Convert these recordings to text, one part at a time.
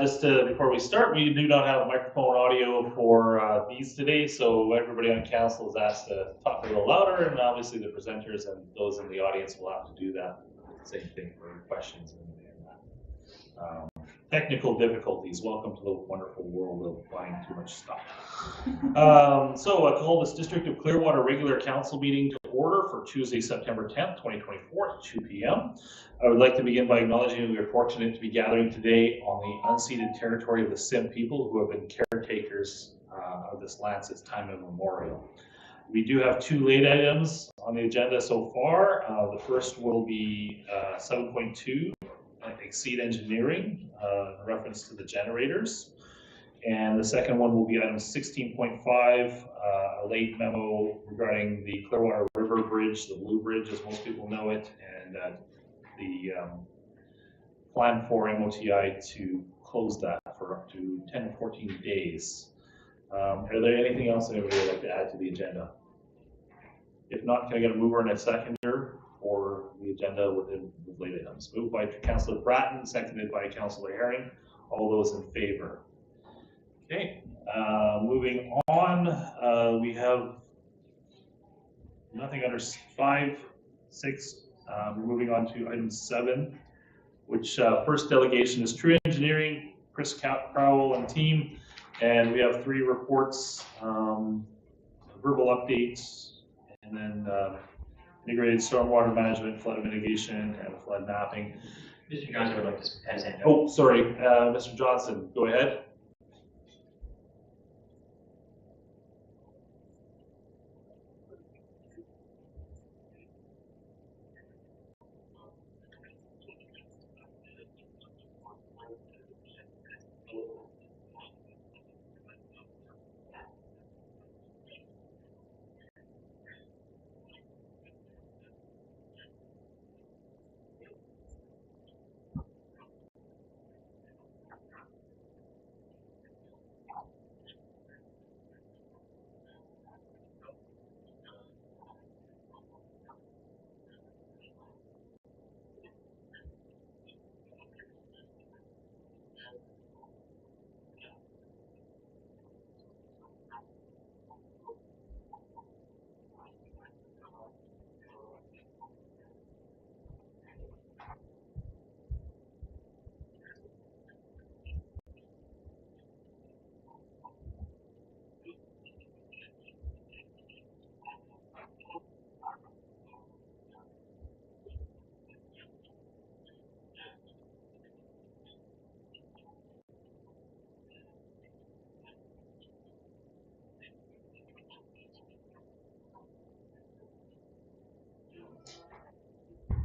Before we start, we do not have microphone audio for these today, so everybody on council is asked to talk a little louder, and obviously the presenters and those in the audience will have to do that. Same thing for questions and technical difficulties. Welcome to the wonderful world of buying too much stuff. So I call this District of Clearwater regular council meeting to order for Tuesday, September 10th, 2024 at 2 p.m. I would like to begin by acknowledging we are fortunate to be gathering today on the unceded territory of the Sim people who have been caretakers of this land since time immemorial. We do have two late items on the agenda so far. The first will be 7.2, Exceed Engineering, in reference to the generators. And the second one will be item 16.5, a late memo regarding the Clearwater River Bridge, the Blue Bridge as most people know it, and the plan for MOTI to close that for up to 10 to 14 days. Are there anything else anybody would like to add to the agenda? If not, can I get a mover and a seconder for the agenda with late items? Moved by Councillor Bratton, seconded by Councillor Herring. All those in favor? Okay, moving on, we have nothing under 5, 6. We're moving on to item 7, which first delegation is True Engineering, Chris Crowell and team, and we have 3 reports, verbal updates, and then integrated stormwater management, flood mitigation, and flood mapping. Mr. Johnson would like to add his hand up. Oh, sorry, Mr. Johnson, go ahead.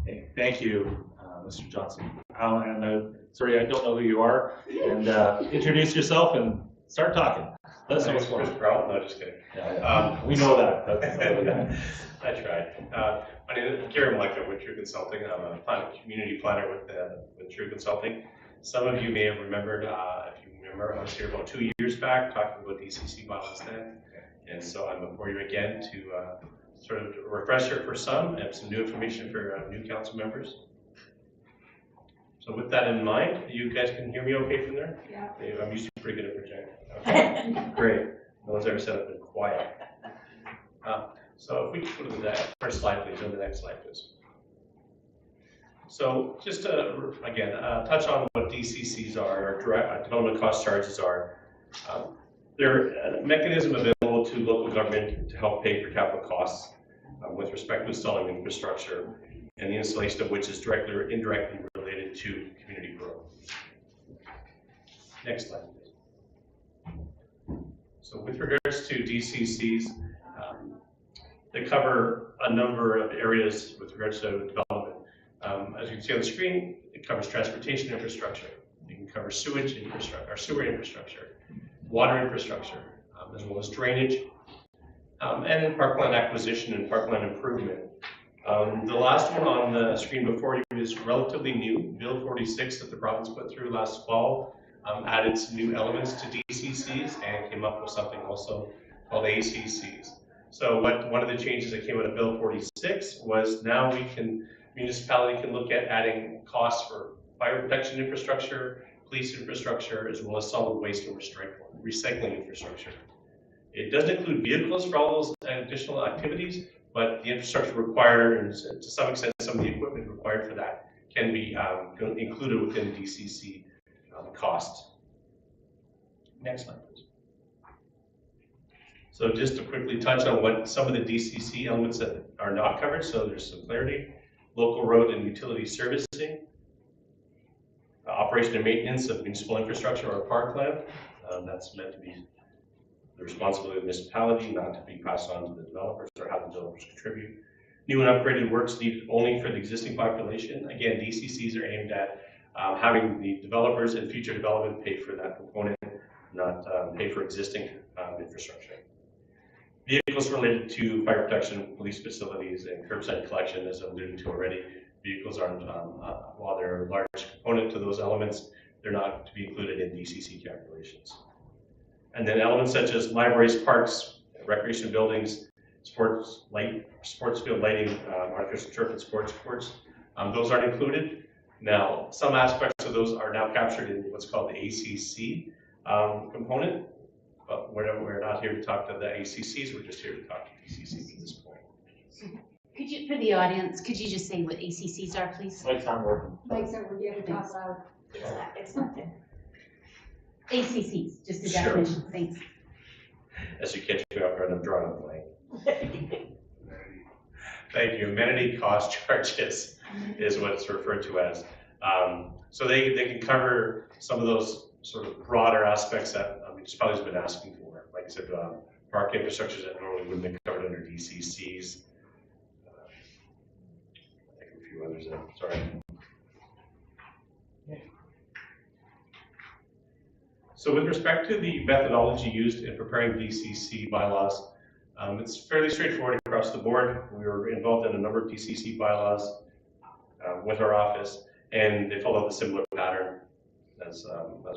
Okay, thank you, Mr. Johnson. Sorry, I don't know who you are, and introduce yourself and start talking. Let us know what's going on. Chris Crowell? No, just kidding. Yeah, we know that. I tried. My name is Gary Maleka with True Consulting. I'm a community planner with True Consulting. Some of you may have remembered, if you remember, I was here about 2 years back talking about DCC bylaws then. And so I'm before you again to sort of a refresher for some and some new information for new council members. So with that in mind, you guys can hear me okay from there? Yeah. I'm usually pretty good at projecting. Okay. Great. No one's ever said I've been quiet. So if we can go to the first slide, please, or the next slide, please. So just to, again, touch on what DCCs are, or direct development cost charges are. They're a mechanism available to local government to help pay for capital costs with respect to installing infrastructure, and the installation of which is directly or indirectly related to community growth. Next slide, please. So with regards to DCCs, they cover a number of areas with regards to development. As you can see on the screen, it covers transportation infrastructure. You can cover sewage infrastructure, or sewer infrastructure, water infrastructure, as well as drainage, and parkland acquisition and parkland improvement. The last one on the screen before you is relatively new. Bill 46 that the province put through last fall added some new elements to DCCs and came up with something also called ACCs. So one of the changes that came out of Bill 46 was now municipality can look at adding costs for fire protection infrastructure, police infrastructure, as well as solid waste and recycling infrastructure. It doesn't include vehicles for all those additional activities, but the infrastructure required, and to some extent some of the equipment required for that, can be included within DCC cost. Next slide, please. So just to quickly touch on what some of the DCC elements that are not covered, so there's some clarity. Local road and utility servicing, operation and maintenance of municipal infrastructure or parkland. That's meant to be the responsibility of the municipality, not to be passed on to the developers or have the developers contribute. New and upgraded works needed only for the existing population. Again, DCCs are aimed at having the developers and future development pay for that component, not pay for existing infrastructure. Vehicles related to fire protection, police facilities, and curbside collection, as I alluded to already. Vehicles aren't, while they're a large component to those elements, they're not to be included in DCC calculations. And then elements such as libraries, parks, recreation buildings, sports field lighting, artificial turf and sports courts, those aren't included. Now, some aspects of those are now captured in what's called the ACC component, but we're not here to talk to the ACCs, we're just here to talk to DCCs at this point. Could you, for the audience, could you just say what ACCs are, please? Lights aren't working. Like, so we're gonna talk loud. It's not there. ACCs, just a Sure. definition, thanks. As you catch me up, I'm drawing a blank. Thank you. Amenity cost charges is what it's referred to as. So they can cover some of those sort of broader aspects that municipalities have been asking for. Like I said, park infrastructure that normally wouldn't be covered under DCCs. I think a few others there, sorry. So with respect to the methodology used in preparing DCC bylaws, it's fairly straightforward across the board. We were involved in a number of DCC bylaws with our office, and they followed a similar pattern as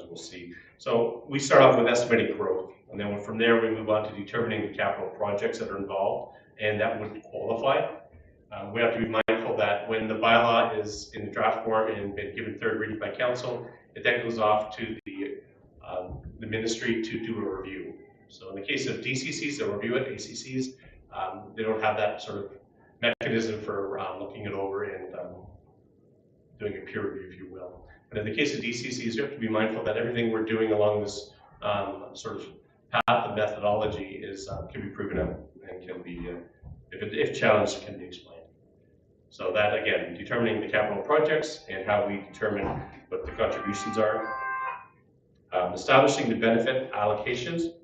we'll see. So we start off with estimating growth, and then from there we move on to determining the capital projects that are involved, and that would qualify. We have to be mindful that when the bylaw is in the draft form and been given third reading by council, it then goes off to the ministry to do a review. So in the case of DCCs, they'll review it. ACCs, they don't have that sort of mechanism for looking it over and doing a peer review, if you will. But in the case of DCCs, you have to be mindful that everything we're doing along this sort of path of methodology can be proven out and can be, if challenged, can be explained. So that, again, determining the capital projects and how we determine what the contributions are. Establishing the benefit allocations.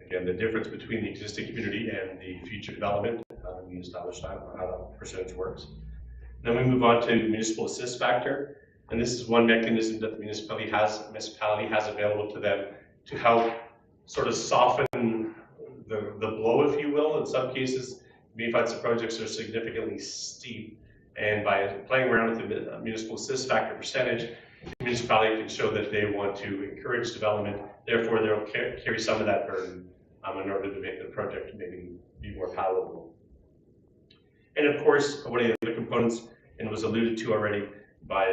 Again, the difference between the existing community and the future development, we establish that, how that percentage works. Then we move on to municipal assist factor, and this is one mechanism that the municipality has available to them to help sort of soften the blow, if you will. In some cases, you may find some projects are significantly steep, and by playing around with the municipal assist factor percentage, the municipality can show that they want to encourage development, therefore they'll carry some of that burden in order to make the project maybe be more palatable. And of course, one of the other components, and was alluded to already by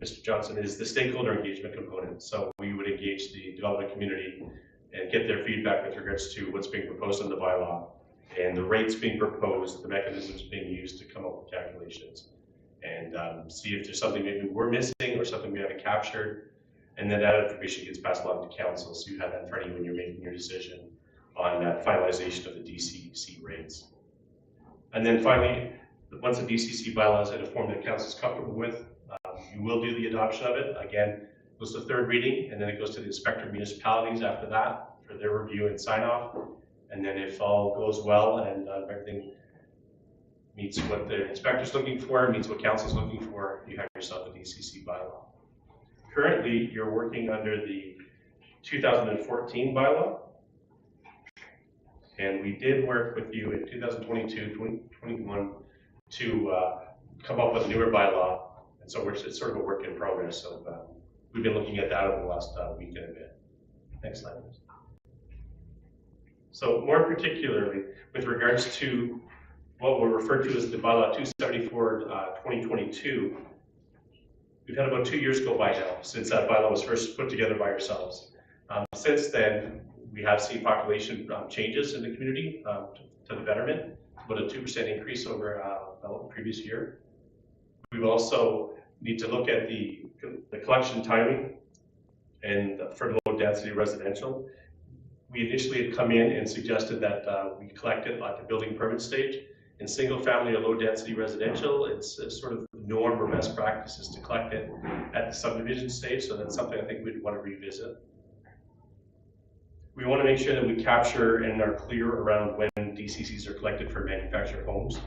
Mr. Johnson, is the stakeholder engagement component. So we would engage the development community and get their feedback with regards to what's being proposed in the bylaw and the rates being proposed, the mechanisms being used to come up with calculations, and see if there's something maybe we're missing or something we haven't captured. And then that information gets passed along to council, so you have that in front of you when you're making your decision on that finalization of the DCC rates. And then finally, once the DCC bylaw is in a form that council is comfortable with, you will do the adoption of it. Again, it goes to third reading, and then it goes to the inspector of municipalities after that for their review and sign off. And then if all goes well and everything meets what the inspector's looking for, meets what council's looking for, you have yourself a DCC bylaw. Currently, you're working under the 2014 bylaw. And we did work with you in 2022, 2021 to come up with a newer bylaw. And so it's sort of a work in progress. So we've been looking at that over the last week and a bit. Next slide, please. So more particularly, with regards to what we're referred to as the bylaw 274 2022, we've had about 2 years go by now since that bylaw was first put together by ourselves. Since then, we have seen population changes in the community to the betterment, about a 2% increase over the previous year. We will also need to look at the collection timing and for low density residential. We initially had come in and suggested that we collect it at the building permit stage. In single family or low density residential, it's sort of norm or best practices to collect it at the subdivision stage, so that's something I think we'd want to revisit. We want to make sure that we capture and are clear around when DCCs are collected for manufactured homes.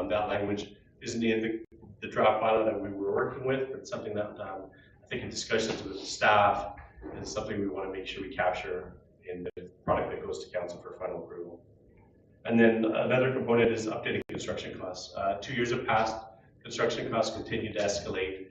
That language isn't in the draft bylaw that we were working with, but it's something that I think in discussions with the staff is something we want to make sure we capture in the product that goes to council for final approval. And then another component is updating construction costs. 2 years have passed, construction costs continue to escalate.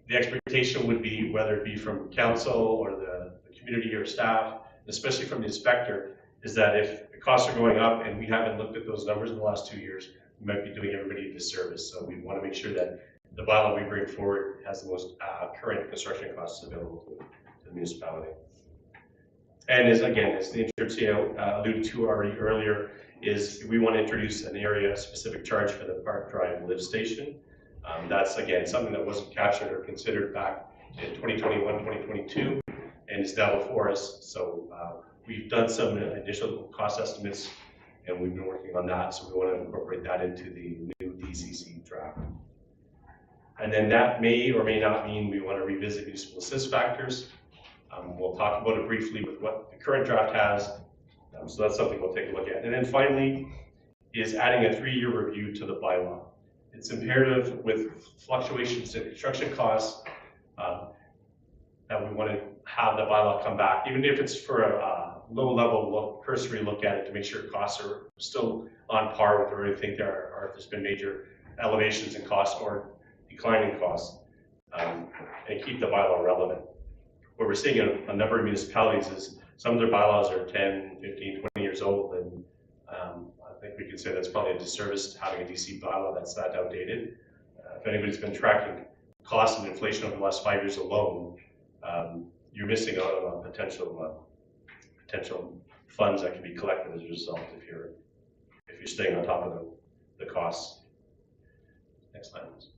The expectation would be, whether it be from council or the community or staff, especially from the inspector, is that if the costs are going up and we haven't looked at those numbers in the last 2 years, we might be doing everybody a disservice. So we want to make sure that the bylaw we bring forward has the most current construction costs available to the municipality. And as the interim CEO alluded to already earlier, is we want to introduce an area specific charge for the Park Drive lift station. That's again something that wasn't captured or considered back in 2021, 2022, and is now before us. So we've done some initial cost estimates, and we've been working on that. So we want to incorporate that into the new DCC draft. And then that may or may not mean we want to revisit municipal assist factors. We'll talk about it briefly with what the current draft has. So that's something we'll take a look at. And then finally is adding a 3-year review to the bylaw. It's imperative with fluctuations in construction costs that we want to have the bylaw come back, even if it's for a low-level cursory look at it to make sure costs are still on par with where we think they are, or if there's been major elevations in costs or declining costs, and keep the bylaw relevant. What we're seeing in a number of municipalities is some of their bylaws are 10, 15, 20 years old, and I think we could say that's probably a disservice to having a DC bylaw that's that outdated. If anybody's been tracking costs and inflation over the last 5 years alone, you're missing out on potential funds that can be collected as a result if you're staying on top of the costs. Next slide, please.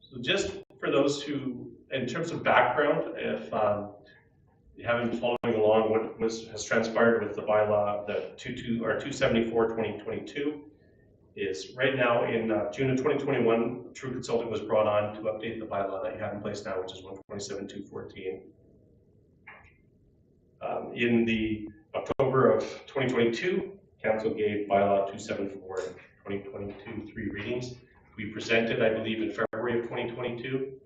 So just for those who, in terms of background, if you haven't been following along what has transpired with the bylaw, the 274/2022 is right now in June of 2021, True Consulting was brought on to update the bylaw that you have in place now, which is 127/214. In the October of 2022, Council gave bylaw 274/2022 3 readings. We presented, I believe, in February of 2022,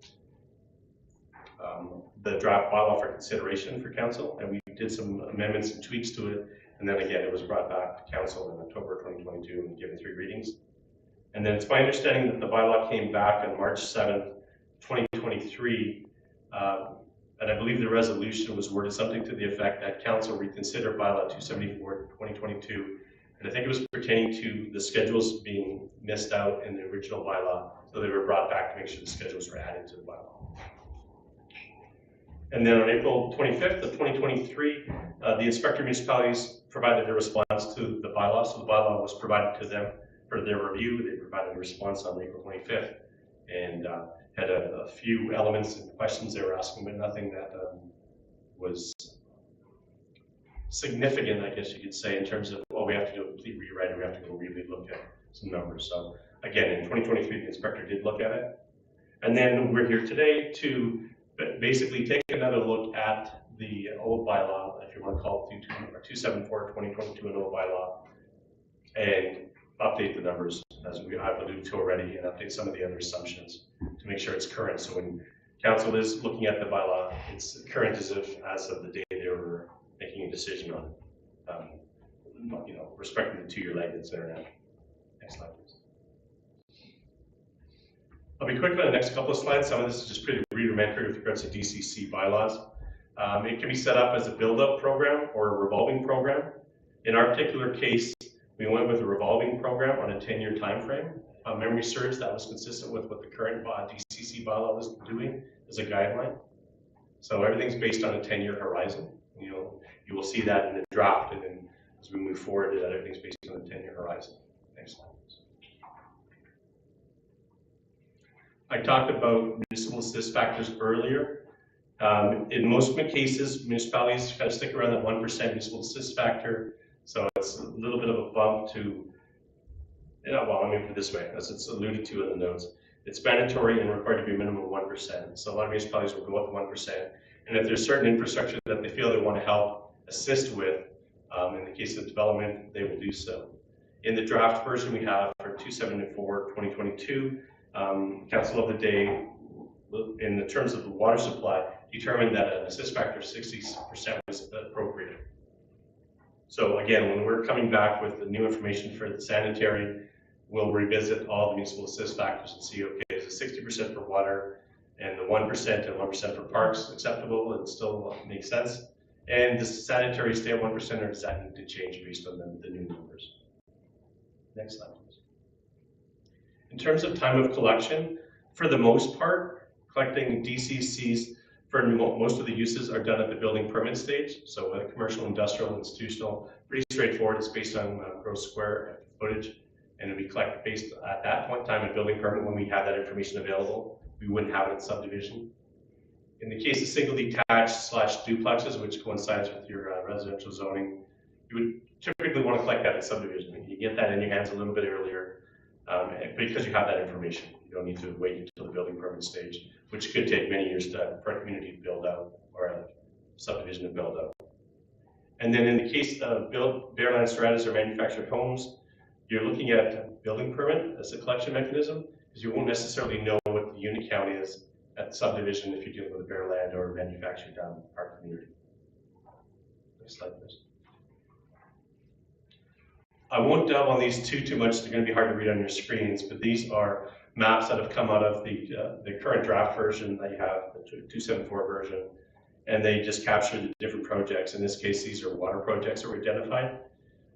the draft bylaw for consideration for Council, and we did some amendments and tweaks to it. And then again, it was brought back to Council in October 2022 and given 3 readings. And then it's my understanding that the bylaw came back on March 7th, 2023, and I believe the resolution was worded something to the effect that Council reconsider bylaw 274/2022, and I think it was pertaining to the schedules being missed out in the original bylaw, so they were brought back to make sure the schedules were added to the bylaw. And then on April 25th of 2023, the Inspector of Municipalities provided a response to the bylaw. So the bylaw was provided to them for their review. They provided a response on April 25th and had a few elements and questions they were asking, but nothing that was significant, I guess you could say, in terms of, well, we have to do a complete rewrite, we have to go really look at some numbers. So again, in 2023, the inspector did look at it. And then we're here today to basically take another look at the old bylaw, if you want to call it 274/2022 an old bylaw, and update the numbers as I've alluded to already, and update some of the other assumptions to make sure it's current. So when Council is looking at the bylaw, it's current as of the day they were making a decision on it. Respecting the 2-year lag that's there now. Next slide, please. I'll be quick on the next couple of slides. Some of this is just pretty rudimentary with regards to DCC bylaws. It can be set up as a build-up program or a revolving program. In our particular case, We went with a revolving program on a 10-year time frame. Memory serves, that was consistent with what the current DCC bylaw was doing as a guideline. So everything's based on a 10-year horizon. You will see that in the draft, and then as we move forward, that everything's based on a 10-year horizon. Next slide, please. I talked about municipal assist factors earlier. In most cases, municipalities kind of stick around that 1% municipal assist factor. So it's a little bit of a bump to, well, let me put it this way, as it's alluded to in the notes. It's mandatory and required to be a minimum of 1%. So a lot of municipalities will go up to 1%. And if there's certain infrastructure that they feel they want to help assist with, in the case of development, they will do so. In the draft version we have for 274/2022, Council of the Day, in the terms of the water supply, determined that an assist factor of 60% was appropriate. So again, when we're coming back with the new information for the sanitary, we'll revisit all the municipal assist factors and see, okay, is it 60% for water and the 1% and 1% for parks acceptable and still makes sense? And does the sanitary stay at 1% or does that need to change based on the new numbers? Next slide, please. In terms of time of collection, for the most part, collecting DCCs for most of the uses are done at the building permit stage. So whether commercial, industrial, institutional, pretty straightforward. It's based on gross square footage, and it'll be collected based at that point in time at building permit when we have that information available. We wouldn't have it in subdivision. In the case of single detached / duplexes, which coincides with your residential zoning, you would typically want to collect that in subdivision. You get that in your hands a little bit earlier because you have that information. You don't need to wait until the building permit stage, which could take many years for a community to build out or a subdivision to build out. And then in the case of bare land stratas or manufactured homes, you're looking at building permit as a collection mechanism, because you won't necessarily know what the unit count is at the subdivision if you're dealing with a bare land or manufactured park community. Next slide, please. I won't delve on these too much. They're going to be hard to read on your screens, but these are maps that have come out of the current draft version that you have, the 274 version, and they just capture the different projects. In this case, these are water projects that were identified.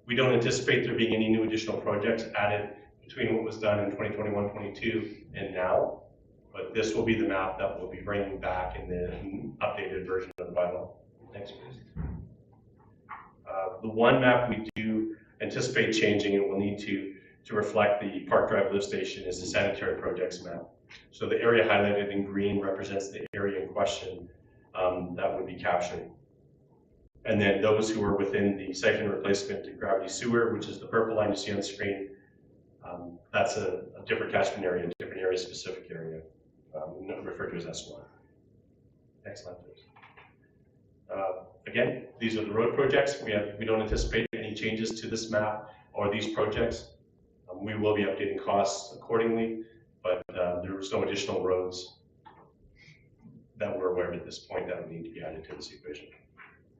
We don't anticipate there being any new additional projects added between what was done in 2021-22 and now, but this will be the map that we'll be bringing back in the updated version of the bylaw. Next, please. The one map we do anticipate changing and will need to reflect the Park Drive lift station is the sanitary projects map. So the area highlighted in green represents the area in question that would be captured. And then those who are within the siphon replacement and gravity sewer, which is the purple line you see on the screen, that's a different catchment area, a different area, specific area, referred to as S1. Next slide, please. Again, these are the road projects. We don't anticipate any changes to this map or these projects. We will be updating costs accordingly, but there was no additional roads that we're aware of at this point that would need to be added to this equation.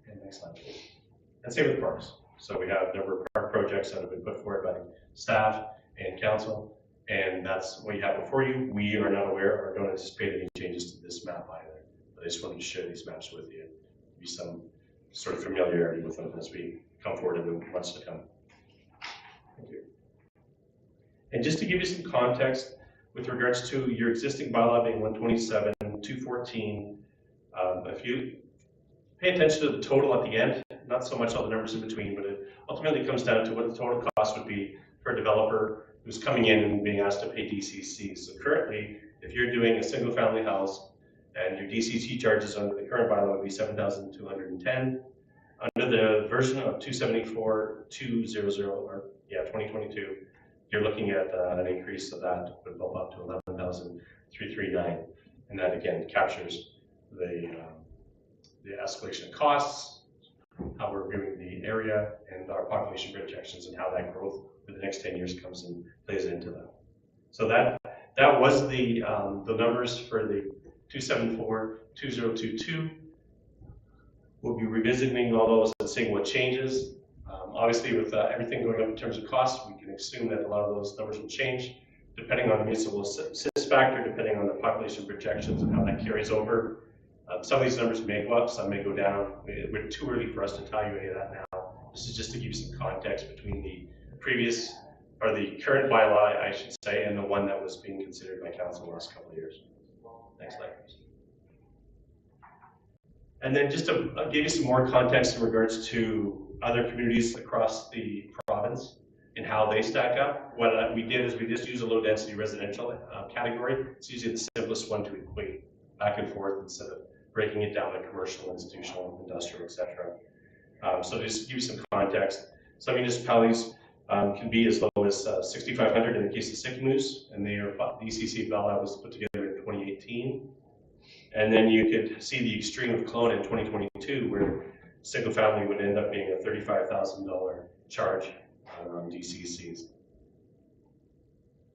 Okay, next slide, please. And same with parks. So we have a number of park projects that have been put forward by staff and council, and that's what you have before you. We are not aware or don't anticipate any changes to this map either, but I just wanted to share these maps with you. Be some sort of familiarity with them as we come forward in the months to come. Thank you. And just to give you some context with regards to your existing bylaw being 127/214, if you pay attention to the total at the end, not so much all the numbers in between, but it ultimately comes down to what the total cost would be for a developer who's coming in and being asked to pay DCC. So currently, if you're doing a single family house and your DCC charges under the current bylaw would be $7,210. Under the version of 274/200 or 2022, you're looking at an increase of that would bump up to $11,339, and that again captures the escalation of costs, how we're viewing the area, and our population projections, and how that growth for the next 10 years comes and plays into that. So that was the numbers for the 274/2022. We'll be revisiting all those and seeing what changes. Obviously, with everything going up in terms of cost, we can assume that a lot of those numbers will change depending on the municipal assist factor, depending on the population projections and how that carries over. Some of these numbers may go up, some may go down. We're too early for us to tell you any of that now. This is just to give you some context between the previous, or the current bylaw, I should say, and the one that was being considered by council the last couple of years. Next slide, please. And then just to give you some more context in regards to other communities across the province and how they stack up, what we did is we just use a low density residential category. It's usually the simplest one to equate back and forth instead of breaking it down to commercial, institutional, industrial, etc. So just to give you some context, some municipalities can be as low as 6,500 in the case of Sicamous, and their DCC bylaw was put together in 2018. And then you could see the extreme of Kelowna in 2022, where single family would end up being a $35,000 charge on DCCs.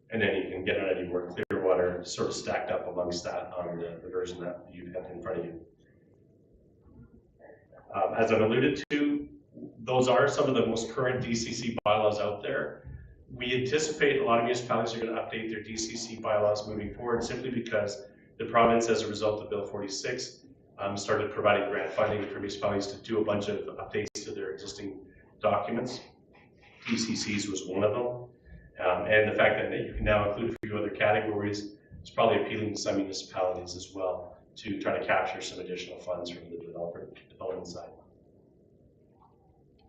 And then you can get an idea where Clearwater sort of stacked up amongst that on the version that you have in front of you. As I've alluded to, those are some of the most current DCC bylaws out there. We anticipate a lot of municipalities are going to update their DCC bylaws moving forward simply because the province, as a result of Bill 46, started providing grant funding for municipalities to do a bunch of updates to their existing documents. DCCs was one of them. And the fact that you can now include a few other categories is probably appealing to some municipalities as well to try to capture some additional funds from the development side.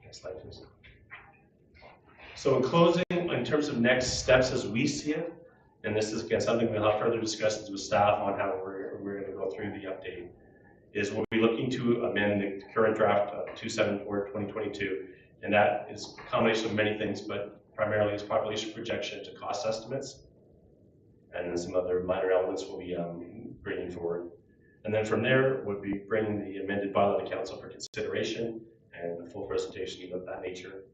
Next slide, please. So in closing, in terms of next steps as we see it, and this is again something we'll have further discussions with staff on how we're going to go through the update, is we'll be looking to amend the current draft of 274/2022, and that is a combination of many things, but primarily it's population projection to cost estimates, and then some other minor elements we'll be bringing forward. And then from there, we'll be bringing the amended bylaw to council for consideration and a full presentation of that nature.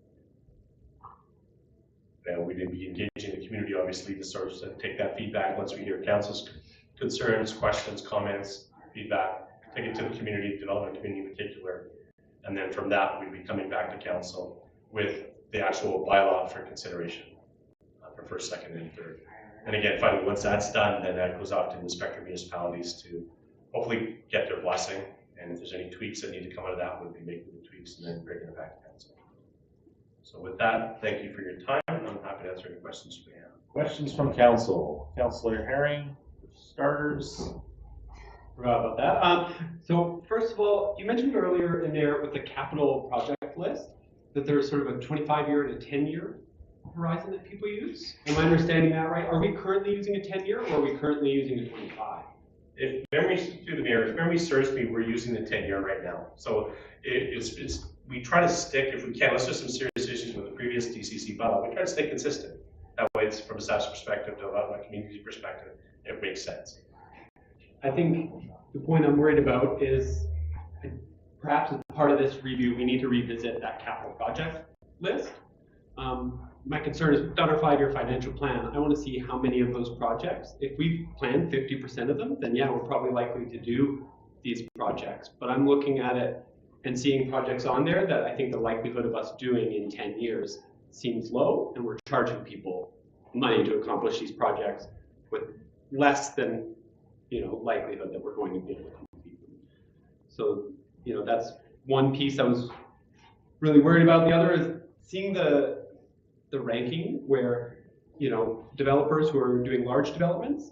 And we'd be engaging the community, obviously, to sort of take that feedback once we hear council's concerns, questions, comments, feedback, take it to the community, development community in particular. And then from that, we'd be coming back to council with the actual bylaw for consideration for first, second, and third. And again, finally, once that's done, then that goes off to the inspector municipalities to hopefully get their blessing. And if there's any tweaks that need to come out of that, we'll be making the tweaks and then bringing it back to council. So with that, thank you for your time. I'm happy to answer any questions you may have. Questions from council? Councillor Herring, for starters. Forgot about that. So first of all, you mentioned earlier in there with the capital project list that there's sort of a 25-year and a 10-year horizon that people use. Am I understanding that right? Are we currently using a 10-year or are we currently using a 25? If memory serves me, we're using the 10-year right now. So we try to stick, if we can, let's just some serious issues with the previous DCC bylaw. We try to stay consistent. That way, it's from a staff's perspective, to a community perspective, it makes sense. I think the point I'm worried about is perhaps as part of this review, we need to revisit that capital project list. My concern is done our 5-year financial plan. I want to see how many of those projects, if we plan 50% of them, then yeah, we're probably likely to do these projects. But I'm looking at it and seeing projects on there that I think the likelihood of us doing in 10 years seems low, and we're charging people money to accomplish these projects with less than, likelihood that we're going to be able to complete them. So, that's one piece I was really worried about. The other is seeing the ranking where, developers who are doing large developments,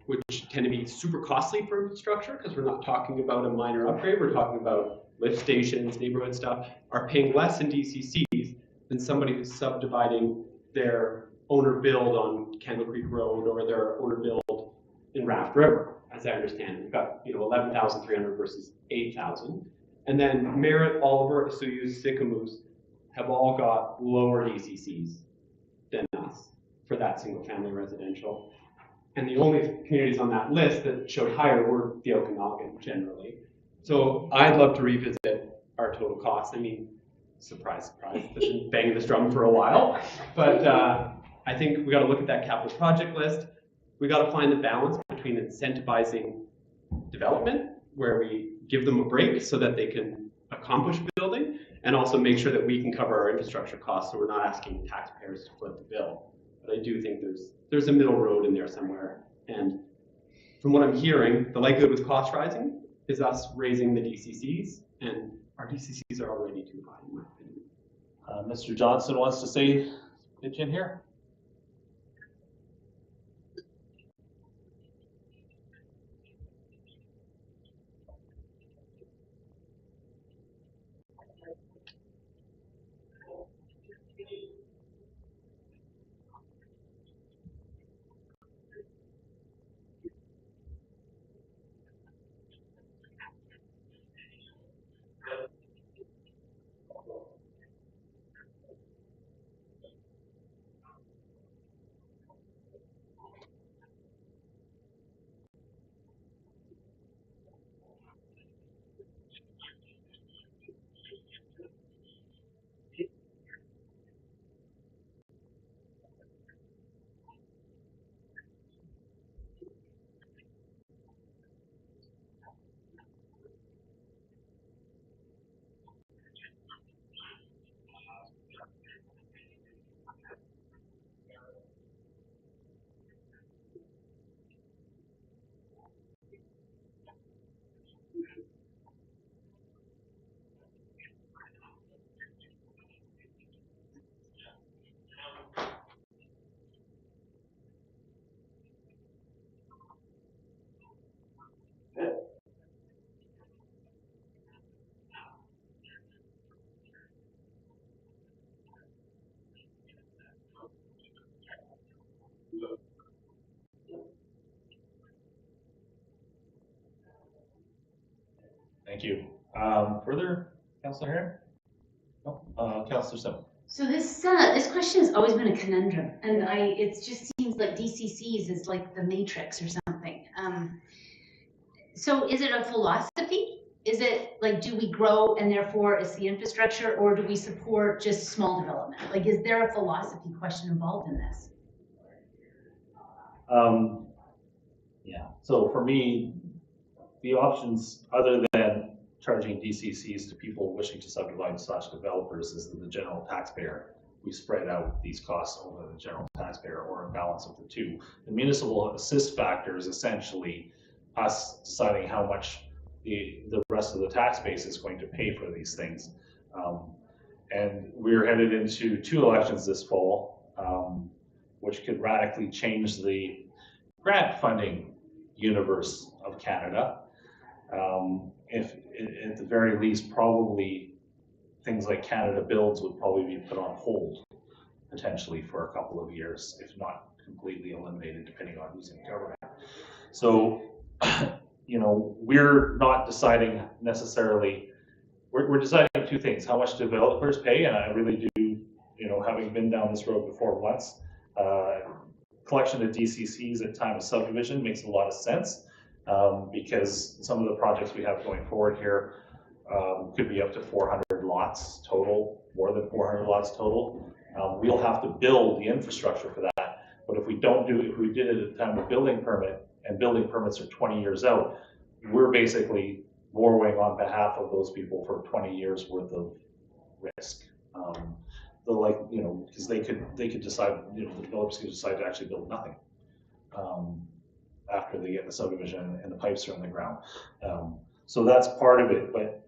which tend to be super costly for infrastructure, because we're not talking about a minor upgrade, we're talking about lift stations, neighborhood stuff, are paying less in DCCs than somebody who's subdividing their owner build on Candle Creek Road or their owner build in Raft River. As I understand, we've got 11,300 versus 8,000, and then Merritt, Oliver, Osoyoos, Sicamous have all got lower DCCs than us for that single-family residential. And the only communities on that list that showed higher were the Okanagan generally. So I'd love to revisit our total costs. I mean, surprise, surprise, I've been banging this drum for a while. But I think we got to look at that capital project list. We got to find the balance between incentivizing development, where we give them a break so that they can accomplish building, and also make sure that we can cover our infrastructure costs so we're not asking taxpayers to foot the bill. But I do think there's a middle road in there somewhere. And from what I'm hearing, the likelihood with cost rising is us raising the DCCs, and our DCCs are already too high in my opinion. Mr. Johnson wants to say Get you in here. Thank you. Further, Councillor Heron? No, Councillor Sim. So this question has always been a conundrum, and it just seems like DCCs is like the Matrix or something. So is it a philosophy? Is it like, do we grow and therefore it's the infrastructure, or do we support just small development? Like, is there a philosophy question involved in this? Yeah, so for me, the options other than charging DCCs to people wishing to subdivide / developers is that the general taxpayer, we spread out these costs over the general taxpayer or a balance of the two. The municipal assist factor is essentially us deciding how much the rest of the tax base is going to pay for these things. And we're headed into 2 elections this fall, which could radically change the grant funding universe of Canada. If at the very least, probably things like Canada Builds would probably be put on hold potentially for a couple of years, if not completely eliminated, depending on who's in government. So, you know, we're not deciding necessarily, we're deciding 2 things: how much developers pay, and I really do, you know, having been down this road before once, collection of DCCs at time of subdivision makes a lot of sense. Because some of the projects we have going forward here could be up to 400 lots total, more than 400 lots total. We'll have to build the infrastructure for that, but if we did it at the time of building permit, and building permits are 20 years out, we're basically borrowing on behalf of those people for 20 years worth of risk. Because they could decide, you know, the developers could decide to actually build nothing. After they get the subdivision and the pipes are in the ground. So that's part of it, but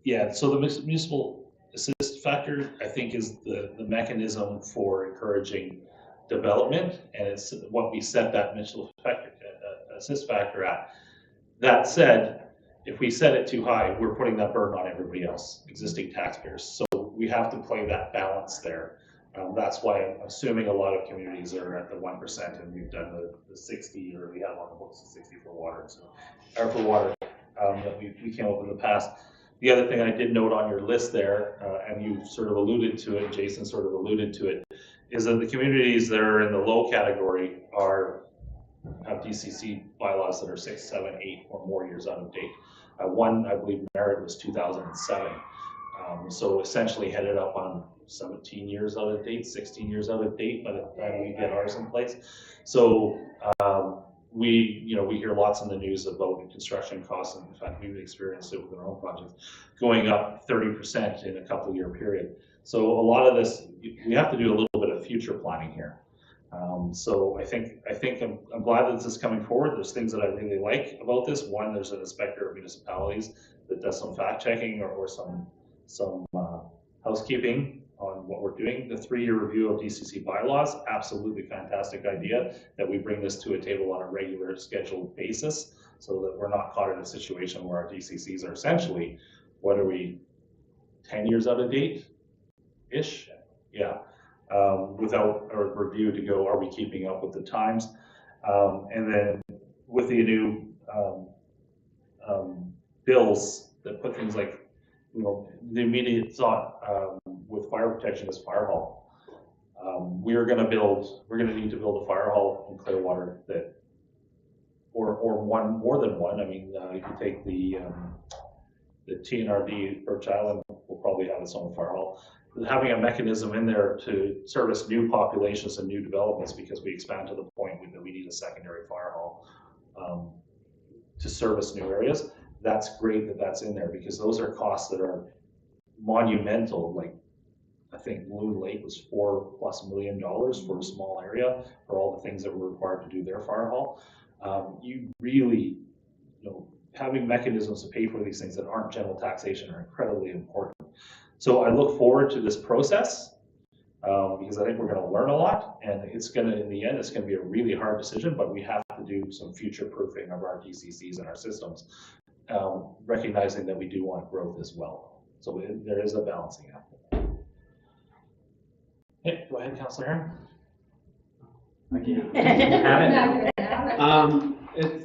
yeah, so the municipal assist factor, I think, is the mechanism for encouraging development, and it's what we set that municipal assist factor at. That said, if we set it too high, we're putting that burden on everybody else, existing taxpayers. So we have to play that balance there. That's why I'm assuming a lot of communities are at the 1%, and we've done the 60, or we have on the books the 60 for water, or for water that we came up in the past. The other thing I did note on your list there, and you sort of alluded to it, Jason sort of alluded to it, is that the communities that are in the low category have DCC bylaws that are 6, 7, 8 or more years out of date. One, I believe, Merritt was 2007. So essentially headed up on 17 years out of date, 16 years out of date by the time we get ours in place. So we hear lots in the news about construction costs, and in fact we've experienced it with our own projects going up 30% in a couple year period. So a lot of this, we have to do a little bit of future planning here. So I think I'm glad that this is coming forward. There's things that I really like about this. One, there's an inspector of municipalities that does some fact checking or some housekeeping on what we're doing. The 3-year review of DCC bylaws, absolutely fantastic idea that we bring this to a table on a regular scheduled basis so that we're not caught in a situation where our DCCs are essentially, what are we, 10 years out of date-ish? Yeah. Without a review to go, are we keeping up with the times? And then with the new bills that put things like, you know, the immediate thought with fire protection is fire hall. We're going to need to build a fire hall in Clearwater that, or one, more than one. I mean, you can take the TNRD Birch Island will probably have its own fire hall. Having a mechanism in there to service new populations and new developments, because we expand to the point that we need a secondary fire hall to service new areas. That's great that that's in there, because those are costs that are monumental. Like, I think Loon Lake was $4+ million for a small area for all the things that were required to do their fire hall. You really, you know, having mechanisms to pay for these things that aren't general taxation are incredibly important. So I look forward to this process because I think we're going to learn a lot, and it's going to, in the end, it's going to be a really hard decision, but we have to do some future proofing of our DCCs and our systems, recognizing that we do want growth as well. So there is a balancing act. Yeah, go ahead, Councillor Heron.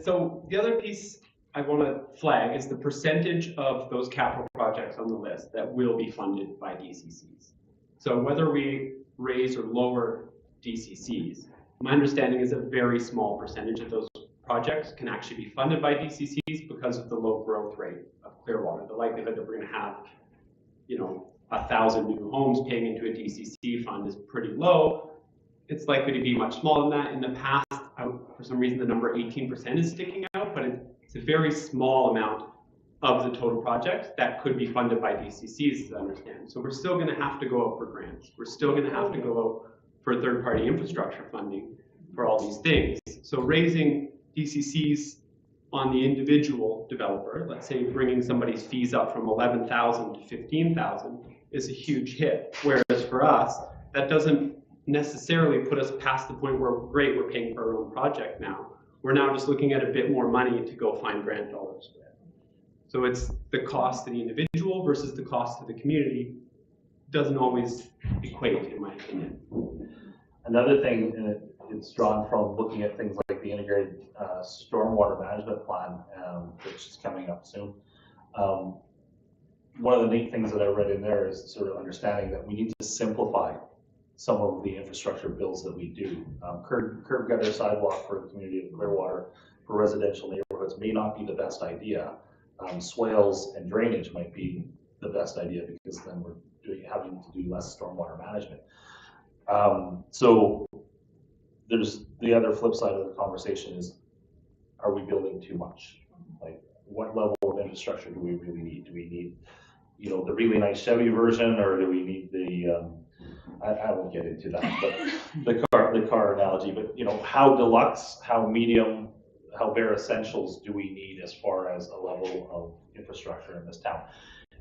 So the other piece I want to flag is the percentage of those capital projects on the list that will be funded by DCCs. So whether we raise or lower DCCs, my understanding is a very small percentage of those projects can actually be funded by DCCs because of the low growth rate of Clearwater. The likelihood that we're going to have, you know, 1,000 new homes paying into a DCC fund is pretty low. It's likely to be much smaller than that. In the past, for some reason, the number 18% is sticking out, but it's a very small amount of the total projects that could be funded by DCCs, as I understand. So we're still going to have to go out for grants. We're still going to have to go out for third-party infrastructure funding for all these things. So raising DCCs on the individual developer, let's say bringing somebody's fees up from 11,000 to 15,000, is a huge hit. Whereas for us, that doesn't necessarily put us past the point where, great, we're paying for our own project now. We're now just looking at a bit more money to go find grant dollars with. So it's the cost to the individual versus the cost to the community doesn't always equate, in my opinion. Another thing, and it's drawn from looking at things like the integrated stormwater management plan, which is coming up soon. One of the neat things that I read in there is sort of understanding that we need to simplify some of the infrastructure bills that we do. Curb gutter sidewalk for the community of Clearwater for residential neighborhoods may not be the best idea. Swales and drainage might be the best idea, because then we're having to do less stormwater management. So there's the other flip side of the conversation is, are we building too much? Like, what level of infrastructure do we really need? Do we need, you know, the really nice Chevy version, or do we need the I won't get into that, but the car analogy, but you know, how deluxe, how medium, how bare essentials do we need as far as a level of infrastructure in this town?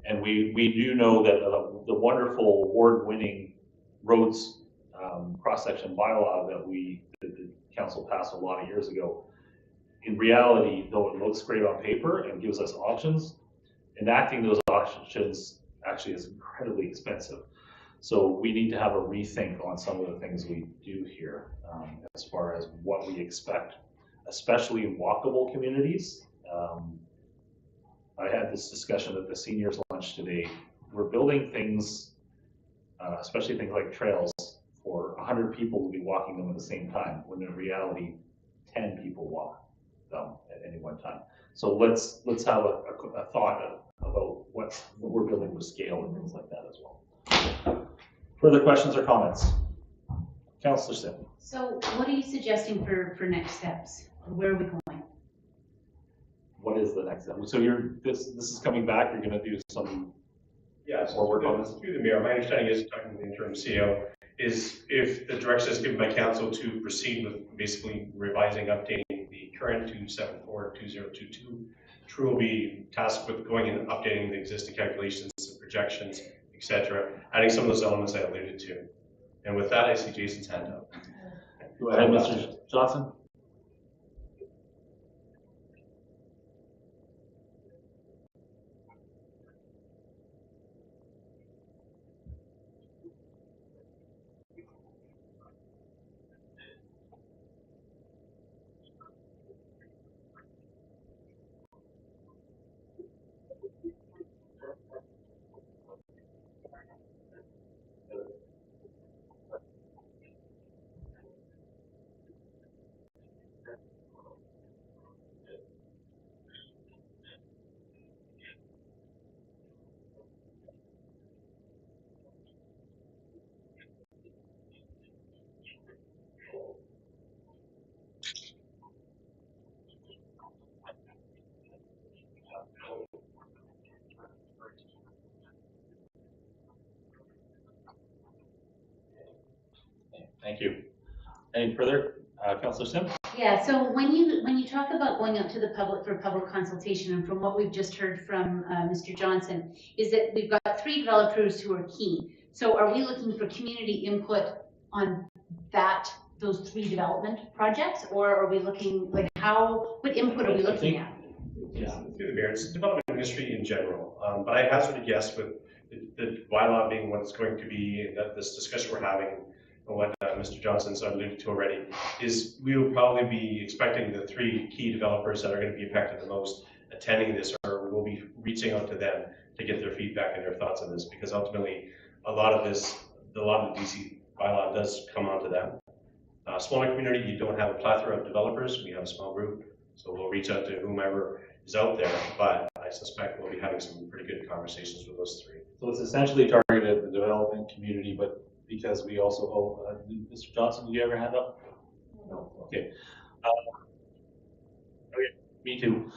And we do know that the wonderful award-winning roads cross-section bylaw that the council passed a lot of years ago, in reality, though it looks great on paper and gives us options, enacting those options actually is incredibly expensive. So we need to have a rethink on some of the things we do here as far as what we expect, especially in walkable communities. I had this discussion at the seniors lunch today. We're building things, especially things like trails, for 100 people to be walking them at the same time, when in reality, 10 people walk them at any one time. So let's have a thought about what we're building with scale and things like that as well. Further questions or comments? Councillor Sim. So what are you suggesting for next steps? Where are we going? What is the next step? So this is coming back, you're going to do some Yes, more work on this? through the mayor. My understanding is, talking to the interim CEO, is if the direction is given by council to proceed with basically revising, updating the current 274-2022, True will be tasked with going and updating the existing calculations and projections, etc. Adding some of those elements I alluded to. And with that, I see Jason's hand up. Go ahead, Mr. Johnson. Thank you. Any further, Councillor Sim? Yeah, so when you talk about going out to the public for public consultation, and from what we've just heard from Mr. Johnson, is that we've got 3 developers who are key. So are we looking for community input on those 3 development projects, or are we looking, like, what input are we looking at? Yeah, through the mayor, it's development industry in general. But I hazard a guess with the bylaw being what it's going to be, that this discussion we're having, and what Mr. Johnson's alluded to already, is we will probably be expecting the 3 key developers that are going to be impacted the most attending this, or we'll be reaching out to them to get their feedback and their thoughts on this, because ultimately a lot of the DC bylaw does come onto them. Smaller community, you don't have a plethora of developers, we have a small group, so we'll reach out to whomever is out there, but I suspect we'll be having some pretty good conversations with those 3. So it's essentially targeted at the development community, but because we also, Mr. Johnson, did you ever hand up? No. Okay. Okay, me too.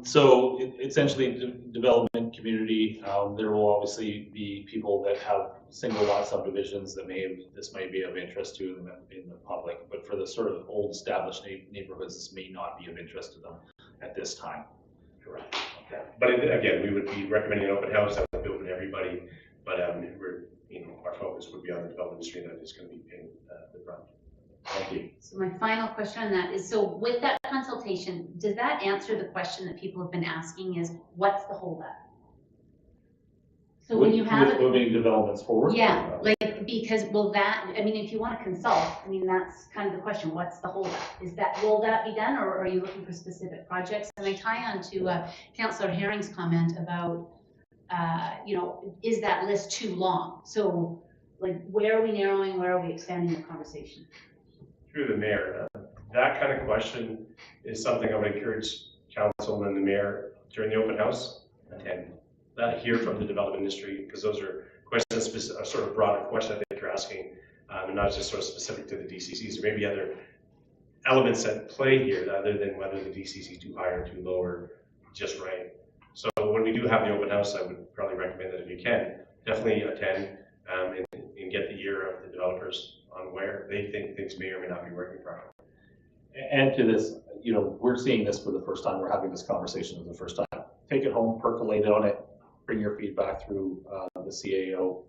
So essentially, development community, there will obviously be people that have single lot subdivisions that this may be of interest to them in the public, but for the sort of old established neighborhoods, this may not be of interest to them at this time. Correct. Okay. But again, we would be recommending an open house that would be open to everybody, but our focus would be on the development industry that is going to be paying the brunt. Thank you. So my final question on that is, so with that consultation, does that answer the question that people have been asking, is what's the holdup? So when you have With moving developments forward? yeah, like, because if you want to consult, that's kind of the question, what's the holdup? Will that be done, or are you looking for specific projects? And I tie on to Councillor Herring's comment about, is that list too long? So, like, where are we narrowing, where are we expanding the conversation? Through the mayor, that kind of question is something I would encourage council and the mayor during the open house attend. Hear from the development industry, because those are questions, a sort of broader question I think you're asking, and not just sort of specific to the DCCs, or maybe other elements at play here other than whether the DCC is too high or too low or just right. So when we do have the open house, I would probably recommend that if you can, definitely attend and get the ear of the developers on where they think things may or may not be working properly. And to this, we're seeing this for the first time, we're having this conversation for the first time. Take it home, percolate on it, bring your feedback through the CAO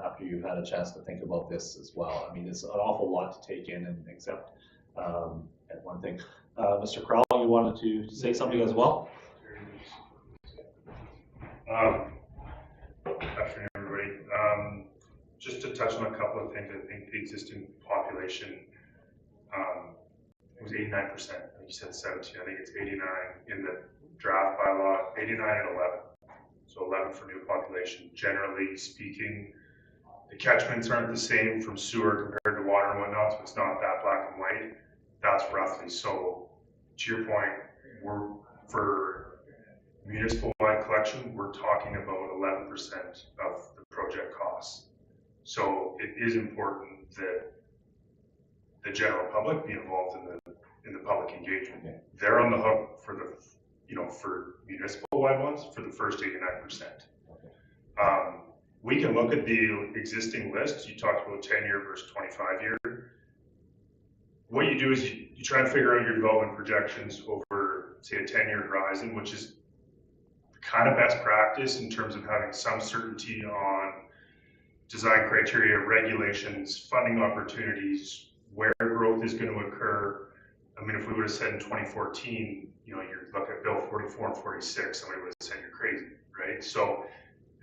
after you've had a chance to think about this as well. It's an awful lot to take in and accept at one thing. Mr. Crowell, you wanted to say something as well? Afternoon, everybody. Just to touch on a couple of things, I think the existing population was 89%. I think you said 17. I think it's 89 in the draft bylaw, 89 and 11. So 11 for new population. Generally speaking, the catchments aren't the same from sewer compared to water and whatnot, so it's not that black and white. That's roughly. So to your point, for municipal-wide collection, we're talking about 11% of the project costs. So it is important that the general public be involved in the public engagement. Okay. They're on the hook for for municipal-wide ones for the first 89%. Okay. We can look at the existing list. You talked about 10-year versus 25-year. What you do is you try and figure out your development projections over, say, a 10-year horizon, which is kind of best practice in terms of having some certainty on design criteria, regulations, funding opportunities, where growth is going to occur. I mean, if we would have said in 2014, you look at Bill 44 and 46, somebody would have said you're crazy, right? So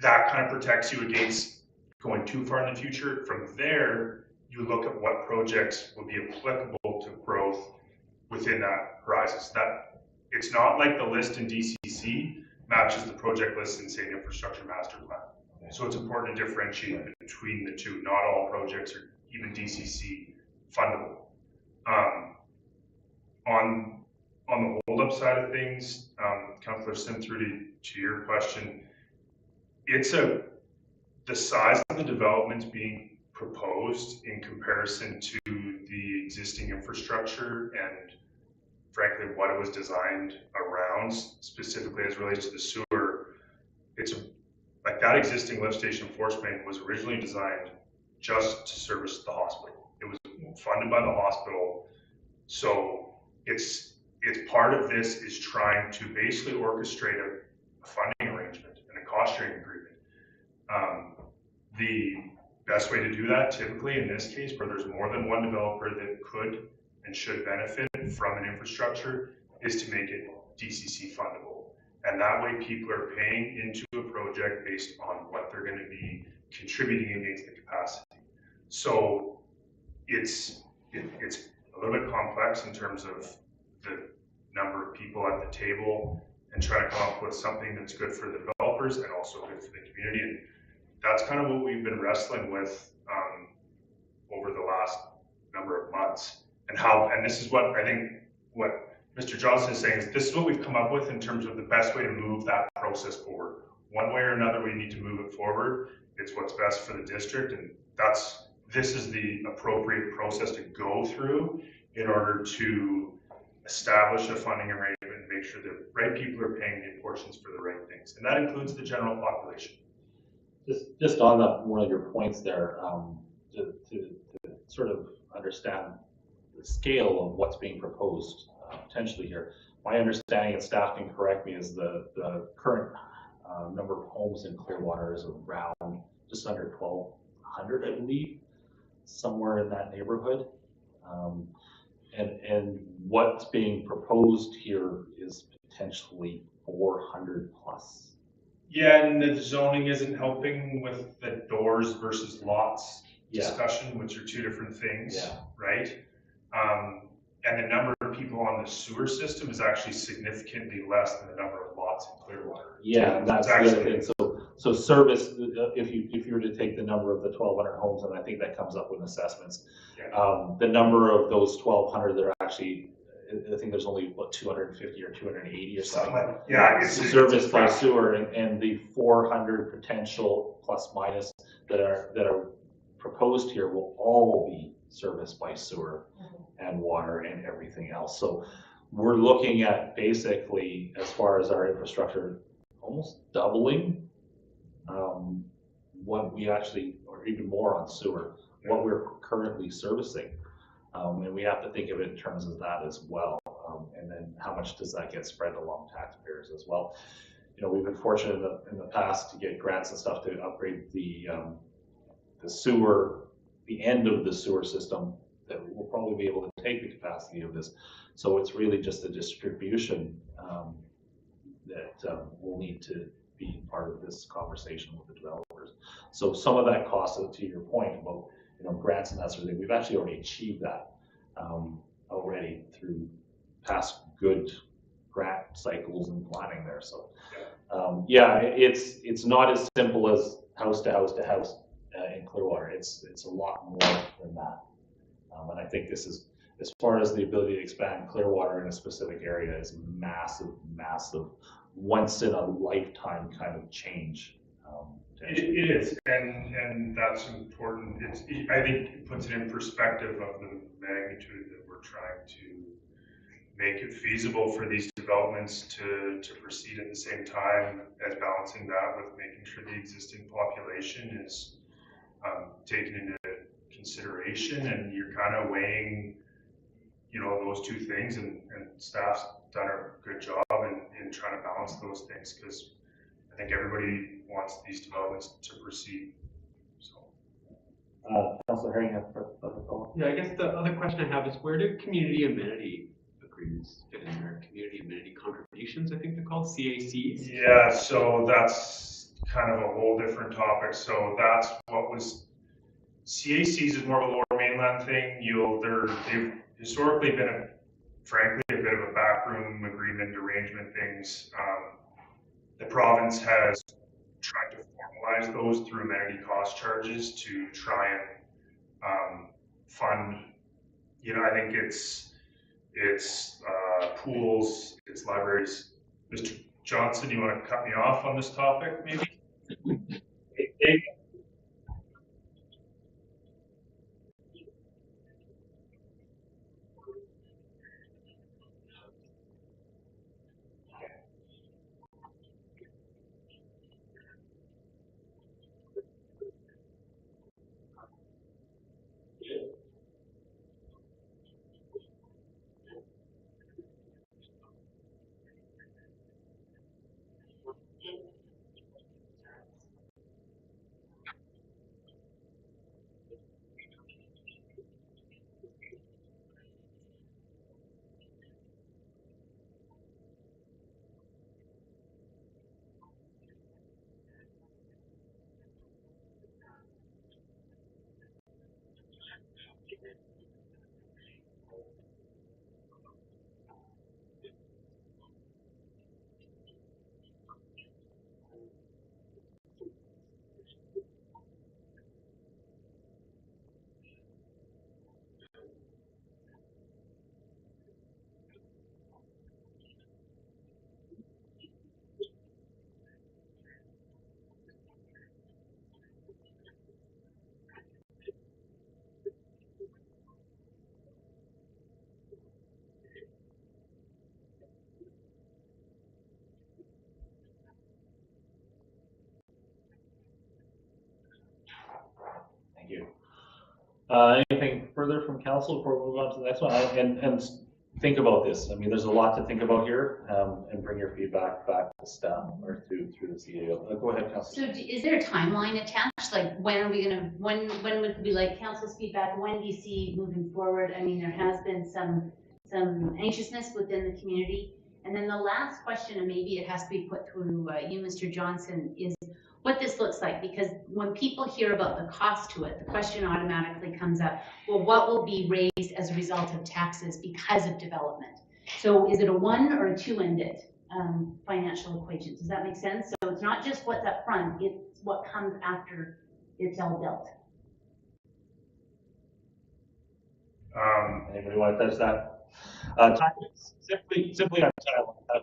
that kind of protects you against going too far in the future. From there, you look at what projects will be applicable to growth within that horizon. So that it's not like the list in DCC matches the project list in, say, an infrastructure master plan. So it's important to differentiate between the two. Not all projects are even DCC fundable. On the hold-up side of things, Councillor Sim, through to your question, the size of the developments being proposed in comparison to the existing infrastructure and frankly what it was designed around, specifically as relates to the sewer, like that existing lift station force main was originally designed just to service the hospital. It was funded by the hospital. So it's part of this is trying to basically orchestrate a funding arrangement and a cost sharing agreement. The best way to do that typically in this case, where there's more than one developer that could and should benefit from an infrastructure, is to make it DCC fundable. And that way people are paying into a project based on what they're going to be contributing against the capacity. So it's a little bit complex in terms of the number of people at the table and trying to come up with something that's good for the developers and also good for the community. And that's kind of what we've been wrestling with over the last number of months. And this is what I think what Mr. Johnson is saying is this is what we've come up with in terms of the best way to move that process forward. One way or another, we need to move it forward. It's what's best for the district, and this is the appropriate process to go through in order to establish a funding arrangement and make sure the right people are paying the portions for the right things. And that includes the general population. Just on one of your points there, to sort of understand the scale of what's being proposed potentially here. My understanding, and staff can correct me, is the current number of homes in Clearwater is around just under 1,200, I believe, somewhere in that neighborhood. And what's being proposed here is potentially 400 plus. Yeah, and the zoning isn't helping with the doors versus lots Yeah. discussion, which are two different things, Yeah. right? And the number of people on the sewer system is actually significantly less than the number of lots in Clearwater. Yeah, So that's it's the other actually- thing. So service, if you were to take the number of the 1,200 homes, and I think that comes up with assessments, Yeah. the number of those 1,200 that are actually, I think there's only what 250 or 280 or something. Yeah, it's Serviced by sewer, and the 400 potential plus minus that are proposed here will all be serviced by sewer and water and everything else. So we're looking at basically, as far as our infrastructure, almost doubling what we actually, or even more on sewer, what we're currently servicing. And we have to think of it in terms of that as well. And then how much does that get spread along taxpayers as well? We've been fortunate in the past to get grants and stuff to upgrade the sewer, the end of the sewer system that will probably be able to take the capacity of this. So it's really just a distribution that will need to be part of this conversation with the developers. So some of that cost, to your point about grants and that sort of thing, we've actually already achieved that already through past good grant cycles and planning there. So yeah, it's not as simple as house to house to house in Clearwater. It's a lot more than that. And I think this is, as far as the ability to expand Clearwater in a specific area, is massive, once in a lifetime kind of change. It is, and that's important. I think it puts it in perspective of the magnitude that we're trying to make it feasible for these developments to proceed at the same time as balancing that with making sure the existing population is taken into consideration, and you're kind of weighing, those two things, and staff's done a good job in trying to balance those things, because I think everybody wants these developments to proceed, so. Councilor Herring, have a follow-up? Yeah, I guess the other question I have is where do community amenity agreements fit in there? Community amenity contributions, I think they're called, CACs. Yeah, so that's kind of a whole different topic, so that's what was, CACs is more of a Lower Mainland thing, they've historically been frankly, a bit of a backroom agreement arrangement things. The province has tried to formalize those through amenity cost charges to try and fund, I think it's pools, it's libraries. Mr. Johnson, you want to cut me off on this topic, maybe? Thank you. Anything further from council before we move on to the next one? And think about this. I mean, there's a lot to think about here, and bring your feedback back to staff or through the CAO. Go ahead, council. So is there a timeline attached? Like when are we gonna, when would it be like council's feedback? When do you see moving forward? I mean, there has been some anxiousness within the community. And then the last question, and maybe it has to be put through you, Mr. Johnson, is what this looks like, because when people hear about the cost to it, the question automatically comes up, well, what will be raised as a result of taxes because of development? So is it a one or a two-ended financial equation? Does that make sense? So it's not just what's up front, it's what comes after it's all built. Anybody want to touch that? Simply on timeline.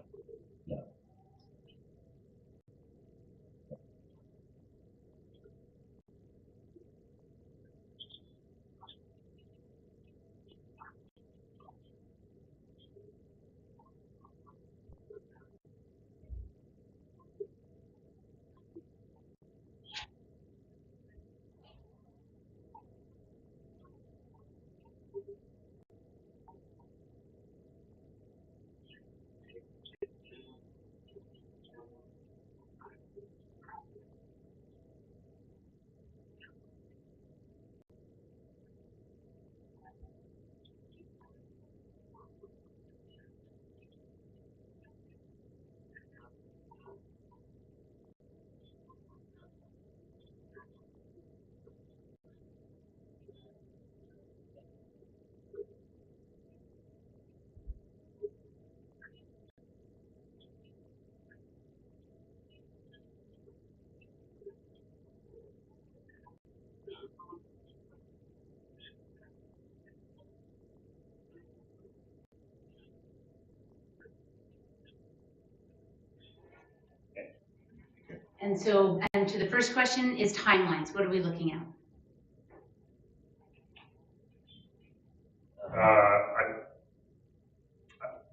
And so, and to the first question is timelines. What are we looking at?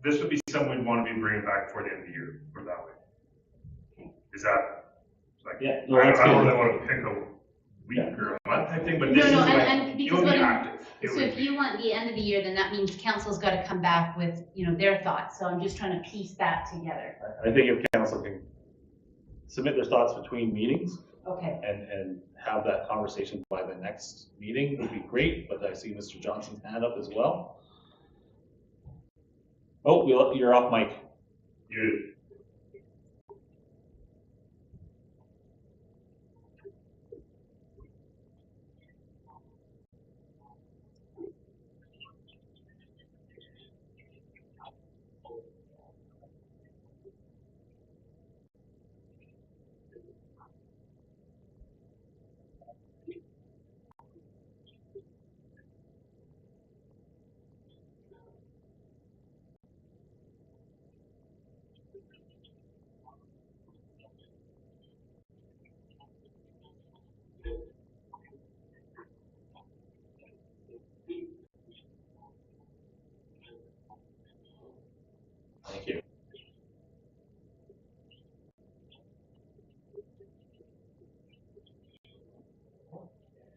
This would be something we'd want to be bringing back before the end of the year, or that way. Is that, like, Yeah, I no, that's don't good. really want to pick a week or a month type thing, but No, this is no, like, and it because would be what active. It So would if be- you want the end of the year, then that means council's got to come back with, their thoughts. So I'm just trying to piece that together. I think if council can submit their thoughts between meetings Okay. and have that conversation by the next meeting would be great, but I see Mr. Johnson's hand up as well. Oh, you're off mic. You, Thank you.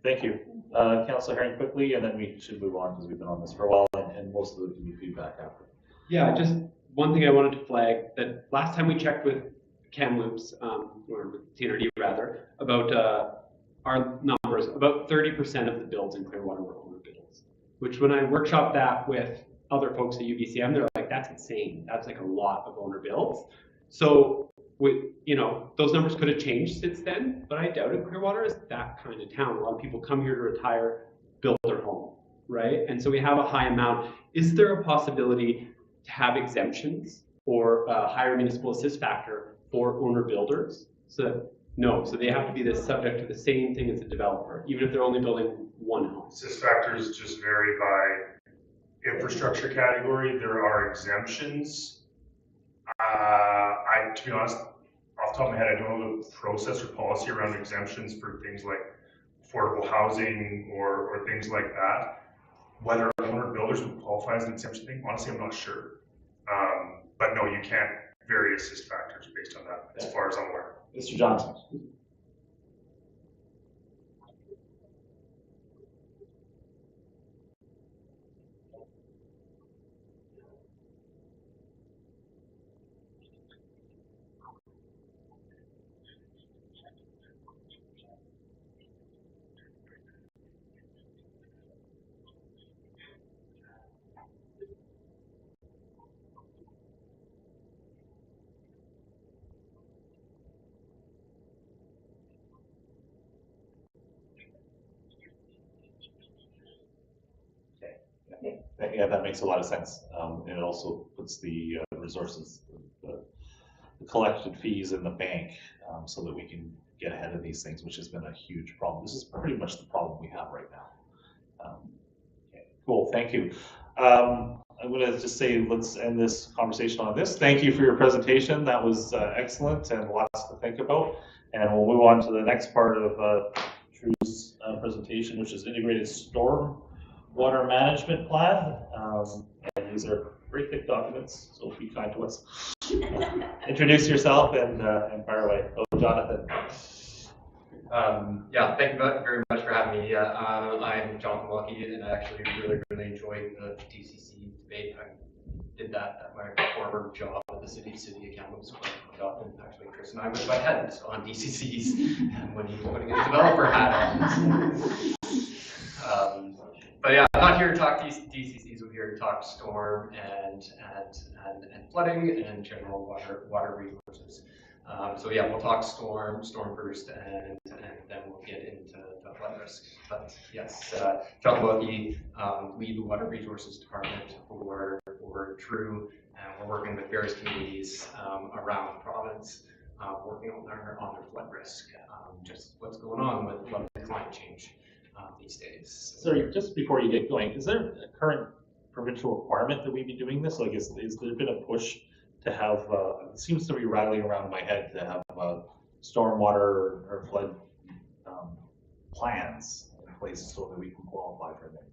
Thank you. Councilor Herring quickly, and then we should move on because we've been on this for a while and most of it can be feedback after. Yeah, just one thing I wanted to flag, that last time we checked with Kamloops, or with TNRD rather, about our numbers, about 30% of the builds in Clearwater were owner builds, which when I workshopped that with other folks at UBCM, they're like, that's insane. That's like a lot of owner builds. So with, you know, those numbers could have changed since then, but I doubted Clearwater is that kind of town. A lot of people come here to retire, build their home, right? And so we have a high amount. Is there a possibility to have exemptions or a higher municipal assist factor for owner builders? So no, so they have to be this subject to the same thing as a developer, even if they're only building one home. assist factors just vary by infrastructure category. There are exemptions. To be honest, off the top of my head, I don't know the process or policy around exemptions for things like affordable housing or things like that. Whether owner builders would qualify as an exemption thing, honestly, I'm not sure. But no, you can't vary assist factors based on that, as far as I'm aware. Mr. Johnson. Yeah, that makes a lot of sense. And it also puts the resources, the collected fees in the bank, so that we can get ahead of these things, which has been a huge problem. This is pretty much the problem we have right now. Okay, cool, thank you. I'm gonna just say, let's end this conversation on this. Thank you for your presentation. That was excellent and lots to think about. And we'll move on to the next part of Drew's presentation, which is integrated storm water management plan. And these are very thick documents, so be kind to us. Introduce yourself and fire away. Oh, Jonathan. Yeah, thank you very much for having me. I'm Jonathan Lucky, and I actually really enjoyed the DCC debate. I did that at my former job at the city of Kamloops quite often. Actually, Chris and I would butt heads on DCCs and when he was putting a developer hat on. But yeah, I'm not here to talk DCCs. I'm here to talk storm and flooding and general water resources. So yeah, we'll talk storm first, and then we'll get into the flood risk. But yes, John Lucky, lead the Water Resources Department for True, and we're working with various communities around the province, working on their flood risk. Just what's going on with climate change these days. Sorry, just before you get going, is there a current provincial requirement that we be doing this? Like, is there been a push to have, it seems to be rattling around in my head, to have stormwater or flood plans in place so that we can qualify for them?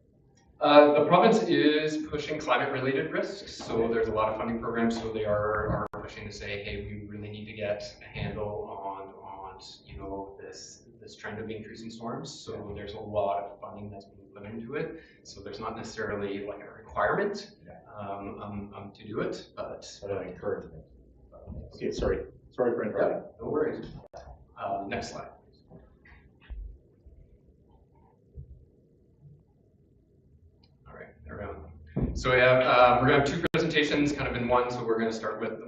The province is pushing climate-related risks, so there's a lot of funding programs. So they are pushing to say, hey, we really need to get a handle on you know, this trend of increasing storms. So there's a lot of funding that's being put into it. So there's not necessarily like a requirement to do it, but an encouragement. Okay, sorry. Sorry for interrupting. Yeah, no worries. Next slide. All right, there we go. So we have, we're gonna have two presentations kind of in one. So we're gonna start with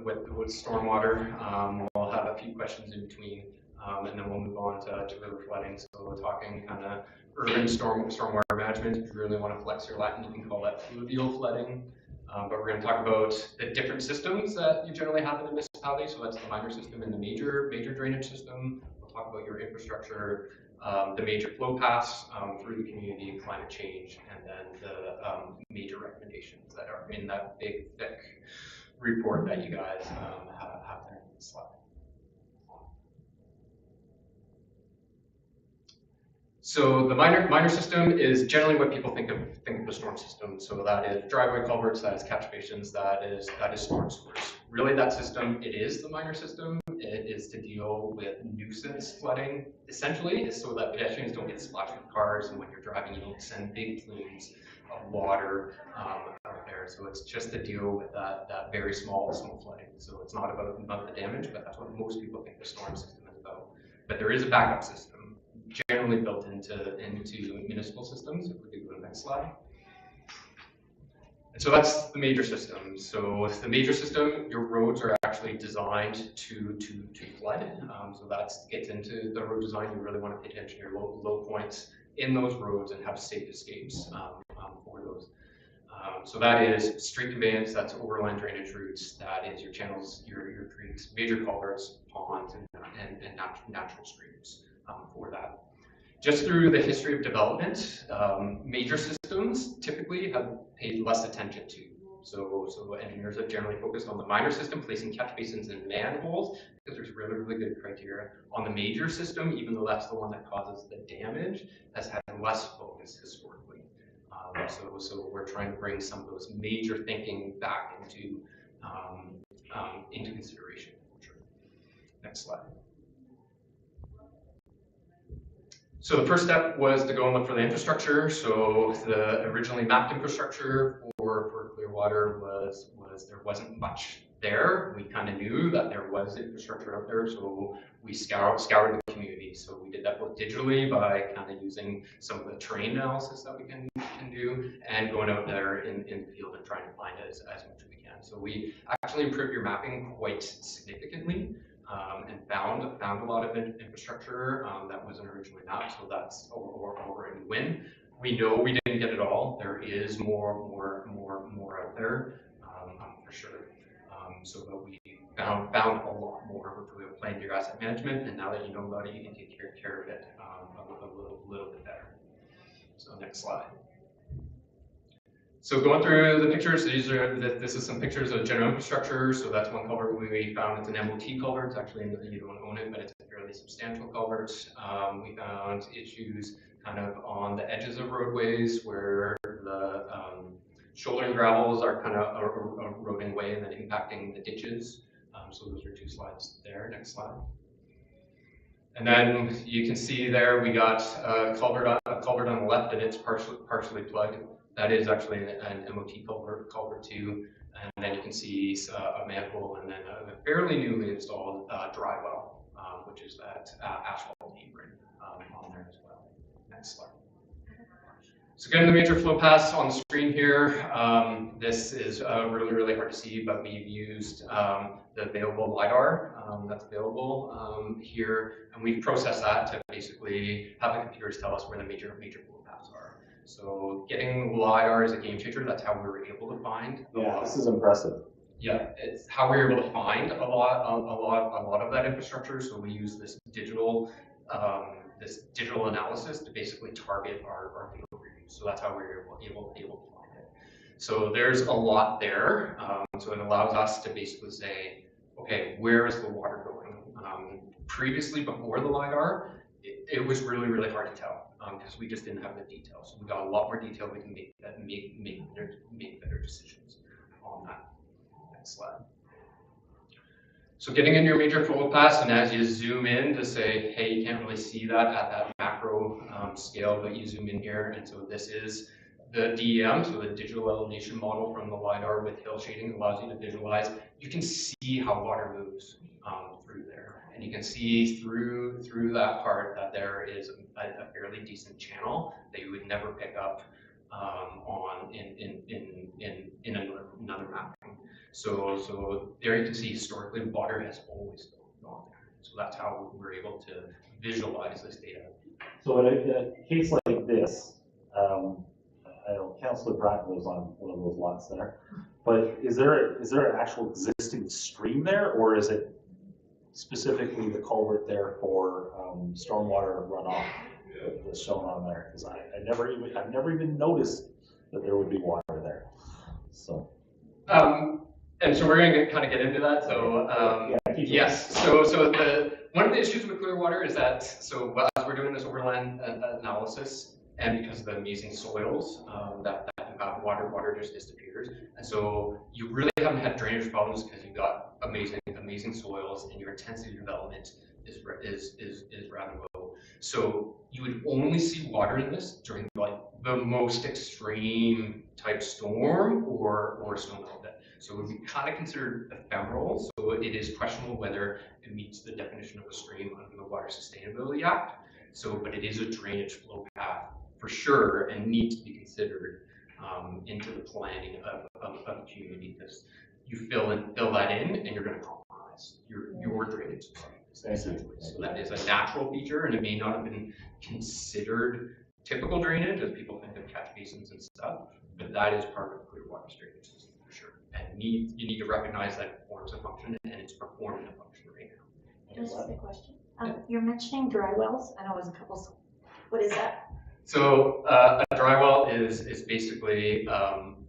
stormwater. We'll have a few questions in between, and then we'll move on to river flooding. So we're talking kind of urban stormwater management. If you really want to flex your Latin, you can call that fluvial flooding. But we're going to talk about the different systems that you generally have in a municipality. So that's the minor system and the major drainage system. We'll talk about your infrastructure, the major flow paths through the community, climate change, and then the major recommendations that are in that big, thick report that you guys have there in the slide. So the minor system is generally what people think of the storm system. So that is driveway culverts, that is catch basins, that is storm sewers. Really, that system, it is the minor system. It is to deal with nuisance flooding, essentially, is so that pedestrians don't get splashed with cars, and when you're driving, you don't send big plumes of water out there. So it's just to deal with that very small flooding. So it's not about the damage, but that's what most people think the storm system is about. But there is a backup system generally built into municipal systems. If we could go to the next slide. And so that's the major system. So with the major system, your roads are actually designed to flood. So that gets into the road design. You really want to pay attention to your low points in those roads and have safe escapes for those. So that is street conveyance, that's overland drainage routes, that is your channels, your creeks, major culverts, ponds, and natural streams for that. Just through the history of development, major systems typically have paid less attention to. So engineers have generally focused on the minor system, placing catch basins and manholes, because there's really good criteria. On the major system, even though that's the one that causes the damage, has had less focus historically. So we're trying to bring some of those major thinking back into consideration. Next slide. So the first step was to go and look for the infrastructure. So the originally mapped infrastructure for Clearwater was there wasn't much there. We kind of knew that there was infrastructure out there, so we scoured the community. So we did that both digitally by kind of using some of the terrain analysis that we can do, and going out there in the field and trying to find as much as we can. So we actually improved your mapping quite significantly. And found a lot of infrastructure that wasn't originally mapped, so that's over a win. We know we didn't get it all. There is more out there for sure. So that we found a lot more with Plan Your Asset Management, and now that you know about it, you can take care of it a little bit better. So next slide. So going through the pictures, this is some pictures of general infrastructure. So that's one culvert we found. It's an MOT culvert. It's actually, you don't own it, but it's a fairly substantial culvert. We found issues kind of on the edges of roadways where the shoulder gravels are kind of eroding away and then impacting the ditches. So those are two slides there. Next slide. And then you can see there we got a culvert on the left, and it's partially plugged. That is actually an MOT culvert too. And then you can see a manhole, and then a fairly newly installed dry well, which is that asphalt apron on there as well. Next slide. So getting the major flow paths on the screen here. This is really hard to see, but we've used the available LiDAR that's available here, and we've processed that to basically have the computers tell us where the major flow paths are. So getting LiDAR is a game changer. That's how we were able to find. Yeah, this is impressive. Yeah, it's how we were able to find a lot of that infrastructure. So we use this digital analysis to basically target our field reviews. So that's how we were able to find it. So there's a lot there. So it allows us to basically say, okay, where is the water going? Previously, before the LiDAR, it was really hard to tell because we just didn't have the details. So we got a lot more detail. We can make better decisions on that. Next slide. So getting in your major flow paths, and as you zoom in to say, hey, you can't really see that at that macro scale, but you zoom in here, and so this is the DEM, so the digital elevation model from the LiDAR with hill shading allows you to visualize. You can see how water moves and you can see through that part that there is a fairly decent channel that you would never pick up on in another mapping. So there you can see historically water has always gone there. So that's how we're able to visualize this data. So in a case like this, I know Councillor Bratton was on one of those lots there, but is there an actual existing stream there, or is it specifically the culvert there for stormwater runoff that's shown on there? Because I've never even noticed that there would be water there. So. And so we're going to kind of get into that. So yes, so one of the issues with Clearwater is that as we're doing this overland analysis, and because of the amazing soils that you have, water just disappears, and so you really haven't had drainage problems because you've got amazing soils, and your intensity development is rather low. So you would only see water in this during like the most extreme type storm or snow melt. So it would be kind of considered ephemeral. So it is questionable whether it meets the definition of a stream under the Water Sustainability Act. But it is a drainage flow path for sure, and needs to be considered into the planning of a community, because you fill that in, and you're going to compromise your drainage system. So that is a natural feature, and it may not have been considered typical drainage as people think of catch basins and stuff, but that is part of Clearwater's drainage system for sure. And you need to recognize that it performs a function, and it's performing a function right now. Just a question. You're mentioning dry wells. I know it was a couple. What is that? So a dry well is basically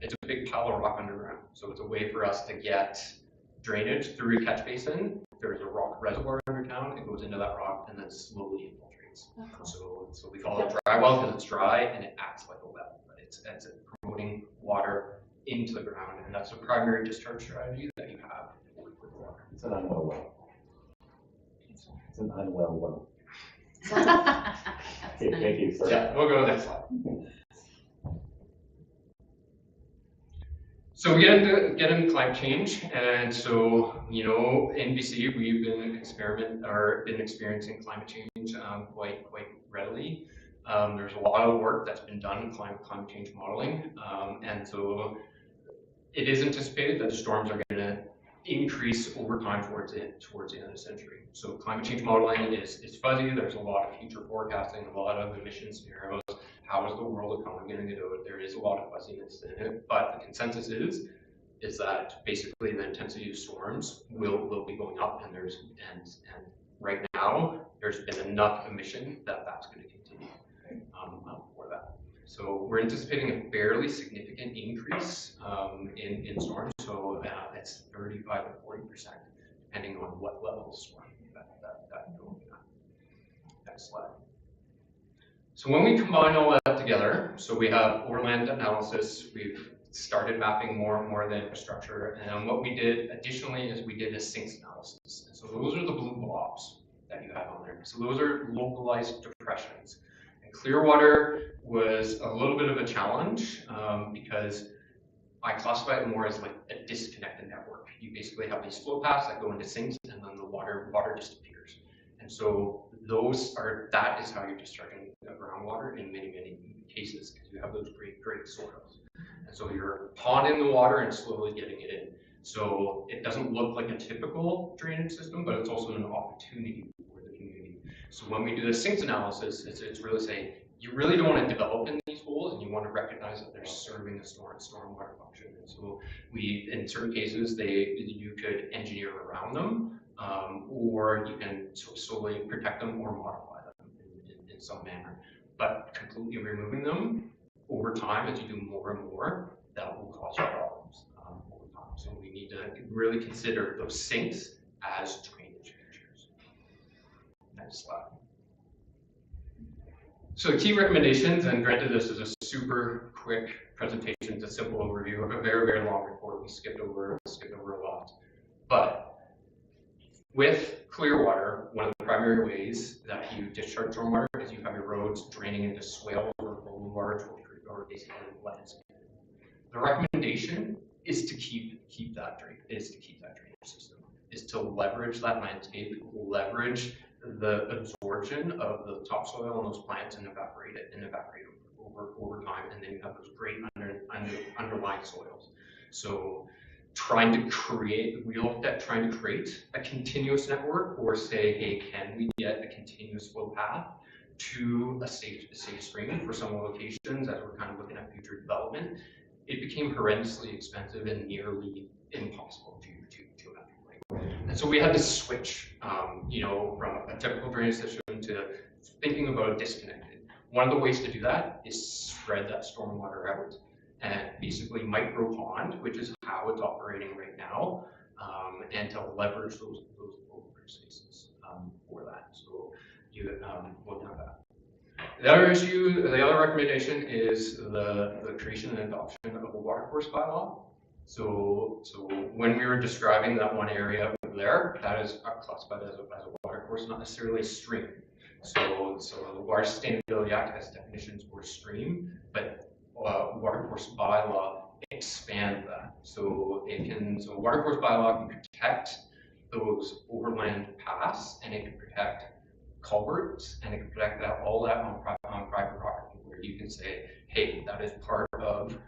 it's a big pile of rock underground. So it's a way for us to get drainage through a catch basin. There's a rock reservoir underground. It goes into that rock and then slowly infiltrates. Oh, cool. So we call it dry well because it's dry and it acts like a well, but it's promoting water into the ground, and that's the primary discharge strategy that you have with water. It's an unwell well. It's an unwell well. Okay, thank you, sir. Yeah, we'll go to the next slide. So we get into climate change, and so in BC we've been experiencing climate change quite readily. There's a lot of work that's been done in climate change modeling, and so it is anticipated that storms are going to increase over time towards the end of the century. So climate change modeling is fuzzy. There's a lot of future forecasting, a lot of emission scenarios. How is the world economy going to go? There is a lot of fuzziness in it, but the consensus is that basically the intensity of storms will be going up, and right now there's been enough emission that's going to continue for that. So we're anticipating a fairly significant increase in storms. So it's 35 to 40%, depending on what level of storm that go in that. Next slide. So when we combine all that together, so we have overland analysis, we've started mapping more and more of the infrastructure, and what we did additionally is we did a sinks analysis. And so those are the blue blobs that you have on there. So those are localized depressions. And Clearwater was a little bit of a challenge because I classify it more as like a disconnected network. You basically have these flow paths that go into sinks, and then the water disappears. And so that is how you're discharging groundwater in many cases, because you have those great soils. And so you're ponding the water and slowly getting it in. So it doesn't look like a typical drainage system, but it's also an opportunity for the community. So when we do the sinks analysis, it's really saying you really don't want to develop in these holes, and you want to recognize that they're serving a stormwater function. And so in certain cases, you could engineer around them, or you can solely protect them or modify them in some manner. But completely removing them over time, as you do more and more, that will cause you problems over time. So we need to really consider those sinks as drainage features. Next slide. So key recommendations, and granted this is a super quick presentation, it's a simple overview of a very long report. We skipped over a lot. But with Clearwater, one of the primary ways that you discharge stormwater is you have your roads draining into swales or boulevards, or basically landscape. The recommendation is to keep that drainage system. is to leverage that landscape, leverage the absorption of the topsoil on those plants and evaporate over time, and then you have those great underlying soils. So we looked at trying to create a continuous network, or say, hey, can we get a continuous flow path to a safe stream for some locations as we're kind of looking at future development. It became horrendously expensive and nearly impossible to evaluate. And so we had to switch, from a typical drainage system to thinking about a disconnected. One of the ways to do that is spread that stormwater out and basically micro pond, which is how it's operating right now, and to leverage those over spaces for that. So you look at that. The other recommendation is the creation and adoption of a watercourse bylaw. So when we were describing that one area over there, that is classified as a watercourse, not necessarily a stream. So the Water Sustainability Act has definitions for stream, but watercourse bylaw expand that. So watercourse bylaw can protect those overland paths, and it can protect culverts, and it can protect all that on private property, where you can say, hey, that is part of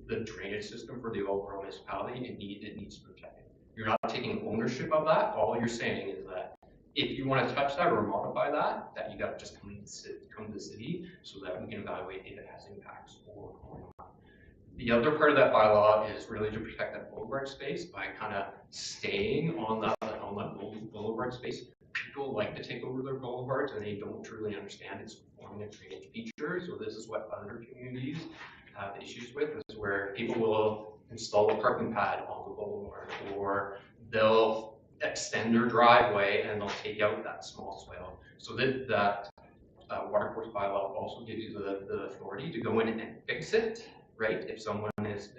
the drainage system for the overall municipality, and it needs to protect it. You're not taking ownership of that. All you're saying is that if you want to touch that or modify that you got to just come to the city so that we can evaluate if it has impacts or not. The other part of that bylaw is really to protect that boulevard space by kind of staying on that boulevard space. People like to take over their boulevards and they don't truly understand it's forming a drainage feature. So this is what other communities have issues with, is where people will install a parking pad on the boulevard, or they'll extend their driveway and they'll take out that small swale. So that watercourse bylaw also gives you the authority to go in and fix it, right? If someone is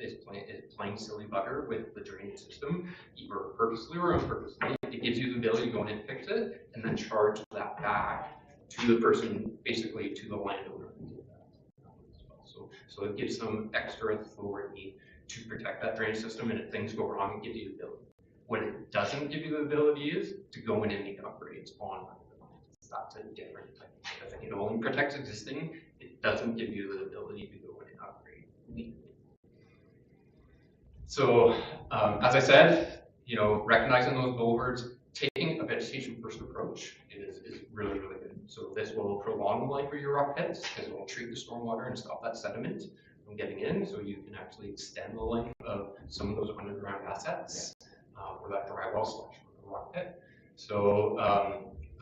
playing silly bugger with the drainage system, either purposely or unpurposely, it gives you the ability to go in and fix it and then charge that back to the person, basically to the landowner. So it gives some extra authority to protect that drainage system, and if things go wrong, it gives you the ability. What it doesn't give you the ability is to go in and make upgrades on that. That's a different type, because it only protects existing. It doesn't give you the ability to go in and upgrade immediately. So as I said, recognizing those boulevards, taking a vegetation first approach is really, really good. So this will prolong the life of your rock pits, because it will treat the stormwater and stop that sediment from getting in, so you can actually extend the life of some of those underground assets for that dry well / rock pit. So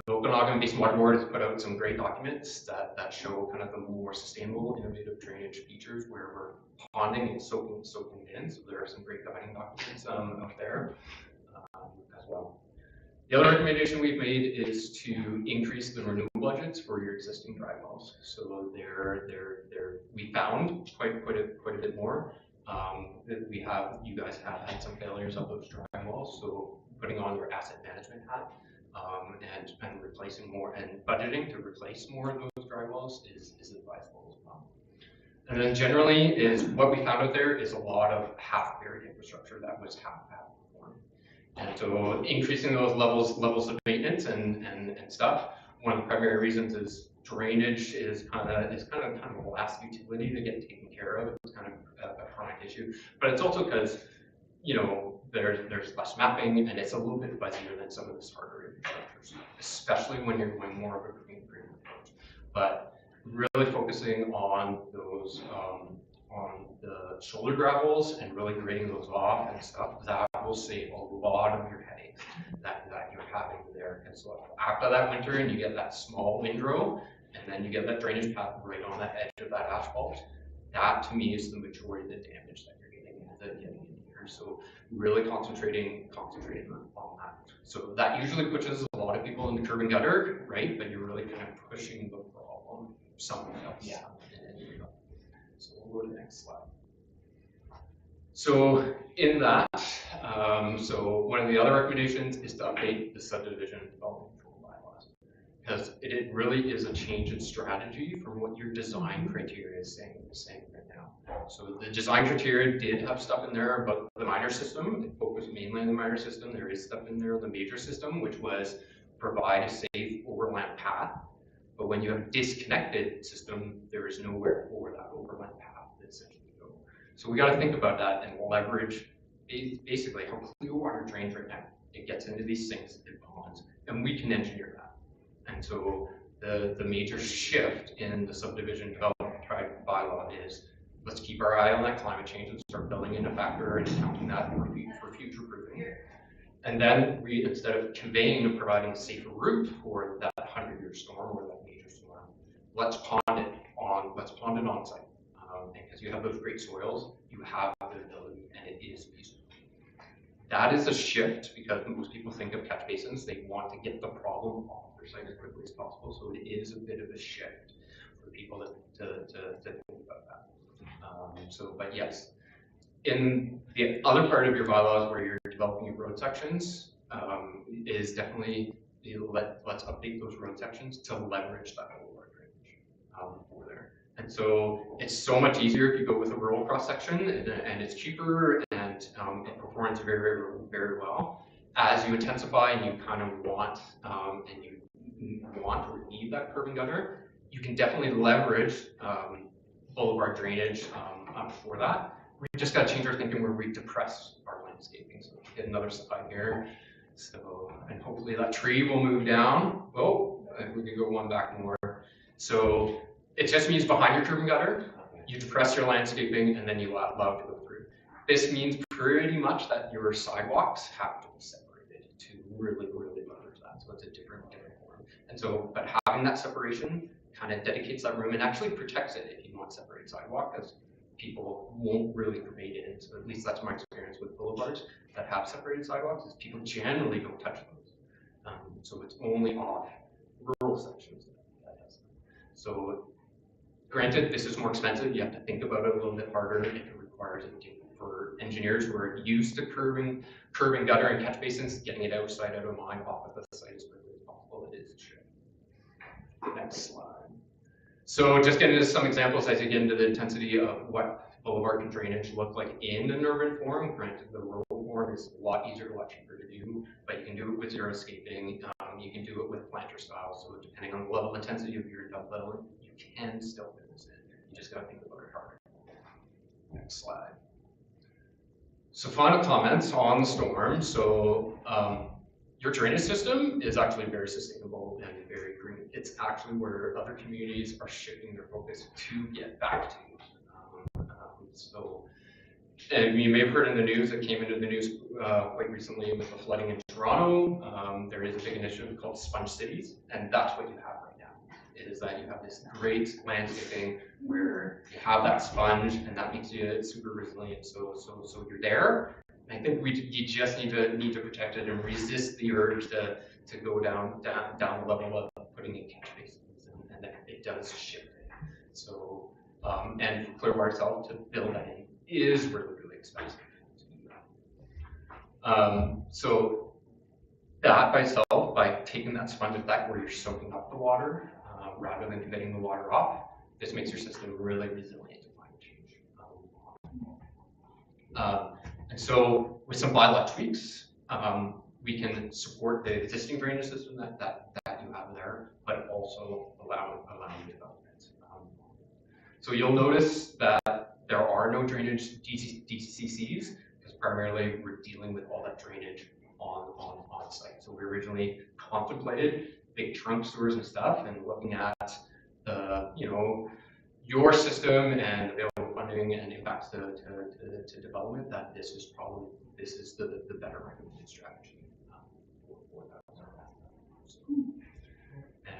the Okanagan Basin Water Board has put out some great documents that show kind of the more sustainable, innovative drainage features where we're ponding and soaking in. So there are some great guiding documents out there as well. The other recommendation we've made is to increase the renewal budgets for your existing dry wells. So we found quite a bit more. You guys have had some failures of those dry wells, so putting on your asset management hat and replacing more and budgeting to replace more of those dry wells is advisable as well. And then generally is what we found out there is a lot of half-buried infrastructure that was half-performed. And so increasing those levels of maintenance and stuff, one of the primary reasons is drainage is kind of the last utility to get taken care of. It's kind of a chronic issue, but it's also because there's less mapping and it's a little bit fuzzier than some of this harder infrastructure, especially when you're going more of a green approach. But really focusing on those on the shoulder gravels and really grading those off and stuff, that will save a lot of your headaches that you're having there. And so after that winter and you get that small windrow and then you get that drainage path right on the edge of that asphalt, that to me is the majority of the damage that you're getting in here. So really concentrating on that. So that usually pushes a lot of people into curb and gutter, right? But you're really kind of pushing the problem somewhere else. Yeah. So we'll go to the next slide. So in that, so one of the other recommendations is to update the subdivision development control bylaws, because it really is a change in strategy from what your design criteria is saying right now. So the design criteria did have stuff in there about the minor system. It focused mainly on the minor system. There is stuff in there on the major system, which was provide a safe overland path. But when you have a disconnected system, there is nowhere for that overland path to essentially go. So we got to think about that and leverage basically how clear water drains right now. It gets into these sinks and ponds, and we can engineer that. And so the major shift in the subdivision development bylaw is let's keep our eye on that climate change and start building in a factor and counting that for future proofing. And then we, instead of conveying and providing a safer route for that 100-year storm or that major storm, let's pond it on site. Because you have those great soils, you have the ability, and it is feasible. That is a shift because most people think of catch basins, they want to get the problem off their site as quickly as possible. So it is a bit of a shift for people to think about that. But yes, in the other part of your bylaws where you're developing your road sections, is definitely let's update those road sections to leverage that whole water drainage for there. And so it's so much easier if you go with a rural cross section, and it's cheaper and it performs very, very, very well. As you intensify and you kind of want and you want or need that curb and gutter, you can definitely leverage boulevard drainage for that. We just got to change our thinking where we depress our landscaping. So get another slide here. So, and hopefully that tree will move down. Oh, we can go one back more. So it just means behind your curb and gutter, you depress your landscaping and then you allow it to go through. This means pretty much that your sidewalks have to be separated to really, really leverage that. So it's a different form. And so, but having that separation kind of dedicates that room and actually protects it if you want separated sidewalk, because people won't really pervade it in. So at least that's my experience with boulevards that have separated sidewalks, is people generally don't touch those. So it's only off rural sections that does. So granted, this is more expensive. You have to think about it a little bit harder. It requires for engineers who are used to curving gutter and catch basins, getting it outside out of mind off of the site as quickly as possible. It is a shift. Next slide. So just getting into some examples as you get into the intensity of what boulevard and drainage look like in an urban form. Granted, the rural form is a lot easier, a lot cheaper to do, but you can do it with zero escaping. You can do it with planter style. So depending on the level of intensity of your development, you can still fit this in. You just got to think about it harder. Next slide. So final comments on the storm. So your drainage system is actually very sustainable and very green. It's actually where other communities are shifting their focus to get back to. So, and you may have heard in the news, it came into the news quite recently with the flooding in Toronto. There is a big initiative called Sponge Cities, and that's what you have right now. It is that you have this great landscaping where you have that sponge, and that makes you super resilient. So you're there. I think you just need to protect it and resist the urge to go down the level of putting in catch basins, and then it does shift it. So and for Clearwater itself to build that in is really, really expensive to do that. So that by itself, by taking that sponge effect where you're soaking up the water rather than getting the water off, this makes your system really resilient to climate change. And so with some bylaw tweaks, we can support the existing drainage system that you have there, but also allowing development. So you'll notice that there are no drainage DCCs, because primarily we're dealing with all that drainage on site. So we originally contemplated big trunk stores and stuff, and looking at your system and available funding and impacts to development, that this is the better recommended strategy for that.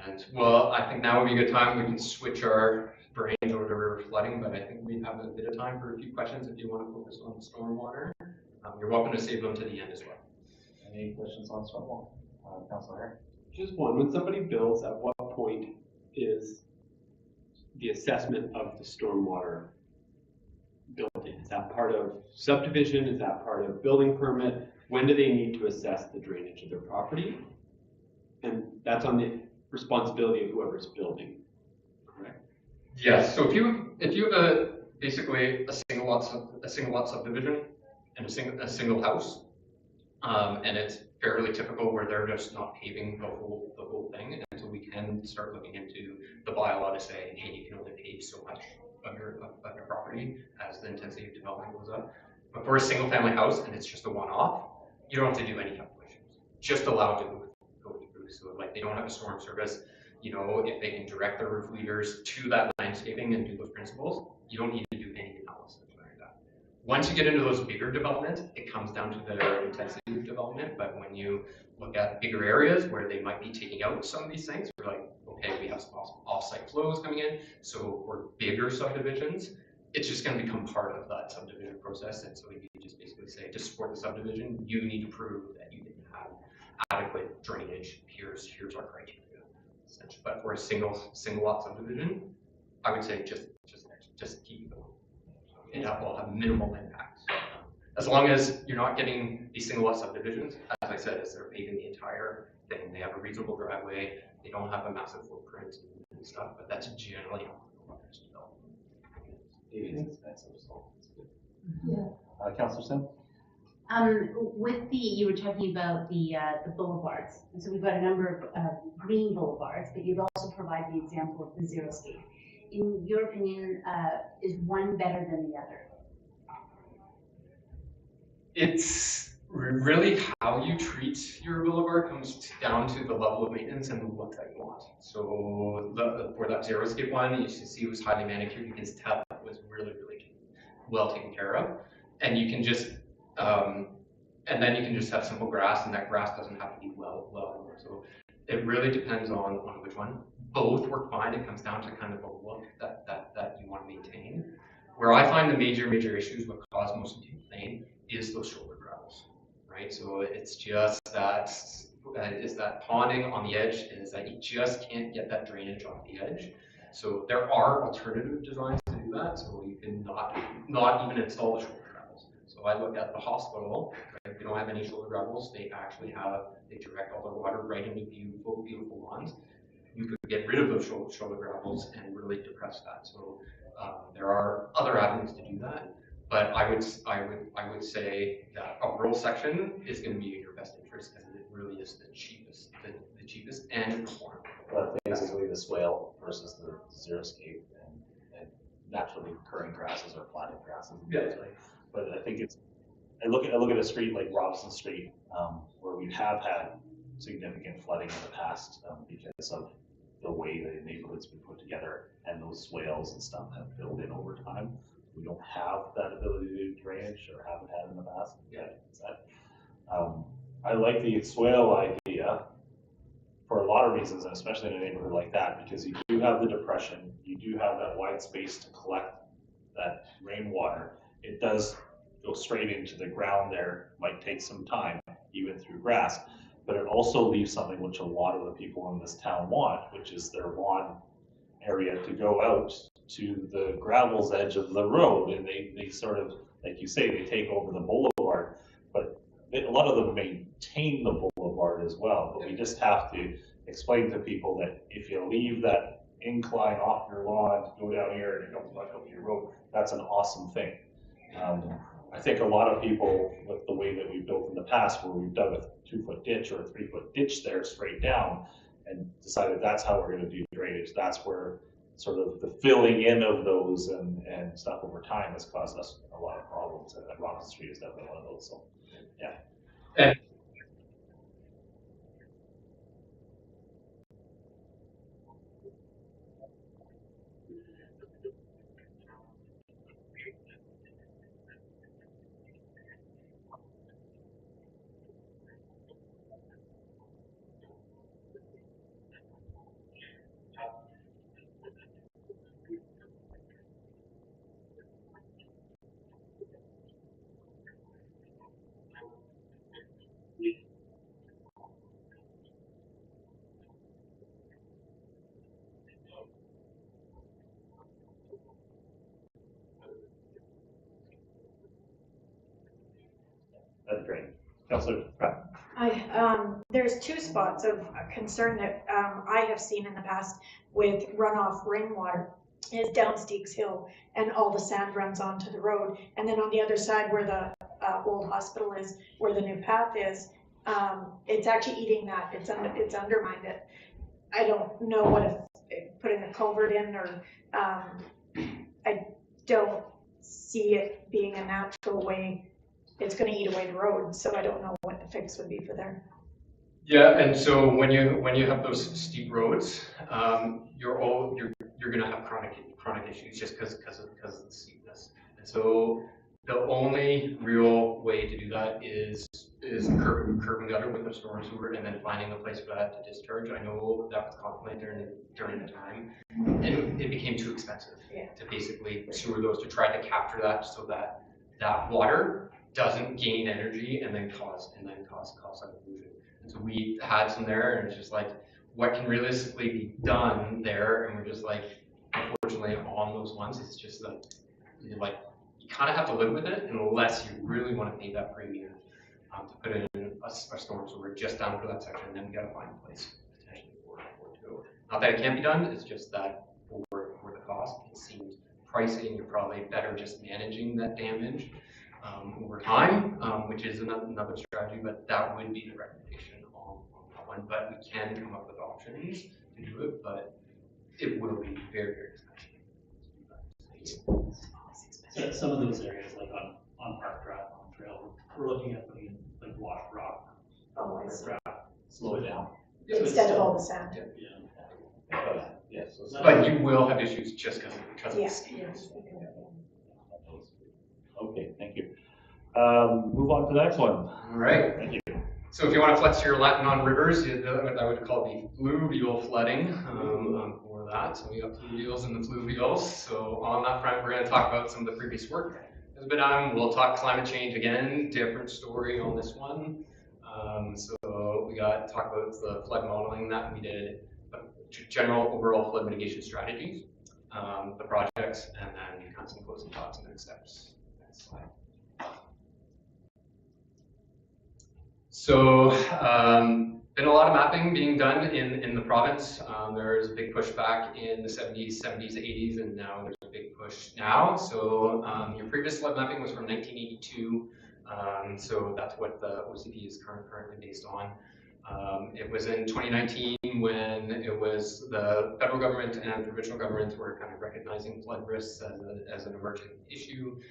And well, I think now would be a good time we can switch our brains over to river flooding, but I think we have a bit of time for a few questions if you want to focus on stormwater. You're welcome to save them to the end as well. Any questions on stormwater? Councilor Hare? Just one. When somebody builds, at what point is the assessment of the stormwater built in? Is that part of subdivision? Is that part of building permit? When do they need to assess the drainage of their property? And that's on the responsibility of whoever's building, correct? Yes. So if you have basically a single lot subdivision and a single house. And it's fairly typical where they're just not paving the whole thing. And so we can start looking into the bylaw to say, hey, you can only pave so much of your property as the intensity of development goes up. But for a single family house and it's just a one-off, you don't have to do any calculations. Just allowed to go through. So like they don't have a storm service, you know, if they can direct their roof leaders to that landscaping and do those principles, you don't need to do any analysis like that. Once you get into those bigger developments, it comes down to the intensity of development. But when you look at bigger areas where they might be taking out some of these things, we're like, okay, we have some off-site flows coming in. So for bigger subdivisions, it's just going to become part of that subdivision process. And so you just basically say, to support the subdivision, you need to prove that you didn't have adequate drainage. Here's our criteria. But for a single lot subdivision, I would say just keep it going. It will have minimal impact. As long as you're not getting these single lot subdivisions, as I said, as they're paving the entire thing, they have a reasonable driveway, they don't have a massive footprint and stuff, but that's generally how it's developed. It is expensive, so it's good. Councillor Sim? With you were talking about the boulevards, and so we've got a number of green boulevards, but you've also provided the example of the xeriscape. In your opinion, is one better than the other? It's really how you treat your boulevard comes down to the level of maintenance and the look that you want. So for that xeriscape one, you should see it was highly manicured. You can tell it was really well taken care of, and you can just and then you can just have simple grass, and that grass doesn't have to be well. So it really depends on which one. Both work fine. It comes down to kind of a look that you want to maintain. Where I find the major issues, what cause most of people complain, is those shoulder gravels, right? So it's just that is that ponding on the edge, is that you just can't get that drainage off the edge. So there are alternative designs to do that. So you can not even install the shoulder gravels. So I look at the hospital, right? They don't have any shoulder gravels. They actually they direct all their water right into beautiful lawns. You could get rid of those shoulder gravels and really depress that. So there are other avenues to do that, but I would say that a rural section is going to be in your best interest because it really is the cheapest and more. Well, the thing is really the swale versus the xeriscape and naturally occurring grasses or planted grasses. Yeah. Right? But I think I look at a street like Robson Street, where we have had significant flooding in the past because of the way the neighborhood's been put together and those swales and stuff have filled in over time. We don't have that ability to do drainage or haven't had in the past. I like the swale idea for a lot of reasons, and especially in a neighborhood like that, because you do have the depression, you do have that wide space to collect that rainwater. It does go straight into the ground there, might take some time, even through grass, but it also leaves something which a lot of the people in this town want, which is their lawn area to go out to the gravel's edge of the road, and they sort of, like you say, they take over the boulevard, but a lot of them maintain the boulevard as well, but we just have to explain to people that if you leave that incline off your lawn, go down here and it comes back up your road, that's an awesome thing. I think a lot of people, with the way that we've built in the past, where we've dug a 2-foot ditch or a 3-foot ditch there straight down and decided that's how we're going to do drainage, that's where sort of the filling in of those and stuff over time has caused us a lot of problems, and Robinson Street is definitely one of those. So, yeah. And That's great. Councillor Pratt. There's two spots of concern that I have seen in the past with runoff rainwater. is down Steeks Hill, and all the sand runs onto the road. And then on the other side where the old hospital is, where the new path is, it's actually eating that, it's undermined it. I don't know what if putting a culvert in, or I don't see it being a natural way. It's gonna eat away the road, so I don't know what the fix would be for there. Yeah, and so when you have those steep roads, you're gonna have chronic issues just because of the steepness. And so the only real way to do that is curb and gutter with a storm sewer, and then finding a place for that to discharge. I know that was contemplated during the time, and it became too expensive to basically sewer those, to try to capture that, so that that water doesn't gain energy and then cause that pollution. And so we had some there, and it's just like, what can realistically be done there? And we're just like, unfortunately, on those ones, it's just that you kind of have to live with it, unless you really want to pay that premium to put in a storm sewer just down for that section, and then we got to find a place potentially for it to go. Not that it can't be done, it's just that for the cost, it seems pricey, and you're probably better just managing that damage over time, which is another strategy, but that would be the recommendation on that one. But we can come up with options to do it, but it will be very, very expensive. So some of those areas, like on Park Drive, on Trail, we're looking at putting like wash rock, Oh, I see. slow it down. Instead of all the sand. Yeah. Yes. But you will have issues just because of Yeah. the steepness. Okay, thank you. Move on to the next one. All right. Thank you. So if you want to flex your Latin on rivers, what I would call the fluvial flooding for that. So we got fluvials and the fluvials. So on that front, we're going to talk about some of the previous work that's been done. We'll talk climate change again, different story on this one. So we got talk about the flood modeling that we did, general overall flood mitigation strategies, the projects, and then kind of some closing thoughts and next steps. Next slide. So, been a lot of mapping being done in the province. There's a big push back in the 70s, 80s, and now there's a big push now. So, your previous flood mapping was from 1982. So that's what the OCD is currently based on. It was in 2019 when it was the federal government and provincial governments were kind of recognizing flood risks as an emerging issue.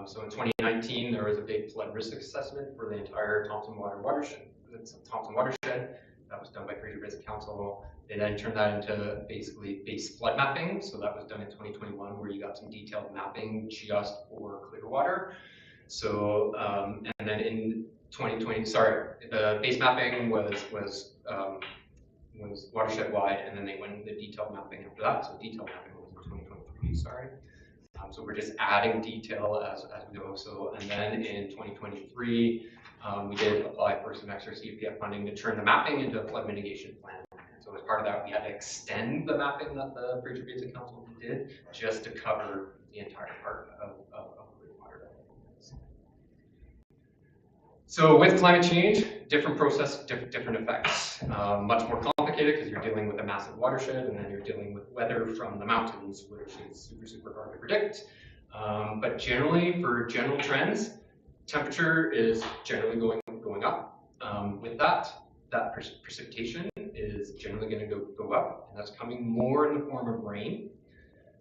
So in 2019, there was a big flood risk assessment for the entire Thompson watershed. Thompson watershed that was done by Fraser Basin Council. They then turned that into basically base flood mapping. So that was done in 2021, where you got some detailed mapping just for Clearwater. So and then in 2020, the base mapping was watershed wide, and then they went into detailed mapping after that. So detailed mapping was in 2023. So we're just adding detail as we go. So, and then in 2023, we did apply for some extra CPF funding to turn the mapping into a flood mitigation plan. And so as part of that, we had to extend the mapping that the Fraser Basin Council did just to cover the entire part of Clearwater. So with climate change, different process, different effects. Much more complicated because you're dealing with a massive watershed, and then you're dealing with weather from the mountains, which is super hard to predict. But generally, for general trends, temperature is generally going up. With that precipitation is generally going to go up, and that's coming more in the form of rain.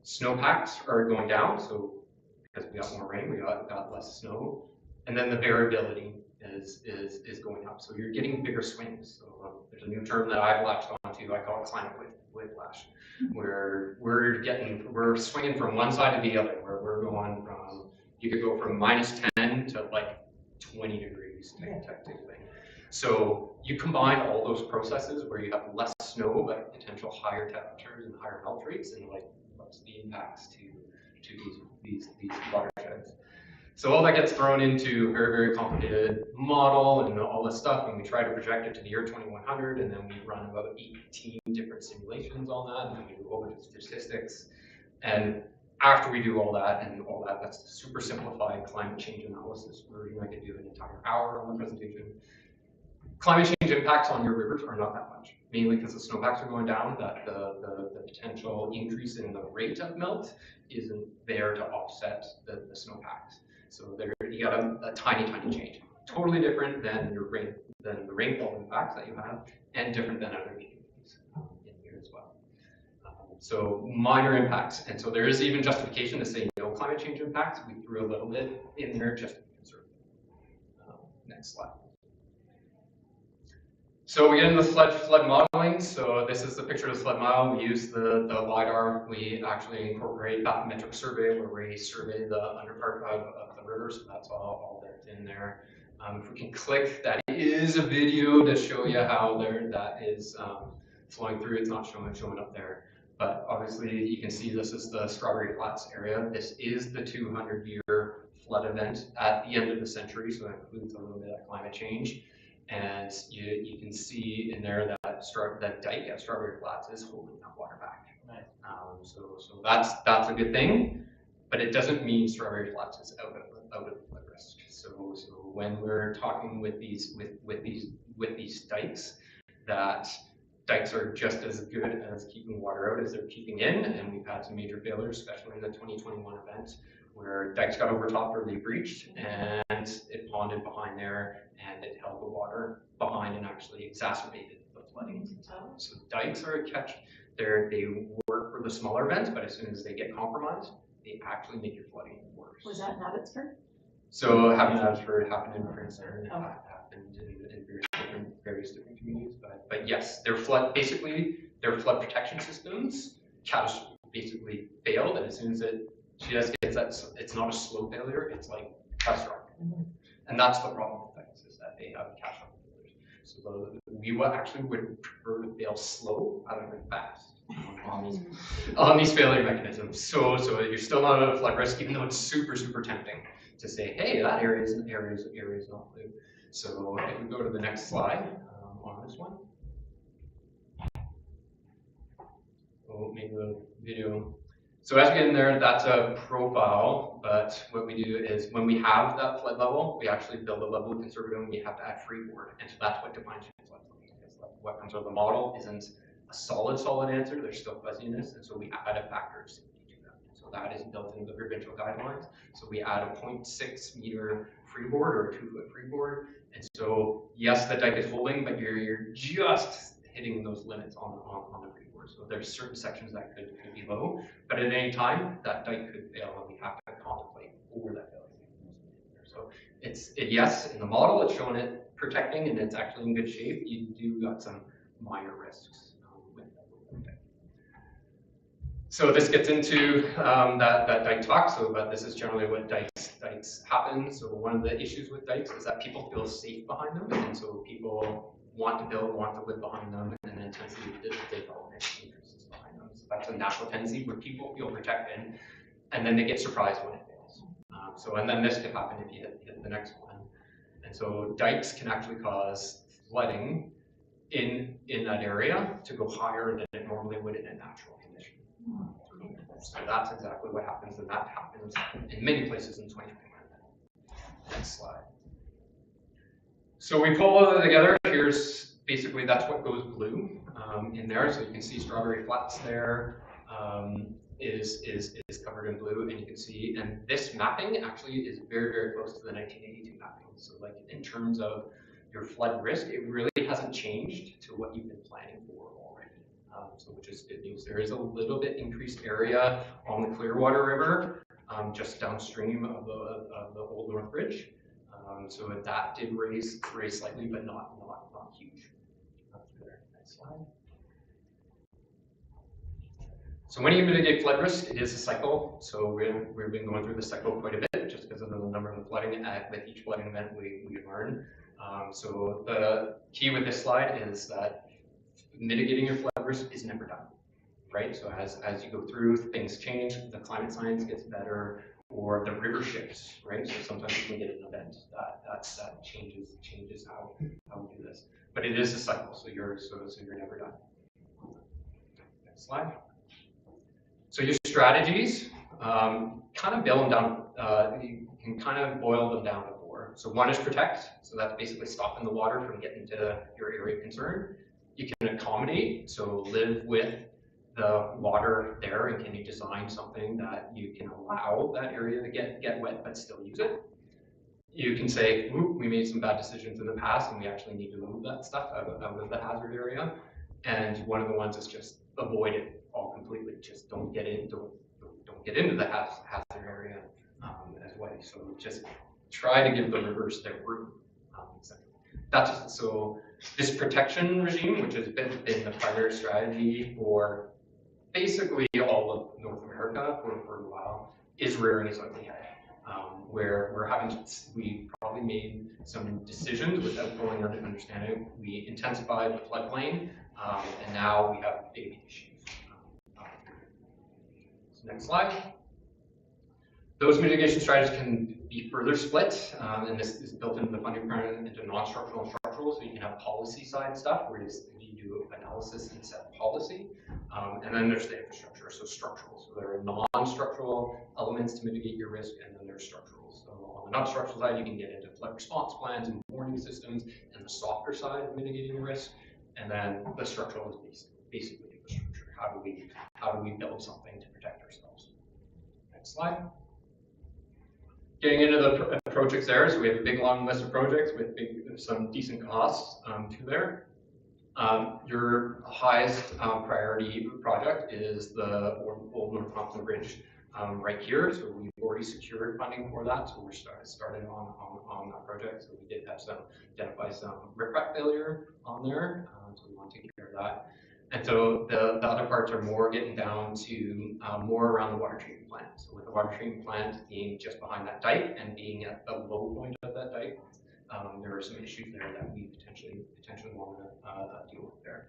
Snowpacks are going down, so because we got more rain, we got less snow, and then the variability is going up. So you're getting bigger swings. So there's a new term that I've latched onto. I call it climate whiplash, where we're swinging from one side to the other. Where we're going from, you could go from -10 to like 20 degrees type thing. So you combine all those processes where you have less snow but potential higher temperatures and higher melt rates, and like what's the impacts to these watersheds. So all that gets thrown into a very complicated model and all this stuff, and we try to project it to the year 2100, and then we run about 18 different simulations on that, and then we do all the statistics. And after we do all that, that's the super simplified climate change analysis version. I could do an entire hour on the presentation. Climate change impacts on your rivers are not that much, mainly because the snowpacks are going down, that the potential increase in the rate of melt isn't there to offset the snowpacks. So there you got a tiny change. Totally different than than the rainfall impacts that you have, and different than other communities in here as well. So minor impacts, and so there is even justification to say no climate change impacts. We threw a little bit in there just to be conservative. Next slide. So we get into flood modeling. So this is the picture of the flood model. We use the LiDAR. We actually incorporate bathymetric survey where we survey the underpart of the river. So that's all that's in there. If we can click, that is a video to show you how that is flowing through. It's not showing up there. But obviously you can see this is the Strawberry Flats area. This is the 200-year flood event at the end of the century. So that includes a little bit of climate change. And you can see in there that dike at Strawberry Flats is holding that water back. Nice. So that's a good thing, but it doesn't mean Strawberry Flats is out of flood risk. So when we're talking with these dikes, that dikes are just as good as keeping water out as they're keeping in, and we've had some major failures, especially in the 2021 event, where dikes got overtopped or they breached, and it ponded behind there, and it held the water behind and actually exacerbated the flooding. So dikes are a catch. They work for the smaller events, but as soon as they get compromised, they actually make your flooding worse. Was that in Abbotsford? So it happened in Abbotsford, happened in Prince Aaron, happened in various different communities. But yes, their flood protection systems basically failed, and as soon as it just gets that, it's not a slow failure, it's like catastrophic. And that's the problem with dikes, is that they have catastrophic failures. So we would prefer to fail slow rather than fast on these failure mechanisms. So you're still not at a flood risk, even though it's super tempting to say, hey, that area is not blue. So if we go to the next slide on this one. Oh, maybe the video. So as we get in there, that's a profile, but what we do is when we have that flood level, we actually build a level of conservative, and we have to add freeboard. And so that's what defines your flood level. Because what comes out of the model isn't a solid answer, there's still fuzziness, and so we add a factor of safety to that. So that is built into the provincial guidelines. So we add a 0.6 meter freeboard or a 2-foot freeboard. And so yes, the dike is holding, but you're just hitting those limits on the freeboard. So there's certain sections that could be low, but at any time that dike could fail, and we have to contemplate for that failure. So yes, in the model it's showing it protecting and it's actually in good shape. You do got some minor risks with that. So this gets into that dike talk. But this is generally what dikes happen. So one of the issues with dikes is that people feel safe behind them, and so people want to live behind them, and then tends to development increases behind them. So that's a natural tendency where people feel protected, and then they get surprised when it fails. And then this could happen if you hit the next one. And so dikes can actually cause flooding in that area to go higher than it normally would in a natural condition. So that's exactly what happens, and that happens in many places in 2021. Next slide. So we pull all of it together. Here's basically, that's what goes blue in there. So you can see Strawberry Flats there is covered in blue, and you can see, and this mapping actually is very close to the 1982 mapping. So like in terms of your flood risk, it really hasn't changed to what you've been planning for already. So which is good news. There is a little bit increased area on the Clearwater River, just downstream of the Old North Bridge. So that did raise slightly, but not huge. Next slide. So when you mitigate flood risk, it is a cycle. So we've been going through the cycle quite a bit, just because of the number of the flooding. With each flooding event, we learn. So the key with this slide is that mitigating your flood risk is never done, right? So as you go through, things change, the climate science gets better, or the river shifts, right? So sometimes you can get an event that changes how we do this. But it is a cycle, so you're never done. Next slide. So your strategies, kind of boil them down. You can kind of boil them down to 4. for. So one is protect, so that's basically stopping the water from getting to your area of concern. You can accommodate, so live with the water there, and can you design something that you can allow that area to get wet but still use it? You can say, "Ooh, we made some bad decisions in the past and we actually need to move that stuff out of the hazard area." And one of the ones is just avoid it all completely. Just don't get in, don't get into the hazard area as well. So just try to give the rivers their room. So this protection regime, which has been the primary strategy for basically all of North America for a while, is rearing its ugly head. Where we probably made some decisions without fully understanding. We intensified the floodplain, and now we have big issues. So next slide. Those mitigation strategies can be further split, and this is built into the funding plan into non-structural and structural, so you can have policy side stuff where you do analysis and set policy, and then there's the infrastructure, so structural. So there are non-structural elements to mitigate your risk, and then there's structural. So on the non-structural side, you can get into flood response plans and warning systems, and the softer side of mitigating risk, and then the structural is basically infrastructure. How do we build something to protect ourselves? Next slide. Getting into the projects there, so we have a big long list of projects with some decent costs to there. Your highest priority project is the Old North Thompson Bridge right here. So we've already secured funding for that, so we're started on that project. So we did have identify some riprap failure on there, so we want to take care of that. And so the other parts are more getting down to more around the water treatment plant. So with the water treatment plant being just behind that dike and being at the low point of that dike, there are some issues there that we potentially want to deal with there.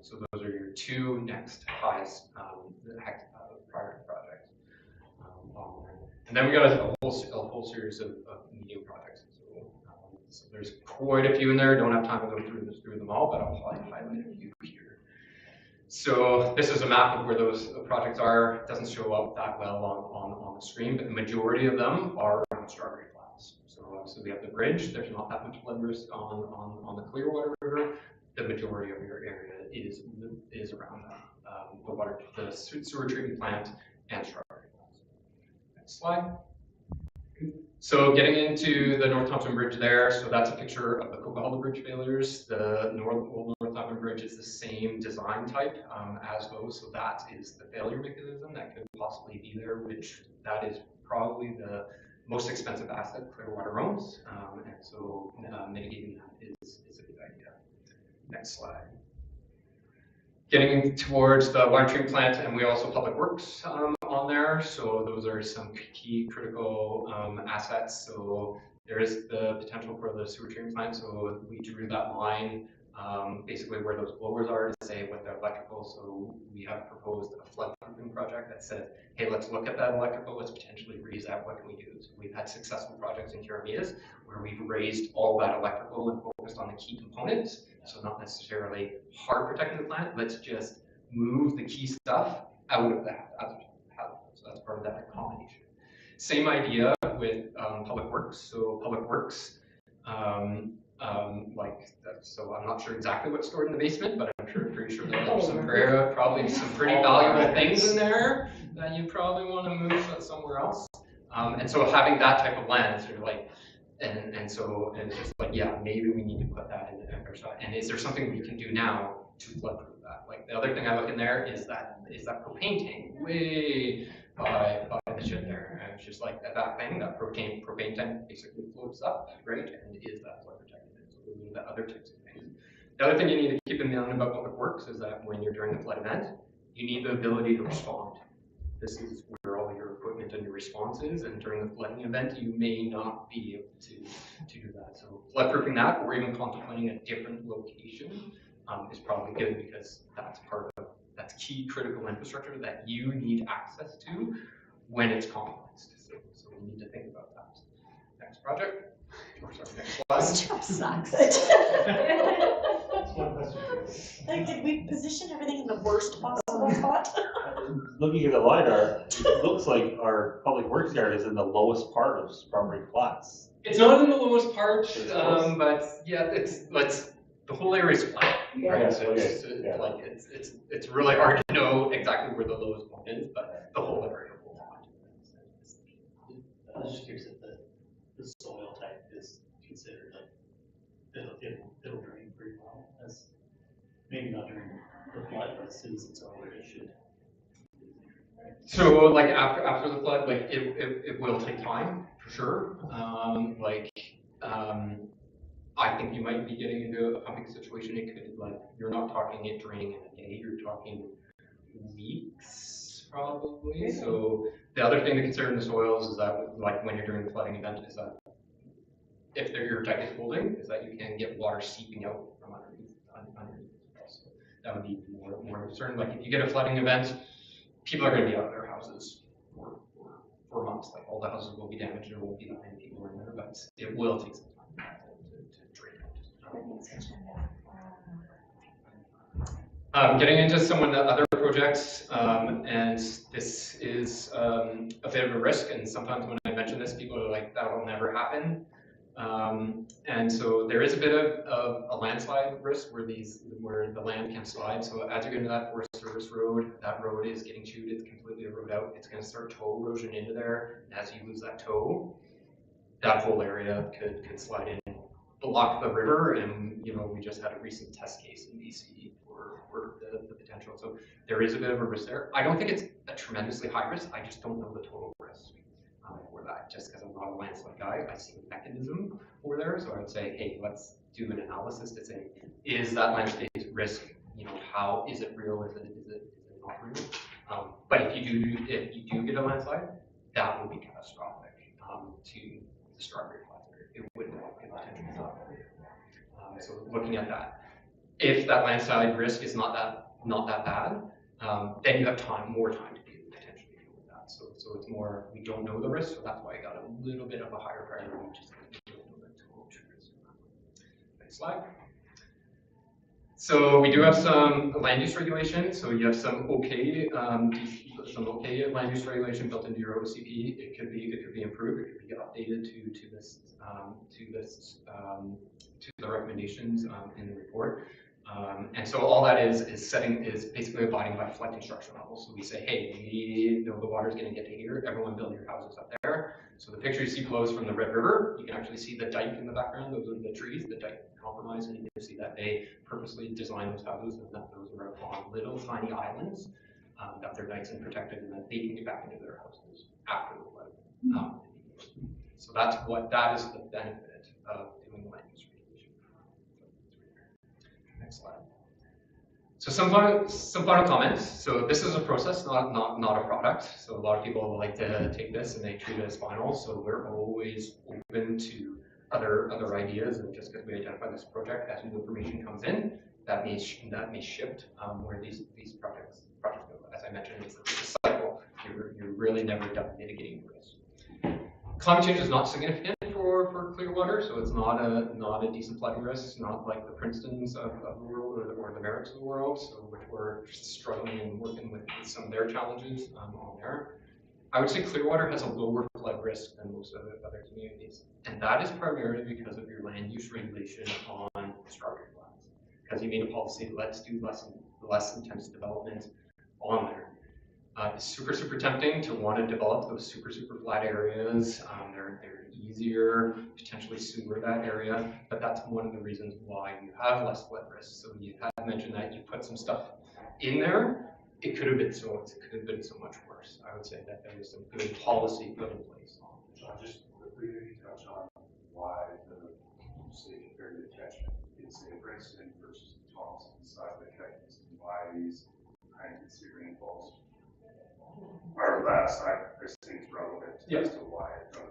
So those are your two next highest priority projects on there. And then we got a whole series of medium projects. So there's quite a few in there. Don't have time to go through them all, but I'll highlight a few here. So this is a map of where those projects are. It doesn't show up that well on the screen, but the majority of them are around Strawberry Flats. So we have the bridge. There's not that much flood risk on the Clearwater River. The majority of your area is around the sewer treatment plant and Strawberry Flats. Next slide. So getting into the North Thompson Bridge there, so that's a picture of the Coquihalla Bridge failures. The Old North Thompson Bridge is the same design type as those, so that is the failure mechanism that could possibly be there, which that is probably the most expensive asset Clearwater owns, and so mitigating that is a good idea. Next slide. Getting towards the water treatment plant, and we also public works on there. So those are some key critical assets. So there is the potential for the sewer treatment plant. So we drew that line basically where those blowers are to say what the electrical. So we have proposed a floodproofing project that says, hey, let's look at that electrical. Let's potentially raise that. What can we do? So we've had successful projects in Keremeos where we've raised all that electrical and focused on the key components. So not necessarily hard protecting the plant, let's just move the key stuff out of that. So that's part of that accommodation. Same idea with public works. So public works, so I'm not sure exactly what's stored in the basement, but I'm pretty sure that there's probably some pretty valuable things in there that you probably want to move somewhere else. And so having that type of lens, you're like, and so it's just like, yeah, maybe we need to put that in the shot. And is there something we can do now to floodproof that? Like the other thing I look in there is that propane tank way by the shit there. And it's just like that thing, that propane tank basically floats up, right? And is that flood protected? So we need the other types of things. The other thing you need to keep in mind about public works is that when you're during a flood event, you need the ability to respond. This is where all your equipment and your response is, and during the flooding event, you may not be able to do that. So floodproofing that, or even contemplating a different location, is probably good because that's key critical infrastructure that you need access to when it's compromised. So we need to think about that. Next project. Or sorry, next slide. This job sucks. Like, did we position everything in the worst possible spot? looking at the LiDAR, it looks like our public works yard is in the lowest part of Strawberry Flats. It's not in the lowest part, It's close. but yeah, it's the whole area is flat, right? Yeah, So it's okay, yeah. like it's really hard to know exactly where the lowest point is, but the whole area will flat. I was just curious if the soil type is considered like, it'll drain pretty well, as maybe not during the flood, but as soon as it's over, it should. So like after the flood, like it will take time for sure. I think you might be getting into a pumping situation. It could, like, you're not talking it draining in a day, you're talking weeks probably. So the other thing to consider in the soils is that, like, when you're doing the flooding event, is that if your deck is holding, is that you can get water seeping out from underneath. So that would be more concern. Like if you get a flooding event, people are going to be out of their houses for months. Like all the houses will be damaged, there won't be that many people in there, but it will take some time to drain out. Getting into some of the other projects, and this is a bit of a risk, and sometimes when I mention this, people are like, that will never happen. And so there is a bit of a landslide risk where the land can slide. So as you get into that Forest Service road, that road is getting chewed, it's completely eroded out. It's going to start toe erosion into there. And as you lose that toe, that whole area could slide in, block the river. And we just had a recent test case in BC for the potential. So there is a bit of a risk there. I don't think it's a tremendously high risk. I just don't know the total risk. For that, just because I'm not a landslide guy, I see a mechanism for there. So I would say, hey, let's do an analysis to say, is that landslide risk? How is it real? Is it not real? But if you do get a landslide, that would be catastrophic to the Strawberry Flats area. It would potentially not. So looking at that, if that landslide risk is not that bad, then you have more time to potentially deal with that. So it's more, we don't know the risk, so that's why I got a little bit of a higher priority, just because we don't know the total risk. Next slide. So we do have some land use regulation. So you have some okay land use regulation built into your OCP. It could be improved. It could be updated to the recommendations in the report. And so all that is basically abiding by flood construction levels. So we say, hey, we know the water's going to get to here. Everyone build your houses up there. So the picture you see below is from the Red River. You can actually see the dike in the background. Those are the trees. The dike compromised, and you can see that they purposely designed those houses and that those are on little tiny islands that they're dikes and protected, and then they can get back into their houses after the flood. So that is the benefit of doing the land use regulation. Next slide. So some final comments. So this is a process, not a product. So a lot of people like to take this and they treat it as final. So we're always open to other ideas, and just because we identify this project, as new information comes in, that may shift where these projects go. As I mentioned, it's a cycle. You're really never done mitigating risk. Climate change is not significant for Clearwater, so it's not a decent flooding risk. It's not like the Princetons of the world or the Merricks of the world, so which we're struggling and working with some of their challenges on there. I would say Clearwater has a lower flood risk than most other communities, and that is primarily because of your land use regulation on Strawberry Flats. Because you made a policy, let's do less intense development on there. It's super tempting to want to develop those super flat areas. They're easier, potentially sewer that area, but that's one of the reasons why you have less flood risk. So you have mentioned that you put some stuff in there. It could have been so much worse. I would say that there was some good policy put in place. Just quickly, maybe touch on why say compared to the catchment, it's a Princeton versus Thompson side of the catchments, and why these kind of sea rainfalls are last. This seems relevant as to why it's done.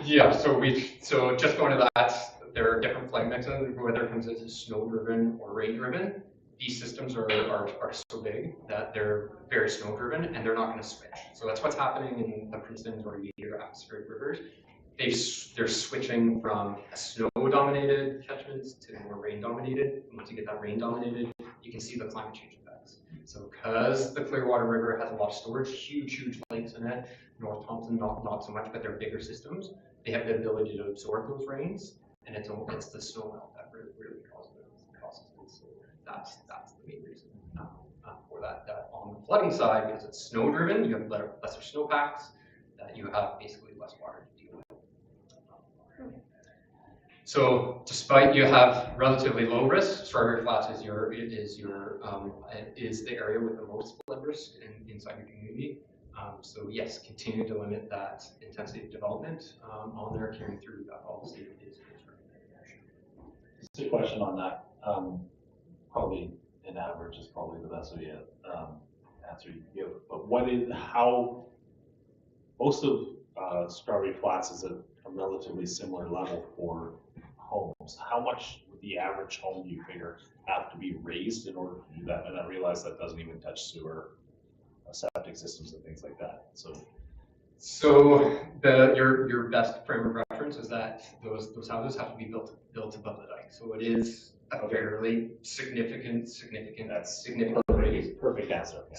Yeah, so just going to that, there are different flooding mechanisms, whether it comes into snow-driven or rain-driven. These systems are so big that they're very snow-driven, and they're not going to switch. So that's what's happening in the Princetons or your atmospheric rivers. They're switching from a snow-dominated catchments to more rain-dominated. Once you get that rain-dominated, you can see the climate change effects. So because the Clearwater River has a lot of storage, huge lakes in it, North Thompson not so much, but they're bigger systems, they have the ability to absorb those rains, and it's the snow melt that really causes it. So that's the main reason for that. On the flooding side, because it's snow driven, you have lesser snowpacks, you have basically less water to deal with. So despite you have relatively low risk, Strawberry Flats is the area with the most flood risk inside your community. So yes, continue to limit that intensity of development on there, carrying through that policy is recommended. Just a question on that. Probably an average is probably the best way to answer you give. But how most of Strawberry Flats is a relatively similar level for homes. How much would the average home, you figure, have to be raised in order to do that? And I realize that doesn't even touch sewer, septic systems and things like that. So your best frame of reference is that those houses have to be built above the dike. So it is a fairly significant raise. Perfect answer. Yeah.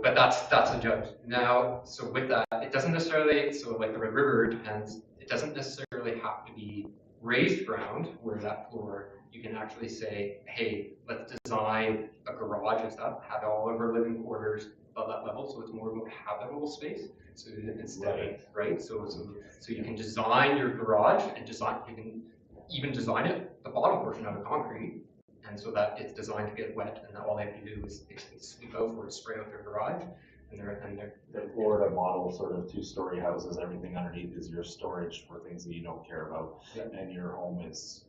But that's a judge. Now, so with that, it doesn't necessarily, so like the Red River depends, it doesn't necessarily have to be raised ground where that floor, you can actually say, hey, let's design a garage and stuff, have all of our living quarters above that level, so it's more of a habitable space. So instead, right? So you can design your garage and you can even design it, the bottom portion out of concrete, and so that it's designed to get wet, and all they have to do is basically sweep out or spray out their garage, and they're The Florida model sort of 2-story houses, everything underneath is your storage for things that you don't care about, and your home is,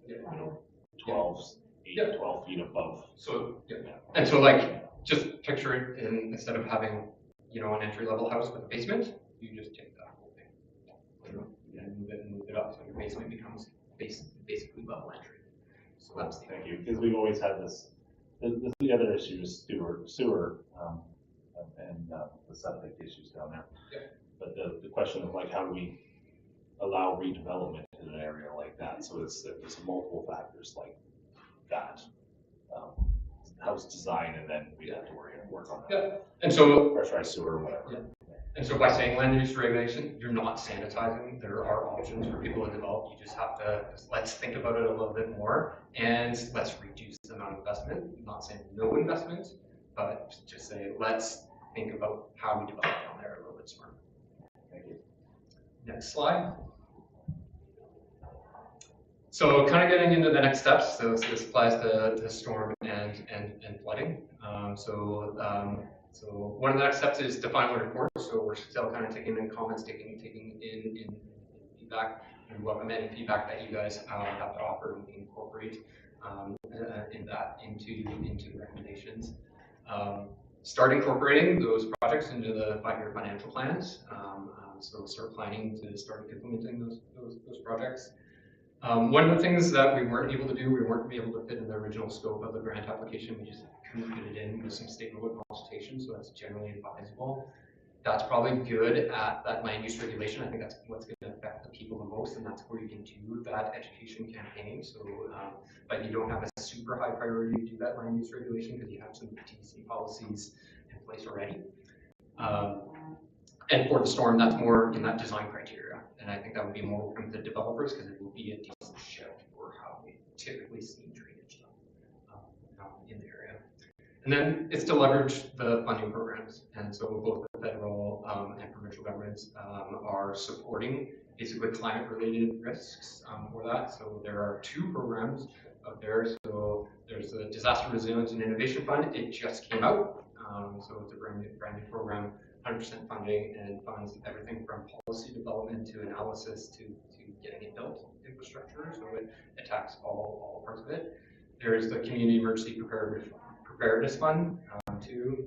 12 feet above. So and so like just picture it instead of having an entry-level house with a basement, you just take that whole thing and move it up, so your basement becomes basically level entry. So that's the Thank you, because we've always had this. The other issue is sewer, and the septic issues down there. Yeah. But the question of like, how do we allow redevelopment in an area like that? So it's multiple factors like that. House design, and then we'd have to work on that. Yeah, and so Pressurized sewer or whatever. Yeah. And so by saying land use regulation, you're not sanitizing. There are options for people to develop. You just have to, let's think about it a little bit more, and let's reduce the amount of investment. I'm not saying no investment, but just say, let's think about how we develop down there a little bit smarter. Thank you. Next slide. So kind of getting into the next steps. So this applies to storm and flooding. So one of the next steps is define what report. So we're still kind of taking in comments, taking in feedback, and welcome any feedback that you guys have to offer, and we can incorporate into the recommendations. Start incorporating those projects into the 5-year financial plans. So start planning to start implementing those projects. One of the things that we weren't able to do, we weren't able to fit in the original scope of the grant application. We just couldn't fit it in with some stakeholder consultation, so that's generally advisable. That's probably good at that land use regulation. I think that's what's going to affect the people the most, and that's where you can do that education campaign. So, but you don't have a super high priority to do that land use regulation because you have some TDC policies in place already. And for the storm, that's more in that design criteria. And I think that would be more from the developers because it will be a decent shift for how we typically see drainage done in the area. And then it's to leverage the funding programs. And so both the federal and provincial governments are supporting basically climate-related risks for that. So there are 2 programs out there. So there's the Disaster Resilience and Innovation Fund. It just came out. So it's a brand new program. 100% funding, and funds everything from policy development to analysis to getting it built infrastructure. So it attacks all parts of it. There's the Community Emergency Preparedness Fund too,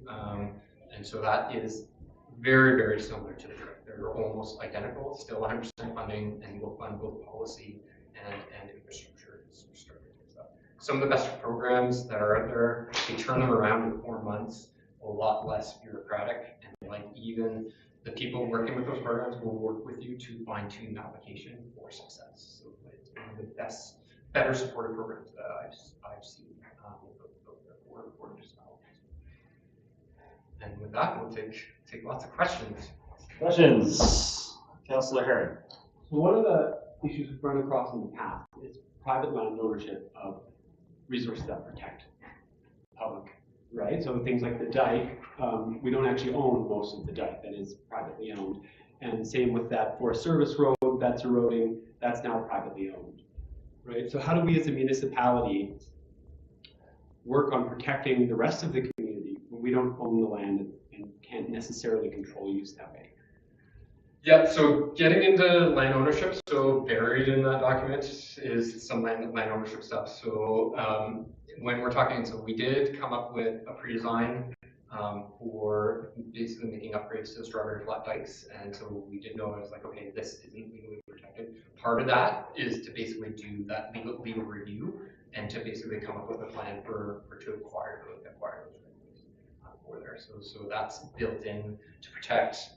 and so that is very similar to the TRIP. They're almost identical. Still 100% funding, and will fund both policy and infrastructure. Some of the best programs that are out there, they turn them around in 4 months. A lot less bureaucratic, and like even the people working with those programs will work with you to fine-tune the application for success. So it's one of the better supported programs that I've seen for municipalities. And with that, we'll take lots of questions. Questions? Councillor Herring. So one of the issues we've run across in the past is private land ownership of resources that protect public, right? So things like the dike, we don't actually own most of the dike, that is privately owned. And same with that Forest Service road that's eroding, that's now privately owned, right? So how do we as a municipality work on protecting the rest of the community when we don't own the land and can't necessarily control use that way? Yeah, so getting into land ownership, so buried in that document is some land ownership stuff. So when we're talking, so we did come up with a pre-design for basically making upgrades to the Strawberry Flat dikes, and so we did know, I was like, okay, this isn't legally protected. Part of that is to basically do that legal review and to basically come up with a plan to acquire those for there. So that's built in to protect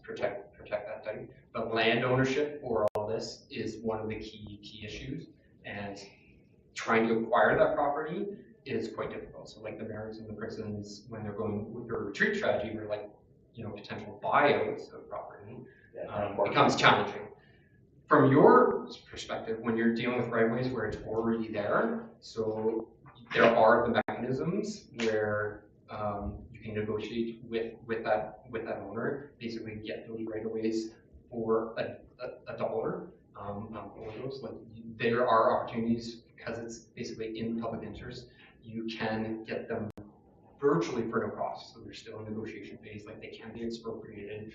that dike. But land ownership for all this is one of the key issues, and trying to acquire that property is quite difficult. So like the mayors and the prisons, when they're going with their retreat strategy, or like, you know, potential buyouts of property, becomes challenging. From your perspective, when you're dealing with right-of-ways where it's already there, so there are the mechanisms where you can negotiate with that owner, basically get those right-of-ways for a dollar for those. Like, there are opportunities, because it's basically in public interest, you can get them virtually for no cost. So there's still a negotiation phase, like they can be expropriated.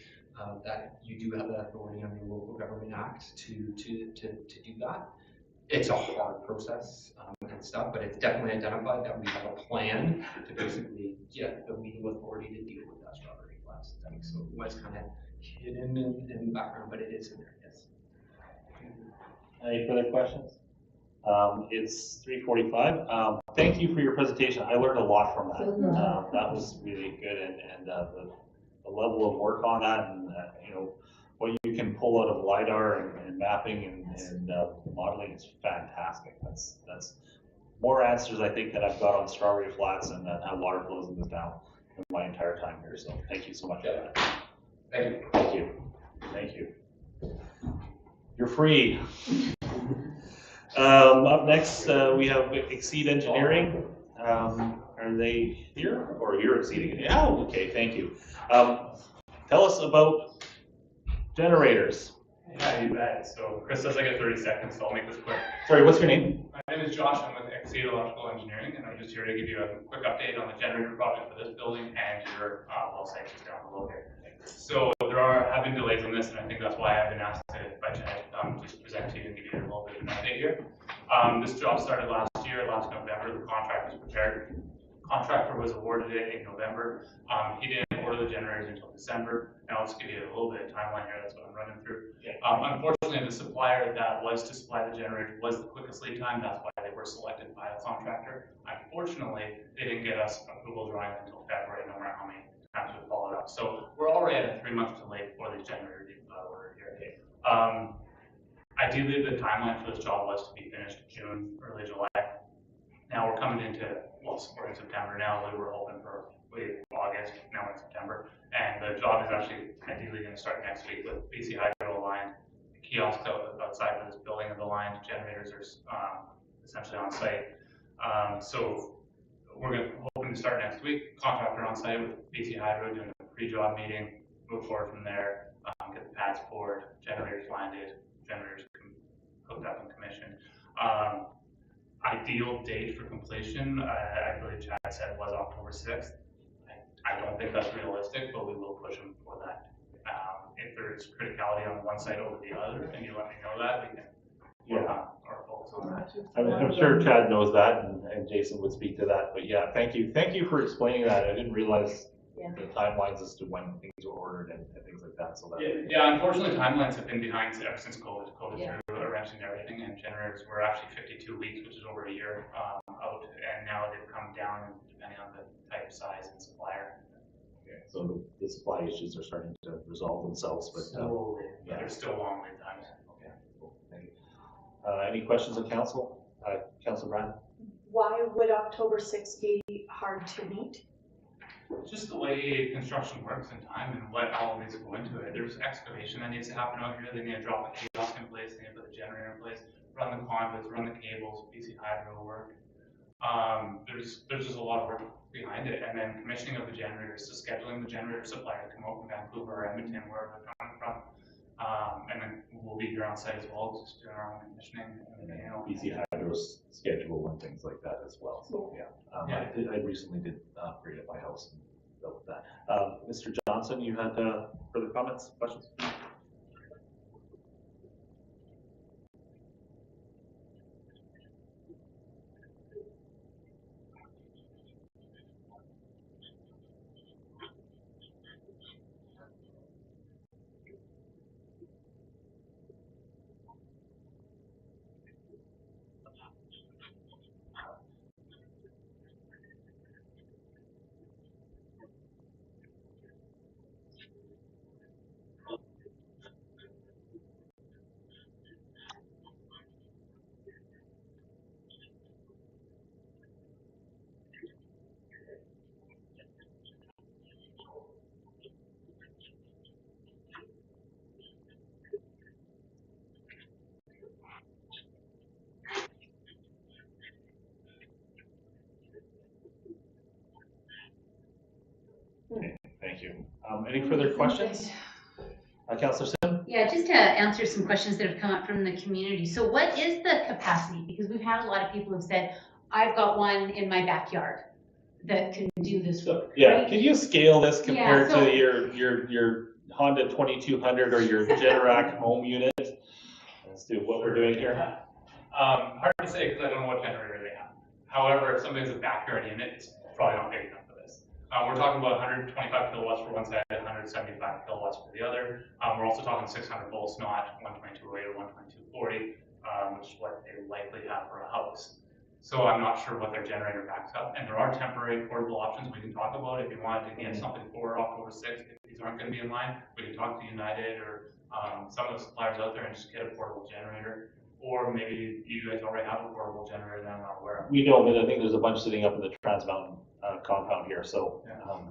That you do have that authority under the Local Government Act to do that. It's a hard process and stuff, but it's definitely identified that we have a plan to basically get the legal authority to deal with that Strawberry Flats thing. So it was kind of hidden in the background, but it is in there, yes. Any further questions? It's 3:45. Thank you for your presentation. I learned a lot from that. That was really good, and the level of work on that, and you know, what you can pull out of LiDAR and mapping and modeling is fantastic. That's more answers, I think, that I've got on Strawberry Flats and how water flows in this town in my entire time here. So thank you so much for that. Thank you. Thank you. Thank you. You're free. Up next, we have Exceed Engineering. Are they here, or you're exceeding it? Oh, okay, thank you. Tell us about generators. Yeah, you bet. So Chris says I get 30 seconds, so I'll make this quick. Sorry, what's your name? My name is Josh. I'm with Exceed Electrical Engineering, and I'm just here to give you a quick update on the generator project for this building and your well site just down below here. So there have been delays on this, and I think that's why I've been asked by Jeanette just present to you and give you a little bit of an update here. This job started last November. The contract was prepared. Contractor was awarded it in November. He didn't order the generators until December. Now let's give you a little bit of timeline here. That's what I'm running through. Unfortunately, the supplier that was to supply the generator was the quickest lead time. That's why they were selected by a contractor. Unfortunately, they didn't get us approval drawing until February, no matter how many times we followed up. So we're already at a 3-month delay for these generators ordered here. Ideally, the timeline for this job was to be finished June, early July. Now we're coming into, well, we're in September now. We were hoping for August, now we're in September. And the job is actually ideally going to start next week with BC Hydro aligned, kiosks outside of this building of the line, generators are essentially on site. So we're hoping to start next week. Contractor on site with BC Hydro doing a pre-job meeting, move forward from there, get the pads poured, generators landed, generators hooked up and commissioned. Ideal date for completion, I believe Chad said was October 6th. I don't think that's realistic, but we will push them for that. If there is criticality on one side over the other, and you let me know that, we can work on our focus on that. I'm sure Chad knows that, and Jason would speak to that. But yeah, thank you for explaining that. I didn't realize the timelines as to when things were ordered and things like that. So that yeah, unfortunately, timelines have been behind ever since COVID. COVID threw a wrench in everything, and generators were actually 52 weeks, which is over a year out, and now they've come down depending on the type, size, and supplier. Okay, so the supply issues are starting to resolve themselves, but yeah, there's still long lead times. Okay, cool. Thank you. Any questions of council? Councilor Brand? Why would October 6th be hard to meet? Just the way construction works in time and what all needs to go into it. There's excavation that needs to happen out here. They need to drop a kiosk in place, they need to put a generator in place, run the conduits, run the cables, BC Hydro work. There's just a lot of work behind it, and then commissioning of the generators, so scheduling the generator supplier to come out from Vancouver or Edmonton, wherever they're coming from. And then we'll be here on site as well, just doing our own commissioning and then, you know. BC Hydro's schedule and things like that as well, so, yeah. I recently did upgrade at my house and built that. Mr. Johnson, you had further comments, questions? Okay, thank you. Any further questions? Councillor Sim? Yeah, just to answer some questions that have come up from the community. So what is the capacity? Because we've had a lot of people who've said, I've got one in my backyard that can do this work. Yeah, right? can you scale this compared so- to your Honda 2200 or your Generac home unit? Let's do what we're doing here. Hard to say because I don't know what generator they have. However, if somebody has a backyard unit, it's probably not big enough for this. We're talking about 125 kilowatts for one side, 175 kilowatts for the other. We're also talking 600 volts, not 122.8 or 122.40, which is what they likely have for a house. So I'm not sure what their generator backs up. And there are temporary portable options we can talk about if you wanted to get something for October 6th. If these aren't going to be in line, we can talk to United or some of the suppliers out there and just get a portable generator. Or maybe you guys already have a portable generator that I'm not aware of. We don't, but I think there's a bunch sitting up in the Trans Mountain compound here, so,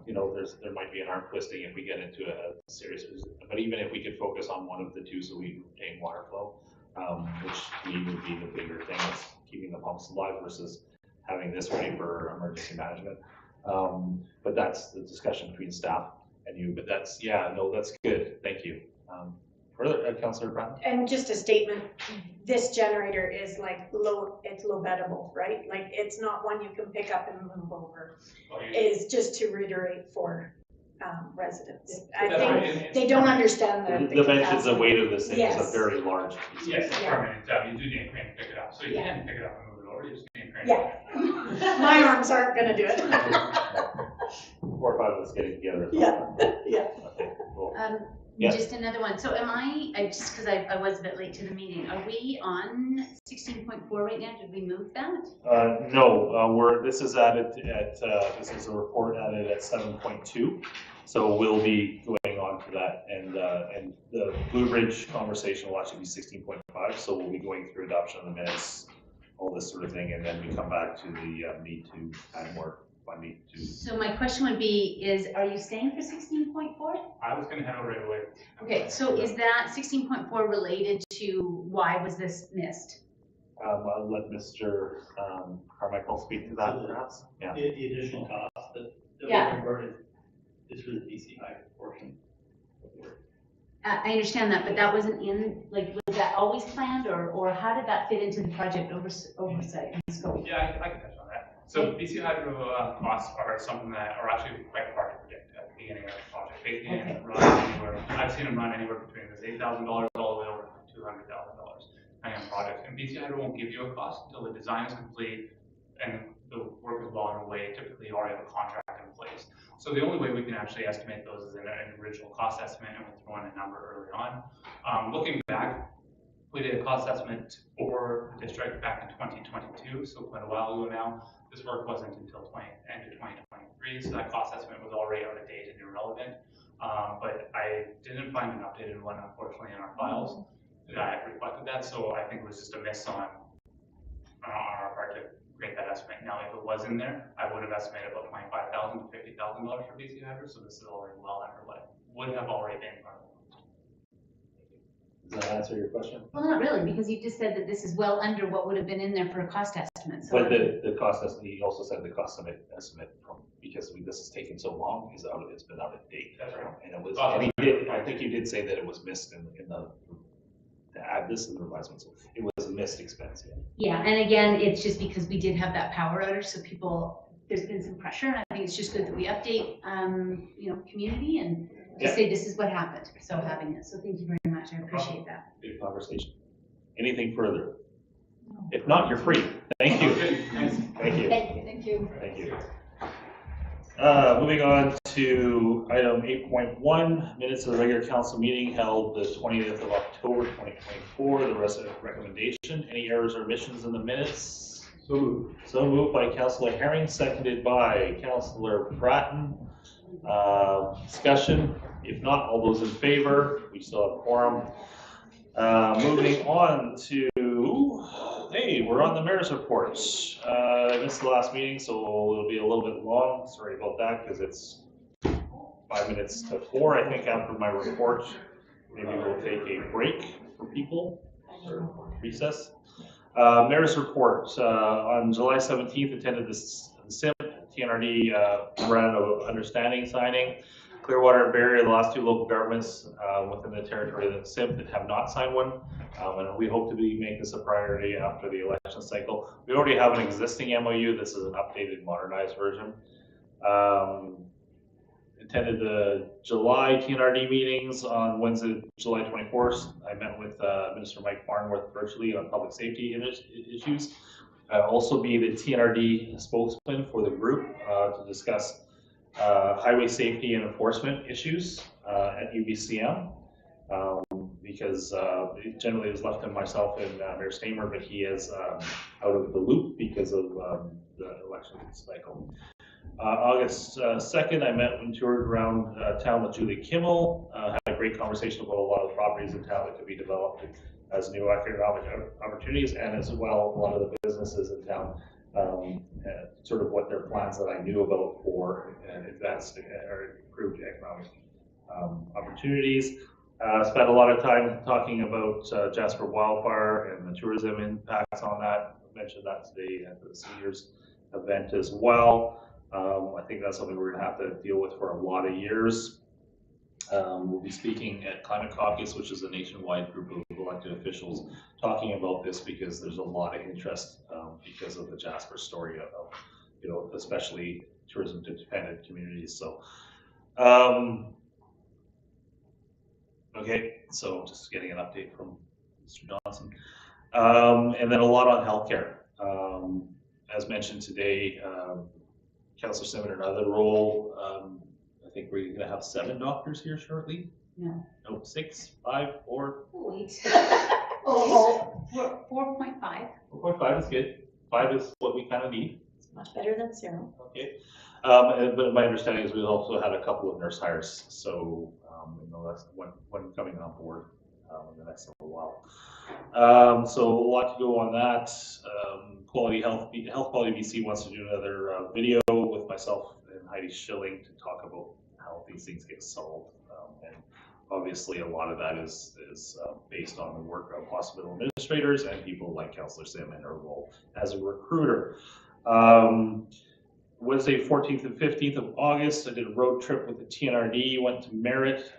you know, there might be an arm twisting if we get into a serious, but even if we could focus on one of the two so we retain water flow, which to me would be the bigger thing, is keeping the pumps alive versus having this ready for emergency management. But that's the discussion between staff and you, but that's, yeah, no, that's good, thank you. Further, Councillor Brown? And just a statement, this generator is like it's low bettable, right? Like it's not one you can pick up and move over. Is just to reiterate for residents. I think they don't understand The dimensions and weight of this thing is a Yes. very large piece. Yes, it's Yeah. permanent. You do need a crane to pick it up. So you Yeah. can pick it up and move it over. You just need a crane. Yeah. My arms aren't gonna do it. 4 or 5 of us getting together. Yeah, yeah. Okay, cool. Yeah. Just another one. So am I just because I was a bit late to the meeting, are we on 16.4 right now? Did we move that? No, this is added at, this is a report added at 7.2. So we'll be going on to that, and the Blue Ridge conversation will actually be 16.5. So we'll be going through adoption of the minutes, all this sort of thing, and then we come back to the need to add more funding to. So my question would be, are you staying for 16.4? I was going to head over right away. Okay, so is that 16.4 related to why was this missed? I'll let Mr. Carmichael speak to that, perhaps. Yeah. The additional cost that Yeah. we converted is for the DC Hydro portion. I understand that, but that wasn't in, like, was that always planned, or how did that fit into the project oversight and scope? Yeah, I can touch on that. So BC Hydro costs are something that are actually quite hard to predict at the beginning of the project. They can run anywhere, I've seen them run anywhere between this $8,000 all the way over to $200,000, depending on projects. And BC Hydro won't give you a cost until the design is complete and the work is well underway. Typically, you already have a contract in place. So the only way we can actually estimate those is in an original cost estimate, and we'll throw in a number early on. Looking back, we did a cost estimate for the district back in 2022, so quite a while ago now. This work wasn't until end of 2023, so that cost estimate was already out of date and irrelevant. But I didn't find an updated one, unfortunately, in our files that reflected that, so I think it was just a miss on our part to create that estimate. Now, if it was in there, I would have estimated about $25,000 to $50,000 for BC Hydro, so this is already well under what would have already been part of it. Does that answer your question? Well, not really, because you just said that this is well under what would have been in there for a cost estimate, so. But the cost estimate, he also said the cost estimate from, because this has taken so long, it's been out of date. That's right. And it was, Oh, and he did, I think you did say that it was missed in the, to add this in the revisement, so it was a missed expense, yeah. Yeah, and again, it's just because we did have that power outage, so people, there's been some pressure, and I think it's just good that we update, community and Yeah. just say this is what happened, so having it, so thank you very much, I appreciate that. Good conversation. Anything further? If not, you're free. Thank you. Thank you. Thank you. Thank you. Moving on to item 8.1, minutes of the regular council meeting held the 20th of October 2024. The rest of the recommendation. Any errors or omissions in the minutes? So moved. So moved by Councillor Herring, seconded by Councillor Bratton. Discussion. If not, all those in favor. We still have quorum. Moving on to, hey, we're on the mayor's reports. I missed the last meeting, so it'll be a little bit long. Sorry about that, because it's 5 minutes to 4, I think, after my report. Maybe we'll take a break for people, or recess. Mayor's report, on July 17th, attended the SIMP TNRD memorandum of understanding signing. Clearwater and Barrie are the last two local governments within the territory of the SIMP that have not signed one. And we hope to be making this a priority after the election cycle. We already have an existing MOU. This is an updated, modernized version. Attended the July TNRD meetings on Wednesday, July 24th. I met with Minister Mike Farnworth virtually on public safety issues. I'll also be the TNRD spokesman for the group to discuss highway safety and enforcement issues at UBCM, because generally it was left to myself and Mayor Stamer, but he is out of the loop because of the election cycle. August 2nd, I met and toured around town with Julie Kimmel, had a great conversation about a lot of the properties in town that could be developed as new economic opportunities, and as well a lot of the businesses in town, sort of what their plans that I knew about for advanced or improved economic opportunities. Spent a lot of time talking about Jasper wildfire and the tourism impacts on that. I mentioned that today at the seniors event as well. I think that's something we're gonna have to deal with for a lot of years. We'll be speaking at Climate Caucus, which is a nationwide group of elected officials, talking about this because there's a lot of interest because of the Jasper story of, especially tourism-dependent communities. So, okay, so just getting an update from Mr. Johnson. And then a lot on healthcare. As mentioned today, Councillor Simon in another role, I think we're going to have 7 doctors here shortly. No. No, 6, 5, 4. Wait. Oh, 4.5. 4.5 is good. 5 is what we kind of need. it's much better than 0. Okay. But my understanding is we also had a couple of nurse hires, so that's one coming on board in the next little while. So a lot to go on that. Quality Health Quality BC wants to do another video with myself and Heidi Schilling to talk about how these things get solved. And obviously a lot of that is based on the work of hospital administrators and people like Councillor Sim and her role as a recruiter. Wednesday, 14th and 15th of August, I did a road trip with the TNRD, went to Merritt,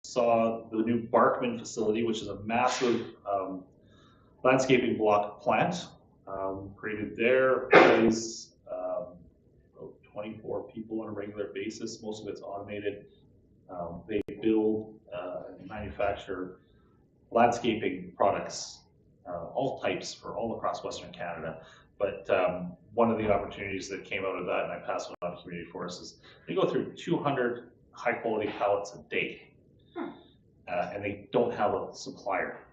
saw the new Barkman facility, which is a massive landscaping block plant created there. There's 24 people on a regular basis. Most of it's automated. They build and manufacture landscaping products, all types for all across Western Canada. But one of the opportunities that came out of that, and I passed it on to Community Forests, is they go through 200 high quality pallets a day. And they don't have a supplier,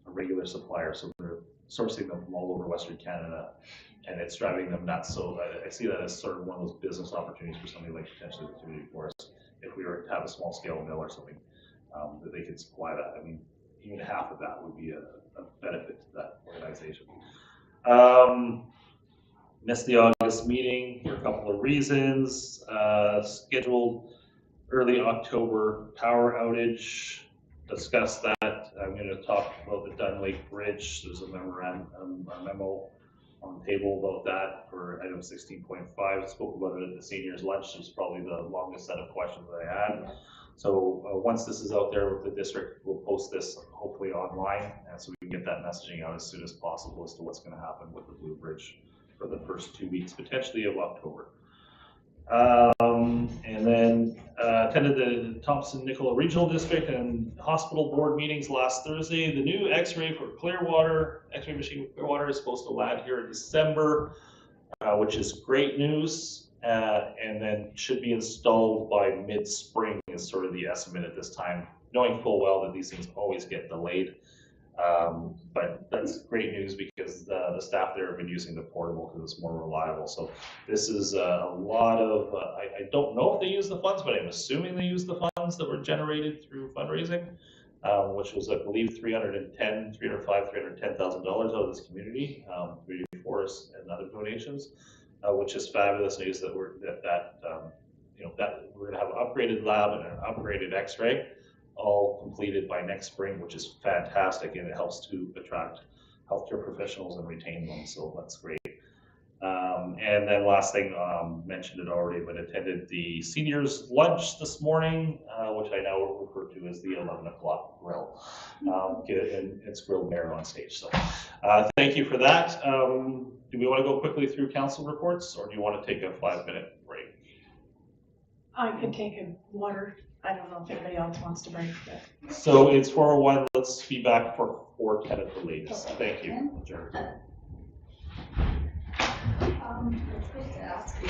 a regular supplier. So they're sourcing them from all over Western Canada, and it's driving them nuts. So I see that as sort of one of those business opportunities for somebody like potentially the Community Forest, if we were to have a small scale mill or something, that they could supply that. I mean, even half of that would be a benefit to that organization. Missed the August meeting for a couple of reasons. Scheduled early October power outage. Discuss that. I'm going to talk about the Dunn Lake Bridge. There's a memorandum, a memo on the table about that for item 16.5. Spoke about it at the seniors lunch. It was probably the longest set of questions that I had. So once this is out there with the district, we'll post this hopefully online, and so we can get that messaging out as soon as possible as to what's going to happen with the Blue Bridge for the first 2 weeks, potentially of October. And then attended the Thompson-Nicola Regional District and Hospital Board meetings last Thursday. The new X-ray for Clearwater, X-ray machine for Clearwater is supposed to land here in December, which is great news. And then should be installed by mid-spring is sort of the estimate at this time, knowing full well that these things always get delayed. But that's great news because the staff there have been using the portable because it's more reliable. So this is a lot of, I don't know if they use the funds, but I'm assuming they use the funds that were generated through fundraising, which was, I believe, $310,000 out of this community, through Forest and other donations, which is fabulous news that we're going to have an upgraded lab and an upgraded X-ray, all completed by next spring, which is fantastic, and it helps to attract healthcare professionals and retain them, so that's great. And then last thing, mentioned it already, but attended the seniors lunch this morning, which I now refer to as the 11 o'clock grill. And it's grilled bear on stage, so thank you for that. Do we want to go quickly through council reports, or do you want to take a 5-minute break? I could take a water. I don't know if anybody else wants to break, but. So it's 4:01. Let's be back for 4:10 at the latest. Thank you. Adjourned. I'm supposed to ask you.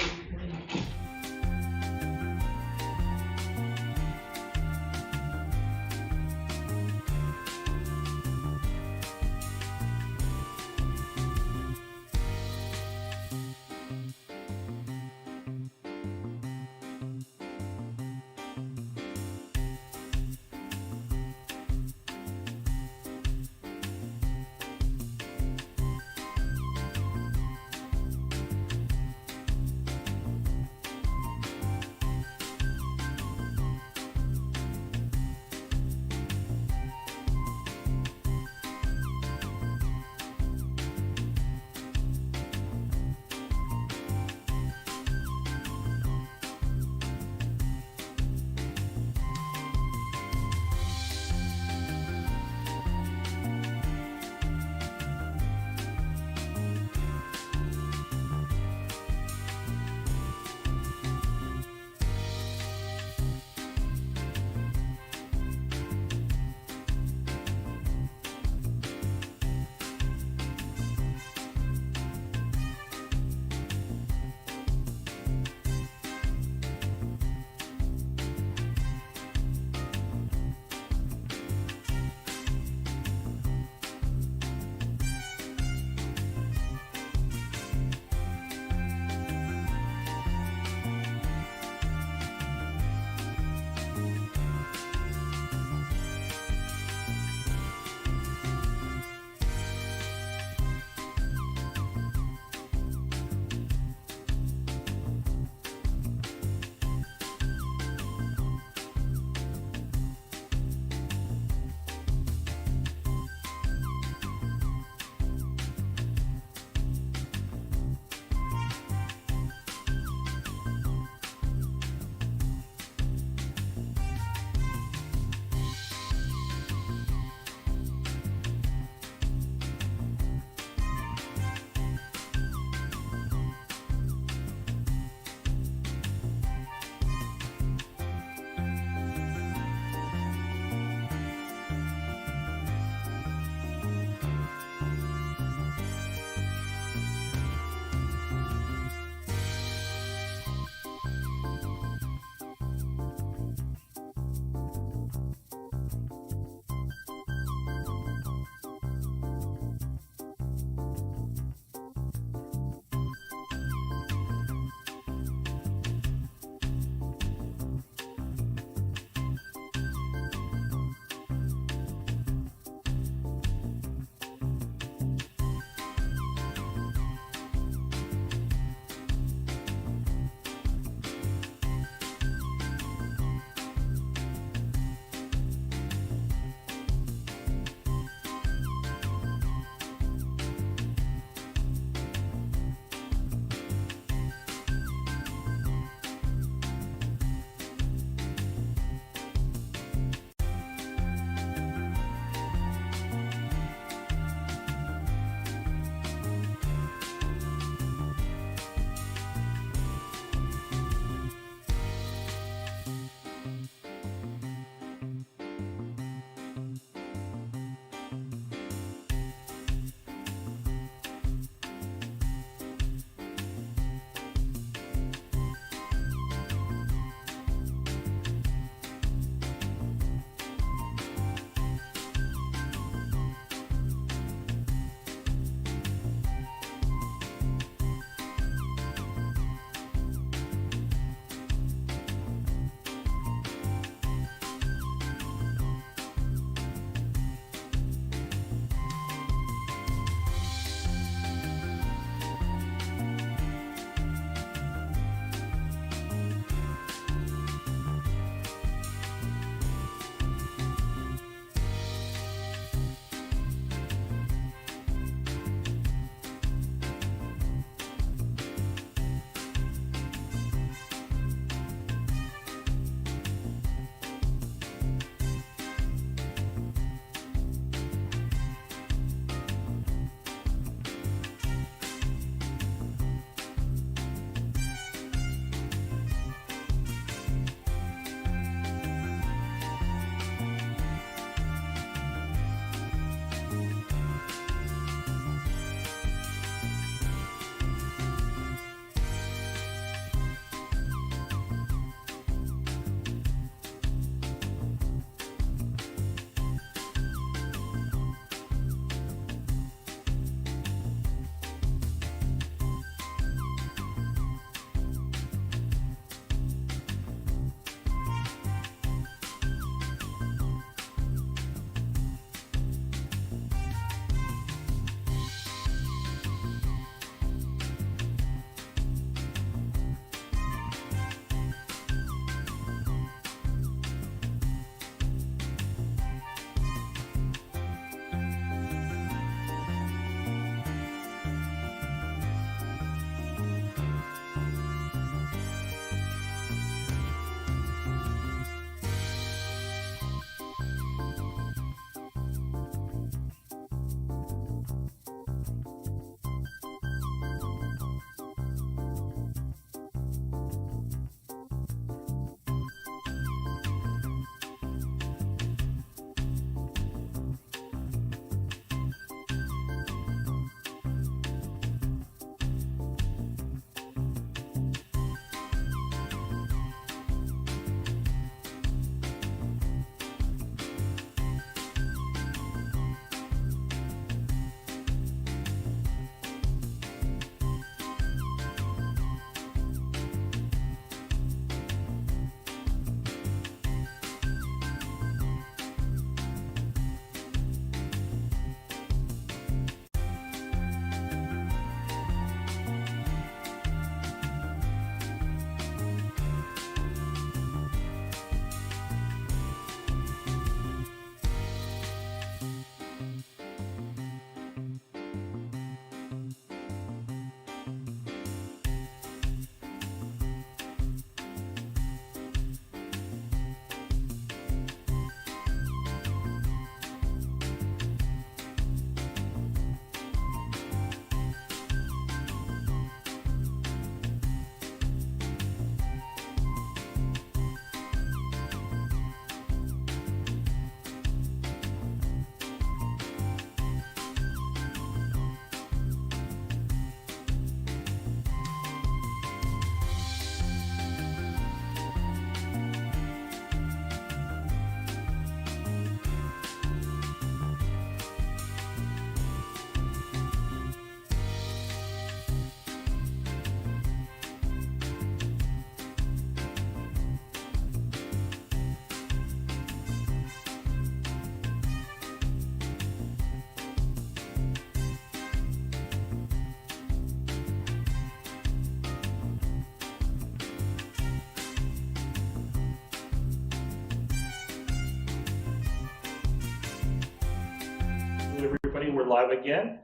everybody. We're live again.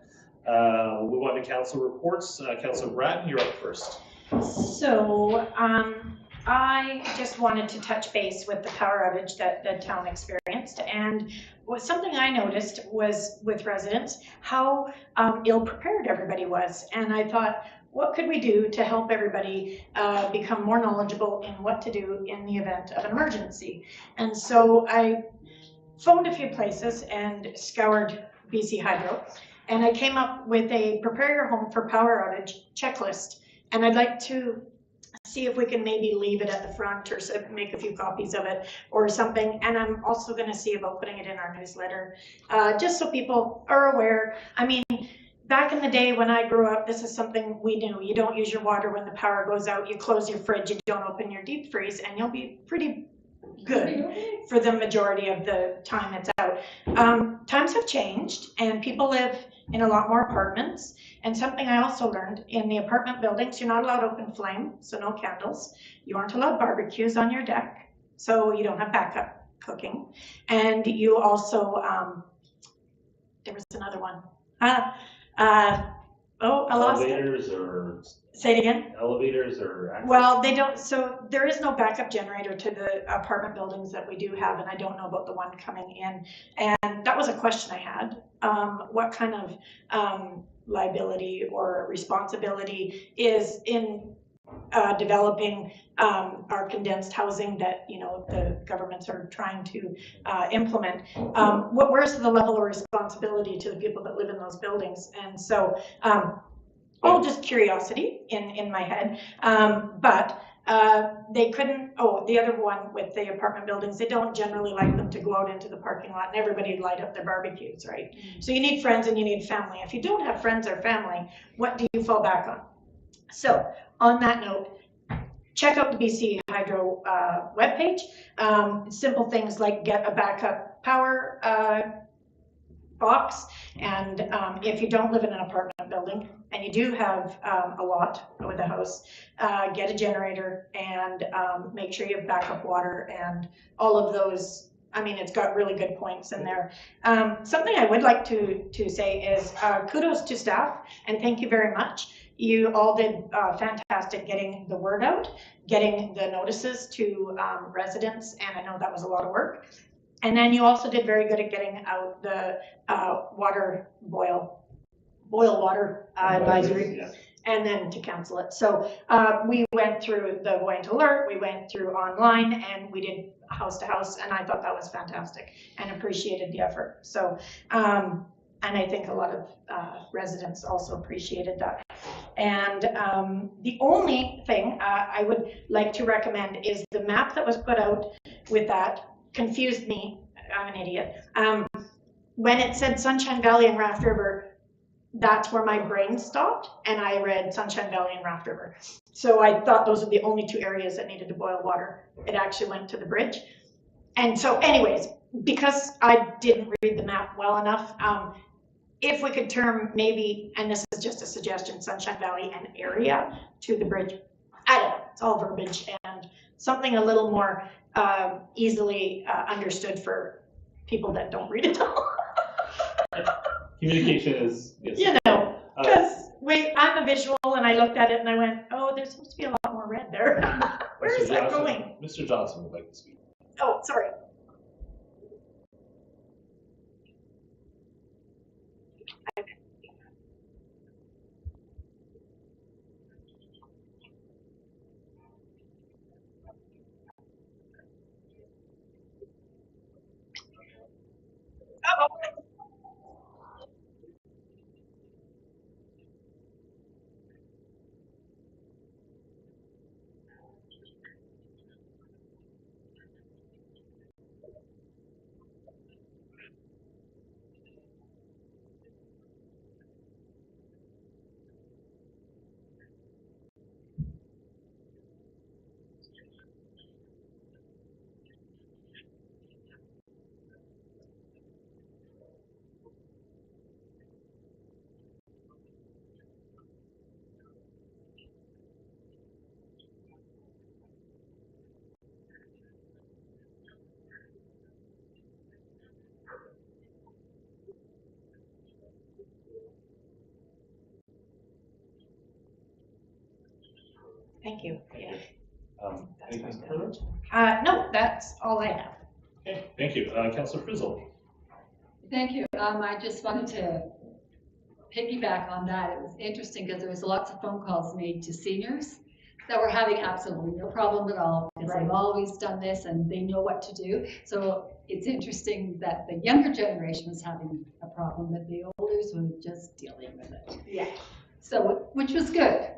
We'll move on to council reports. Councilor Bratton, you're up first. So, I just wanted to touch base with the power outage that the town experienced. And something I noticed was with residents, how ill prepared everybody was. And I thought, what could we do to help everybody become more knowledgeable in what to do in the event of an emergency? And so I phoned a few places and scoured BC Hydro. And I came up with a prepare your home for power outage checklist. And I'd like to see if we can maybe leave it at the front or make a few copies of it or something. And I'm also going to see about putting it in our newsletter, just so people are aware. I mean, back in the day when I grew up, this is something we knew. You don't use your water when the power goes out. You close your fridge, you don't open your deep freeze, and you'll be pretty good for the majority of the time it's out. Times have changed and people live in a lot more apartments. And something I also learned, in the apartment buildings, you're not allowed open flame, so no candles. You aren't allowed barbecues on your deck, so you don't have backup cooking. And you also, there was another one. I lost it. Elevators or? Say it again. Elevators or? Access? Well, they don't, so there is no backup generator to the apartment buildings that we do have, and I don't know about the one coming in. And that was a question I had. What kind of liability or responsibility is in developing our condensed housing that, you know, the governments are trying to implement? Where's the level of responsibility to the people that live in those buildings? And so, all just curiosity in my head, but they couldn't, the other one with the apartment buildings, they don't generally like them to go out into the parking lot and everybody light up their barbecues, right? So you need friends and you need family. If you don't have friends or family, what do you fall back on? So on that note, check out the BC Hydro webpage. Simple things like get a backup power box, and if you don't live in an apartment building and you do have a lot with a house, get a generator and make sure you have backup water and all of those. I mean, it's got really good points in there. Something I would like to say is kudos to staff and thank you very much. You all did fantastic getting the word out, getting the notices to residents, and I know that was a lot of work. And then you also did very good at getting out the water boil water advisory, Yeah. and then to cancel it. So we went through the Voyant Alert, we went through online, and we did house to house, and I thought that was fantastic and appreciated the effort. So, and I think a lot of residents also appreciated that. And the only thing I would like to recommend is the map that was put out with that confused me. I'm an idiot. When it said Sunshine Valley and Raft River, that's where my brain stopped, and I read Sunshine Valley and Raft River. So I thought those were the only two areas that needed to boil water. It actually went to the bridge. And so anyways, because I didn't read the map well enough, if we could term maybe, and this is just a suggestion, Sunshine Valley and area to the bridge. I don't know, it's all verbiage and something a little more easily understood for people that don't read it all. Communication is. Yes. You know, because I'm a visual and I looked at it and I went, oh, there's supposed to be a lot more red there. Where is that going? Mr. Johnson would like to speak. Oh, sorry. Thank you. Thank you. Anything further? No, that's all I have. Okay, thank you. Councillor Frizzle. Thank you. I just wanted to piggyback on that. It was interesting because there was lots of phone calls made to seniors that were having absolutely no problem at all because they've always done this and they know what to do. So it's interesting that the younger generation was having a problem, but the olders were just dealing with it. Yeah. So, which was good.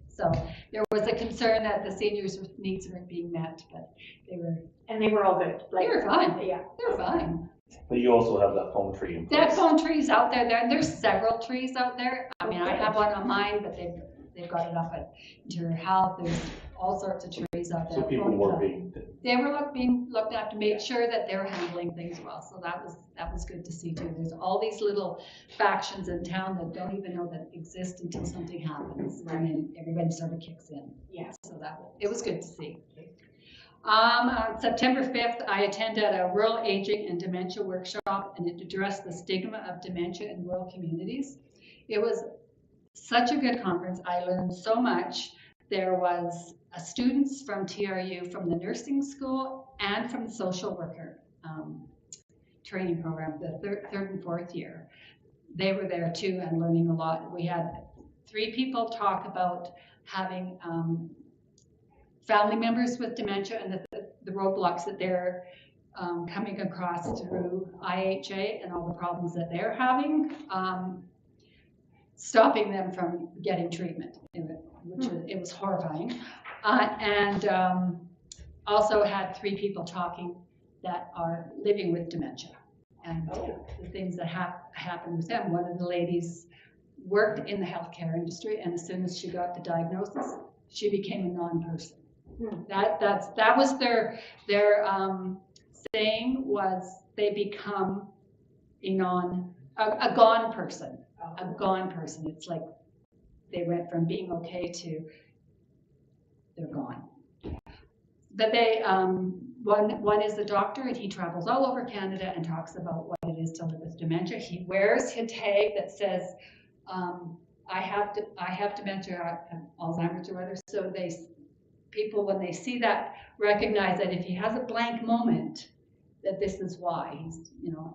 So there was a concern that the seniors' needs weren't being met, but they were. And they were all good. They were fine. Yeah. They were fine. But you also have that phone tree in place. That phone tree's out there. There's several trees out there. I mean, I have one on mine, but they've got it up at Interior Health. There's all sorts of trees out there. So people were being. They were being looked at to make sure that they're handling things well. So that was good to see too. There's all these little factions in town that don't even know that exist until something happens, and then everybody sort of kicks in. Yeah. So it was good to see. On September 5th, I attended a rural aging and dementia workshop, and it addressed the stigma of dementia in rural communities. It was such a good conference. I learned so much. There was students from TRU, from the nursing school, and from the social worker training program, the third and fourth year. They were there too and learning a lot. We had 3 people talk about having family members with dementia and the roadblocks that they're coming across through IHA and all the problems that they're having, stopping them from getting treatment, which it was horrifying. And also had 3 people talking that are living with dementia and the things that happen with them. One of the ladies worked in the healthcare industry, and as soon as she got the diagnosis, she became a non-person. That was their saying was they become a gone person. A gone person. It's like they went from being okay to they're gone. But they one is a doctor, and he travels all over Canada and talks about what it is to live with dementia. He wears a tag that says I have dementia, Alzheimer's or whatever. So people, when they see that, recognize that if he has a blank moment, that this is why he's,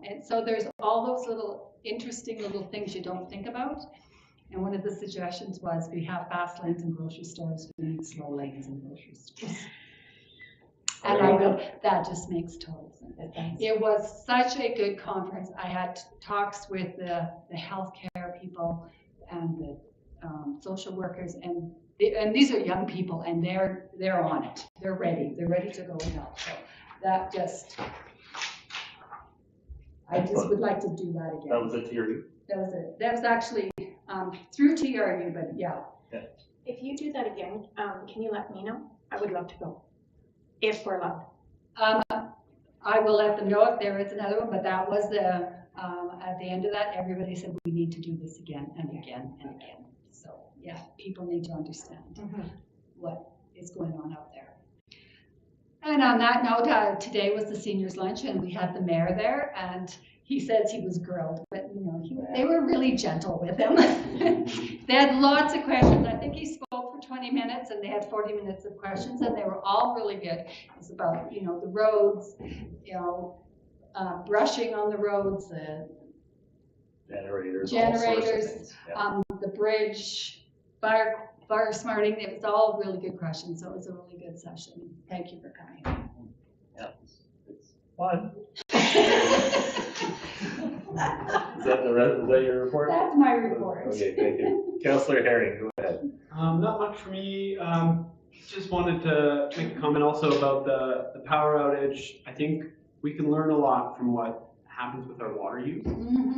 and so there's all those little interesting little things you don't think about. And one of the suggestions was we have fast lanes in grocery stores, we need slow lanes in grocery stores. And that just makes total sense. It was such a good conference. I had talks with the healthcare people and the social workers, and these are young people, and they're on it. They're ready to go and help. So that I just would like to do that again. That was at TRU? That was actually through TRU, but yeah. If you do that again, can you let me know? I would love to go, if we're allowed. I will let them know if there is another one, but that was at the end of that, everybody said we need to do this again and again and again. So yeah, people need to understand what is going on out there. And on that note, today was the seniors lunch, and we had the mayor there, and he says he was grilled, but they were really gentle with him. They had lots of questions. I think he spoke for 20 minutes, and they had 40 minutes of questions, and they were all really good. It was about the roads, brushing on the roads, Generators, the bridge, fire smarting. It was all really good questions, so it was a really good session. Thank you for coming. Yeah, it's fun. Is that your report? That's my report. Okay, thank you. Councillor Herring, go ahead. Not much for me. Just wanted to make a comment also about the power outage. I think we can learn a lot from what happens with our water use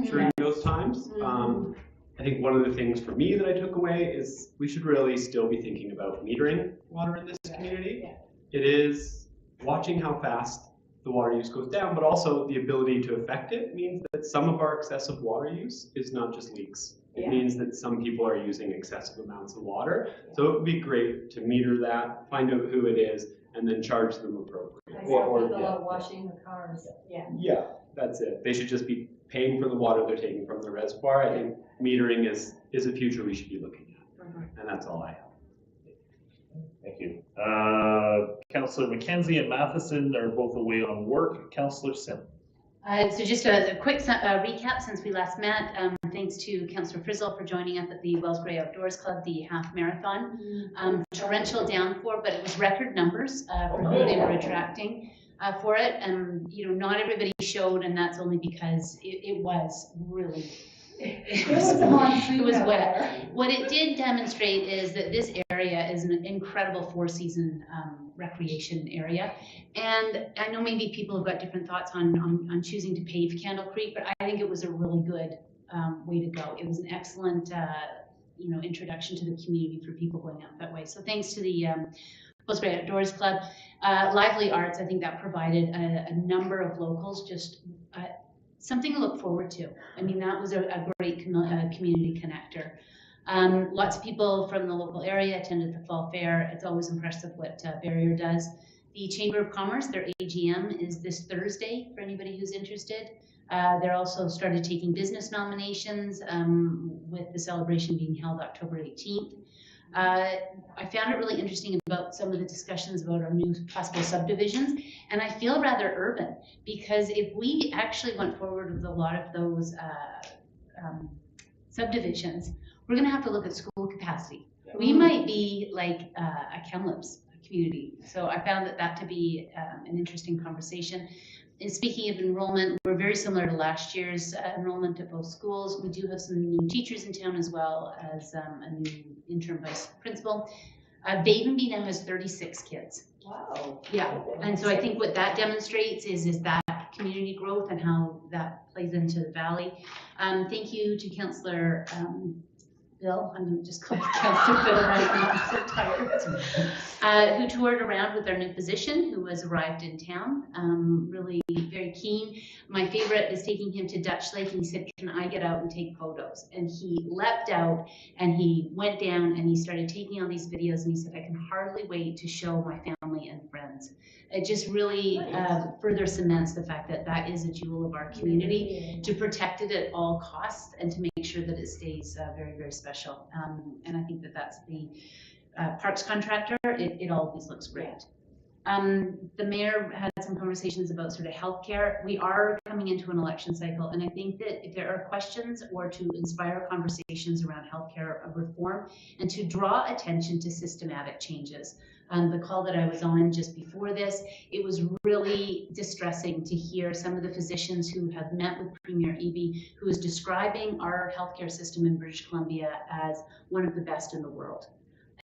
during those times. I think one of the things for me that I took away is we should really still be thinking about metering water in this community. It is watching how fast the water use goes down, but also the ability to affect it means that some of our excessive water use is not just leaks. It means that some people are using excessive amounts of water. So it would be great to meter that, find out who it is, and then charge them appropriately. People are washing the cars. Yeah, that's it. They should just be paying for the water they're taking from the reservoir. I think metering is a future we should be looking at. And that's all I have. Thank you. Councillor McKenzie and Matheson are both away on work. Councillor Sim. So just a quick recap since we last met. Thanks to Councillor Frizzle for joining us at the Wells Grey Outdoors Club, the half marathon. Torrential downpour, but it was record numbers for who they were attracting for it. You know, not everybody showed, and that's only because it was really. It was wet. What it did demonstrate is that this area is an incredible four-season recreation area. And I know maybe people have got different thoughts on choosing to pave Candle Creek, but I think it was a really good way to go. It was an excellent you know, introduction to the community for people going out that way. So thanks to the Wells Grey Outdoors Club. Lively Arts, I think that provided a number of locals just something to look forward to. I mean, that was a great community connector. Lots of people from the local area attended the fall fair. It's always impressive what Barrier does. The Chamber of Commerce, their AGM is this Thursday for anybody who's interested. They're also started taking business nominations with the celebration being held October 18th. I found it really interesting about some of the discussions about our new possible subdivisions, and I feel rather urban because if we actually went forward with a lot of those subdivisions, we're going to have to look at school capacity. We might be like a Kamloops community, so I found that to be an interesting conversation. And speaking of enrollment, we're very similar to last year's enrollment at both schools. We do have some new teachers in town as well as a new interim vice principal. Bavenby now has 36 kids. Wow. Yeah, and so I think what that demonstrates is that community growth and how that plays into the valley. Thank you to Councillor Bill, I'm going to just call it Councillor Bill right now, I'm so tired, who toured around with our new physician who has arrived in town, really very keen. My favorite is taking him to Dutch Lake, and he said, can I get out and take photos? And he leapt out and he went down and he started taking all these videos, and he said, I can hardly wait to show my family and friends. It just really further cements the fact that that is a jewel of our community, to protect it at all costs and to make sure that it stays very, very special. And I think that that's the parks contractor. It always looks great. The mayor had some conversations about sort of healthcare. We are coming into an election cycle, and I think that if there are questions or to inspire conversations around healthcare reform and to draw attention to systematic changes. The call that I was on just before this, it was really distressing to hear some of the physicians who have met with Premier Eby, who is describing our healthcare system in British Columbia as one of the best in the world.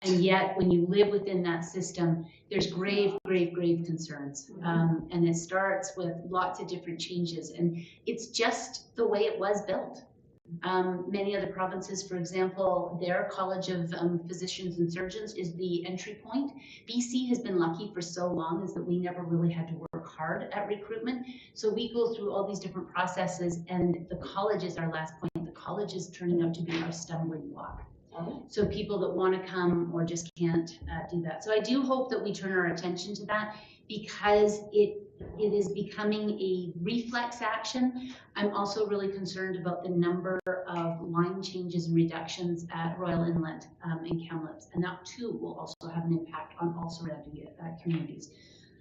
And yet, when you live within that system, there's grave, grave, grave concerns. And it starts with lots of different changes. And it's just the way it was built. Many other provinces, for example, their College of Physicians and Surgeons is the entry point. BC has been lucky for so long is that we never really had to work hard at recruitment. So we go through all these different processes, and the college is our last point. The college is turning out to be our stumbling block. So people that want to come or just can't do that. So I do hope that we turn our attention to that, because it is becoming a reflex action. I'm also really concerned about the number of line changes and reductions at Royal Inlet in Kamloops, and that too will also have an impact on all surrounding communities.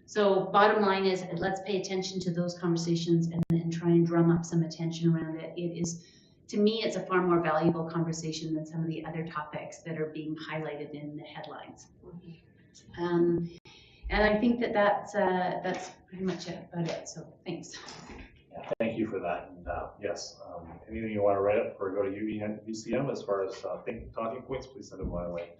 So bottom line is, let's pay attention to those conversations and try and drum up some attention around it. It is, to me, it's a far more valuable conversation than some of the other topics that are being highlighted in the headlines. And I think that that's pretty much about it. So thanks. Yeah, thank you for that. And yes, anything you want to write up or go to UCM as far as talking points, please send them my way,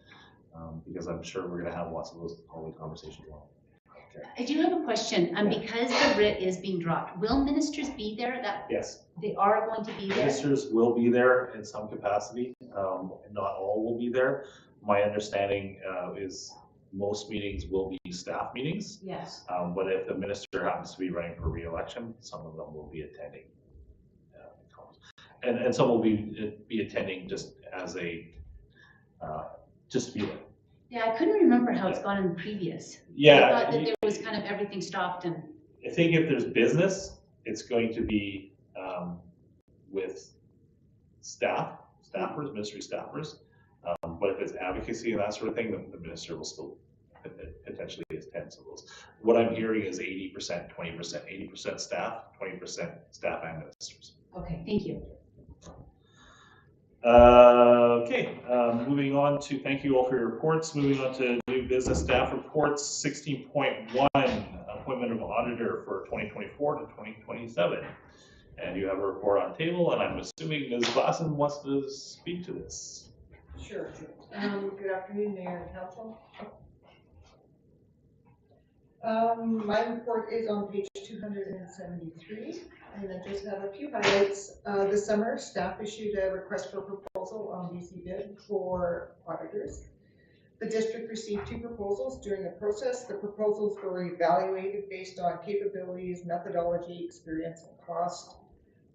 because I'm sure we're going to have lots of those hallway conversations. Okay. I do have a question. Because the writ is being dropped, will ministers be there? Yes. They are going to be there? Ministers will be there in some capacity. Not all will be there. My understanding is most meetings will be staff meetings. Yes. But if the minister happens to be running for re-election, some of them will be attending. And some will be attending just as a, just to be there. Yeah, I couldn't remember how it's gone in the previous. Yeah. I thought that there was kind of everything stopped and. I think if there's business, it's going to be with staffers, ministry staffers. But if it's advocacy and that sort of thing, the minister will still potentially as 10. So those, what I'm hearing is 80%, 20%, 80% staff, 20% staff and ministers. Okay, thank you. Okay, moving on to, thank you all for your reports. Moving on to new business staff reports, 16.1, appointment of auditor for 2024 to 2027. And you have a report on table, and I'm assuming Ms. Glassen wants to speak to this. Sure. Good afternoon, Mayor and Council. My report is on page 273, and I just have a few highlights. This summer, staff issued a request for proposal on BC bid for auditors. The district received 2 proposals during the process. The proposals were evaluated based on capabilities, methodology, experience, and cost.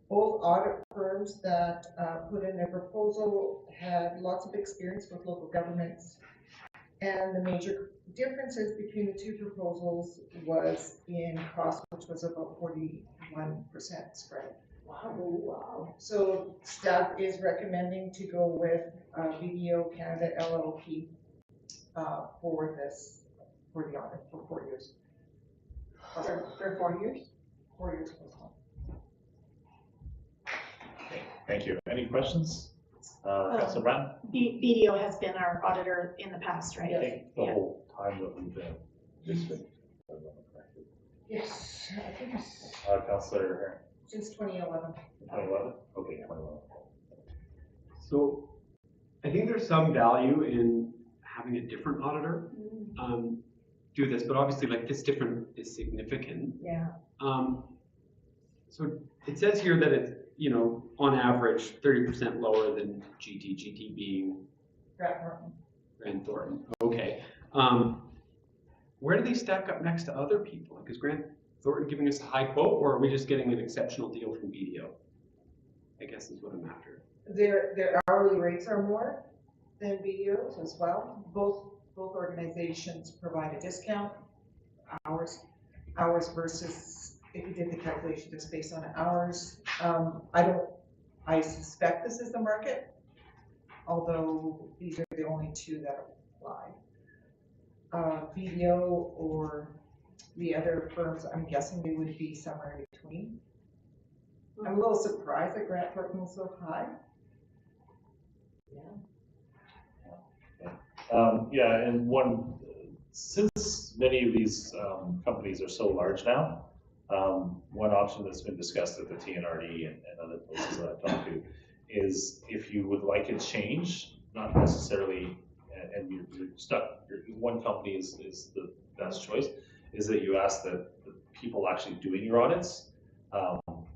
Both audit firms that put in their proposal had lots of experience with local governments. And the major differences between the 2 proposals was in cost, which was about 41% spread. Wow. So staff is recommending to go with BDO Canada LLP for the audit for 4 years. For 4 years? 4 years. Okay, thank you. Any questions? Councilor Brown? BDO has been our auditor in the past, right? I think the whole time that we've been district. Yes, I think it's Councilor Herring? since 2011. 2011? Okay, 2011. So I think there's some value in having a different auditor do this, but obviously like this difference is significant. Yeah. So it says here that it's, you know, on average 30% lower than GT being Grant Thornton. Okay. Where do they stack up next to other people? Like, is Grant Thornton giving us a high quote, or are we just getting an exceptional deal from BDO? I guess is what I'm after. Their hourly rates are more than BDO's as well. Both organizations provide a discount. Hours versus, if you did the calculation just based on hours, I suspect this is the market, although these are the only 2 that apply. BDO or the other firms, I'm guessing they would be somewhere in between. I'm a little surprised that Grant Thornton is so high. Yeah, and since many of these companies are so large now, one option that's been discussed at the TNRD and other places that I've talked to is if you would like a change, not necessarily, and you're stuck, one company is the best choice, is that you ask that the people actually doing your audits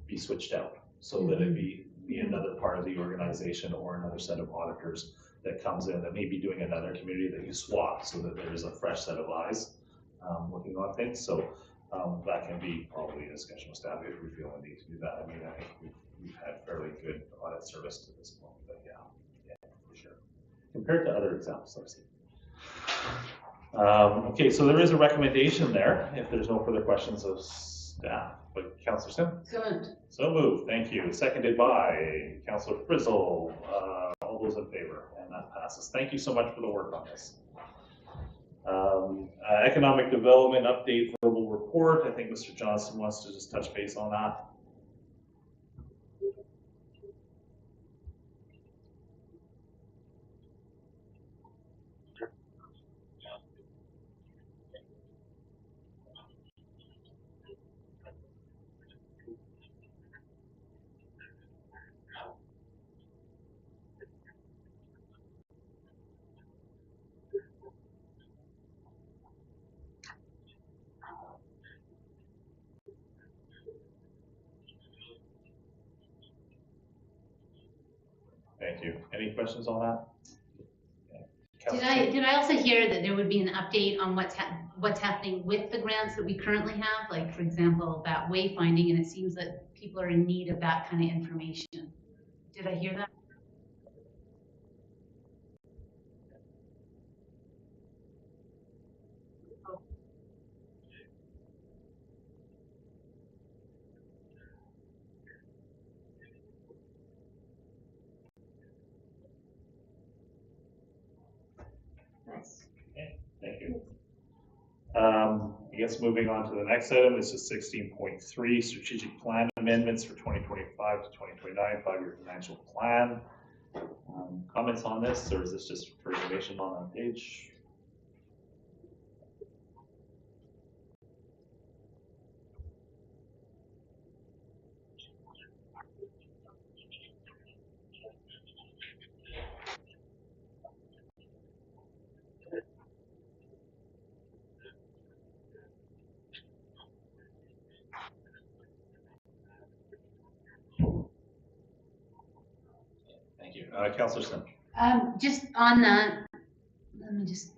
be switched out so that it be another part of the organization or another set of auditors that comes in that may be doing another community that you swap so that there's a fresh set of eyes looking on things. So that can be probably a discussion with staff if we feel a need to do that. I mean, I think we've had fairly good audit service to this point, but yeah, for sure. Compared to other examples I've seen. Okay, so there is a recommendation there if there's no further questions of staff. But Councillor Sim? So moved. So moved, thank you. Seconded by Councillor Frizzle. All those in favor, and that passes. Thank you so much for the work on this. Economic development update verbal report. I think Mr. Johnson wants to just touch base on that. Thank you. Any questions on that? Did I also hear that there would be an update on what's happening with the grants that we currently have? Like, for example, that wayfinding, and it seems that people are in need of that kind of information. Did I hear that? Thank you. guess moving on to the next item, this is 16.3, strategic plan amendments for 2025 to 2029, 5-year financial plan. Comments on this, or is this just for information on that page? Thank you. Councillor Slim. Just on that, let me just,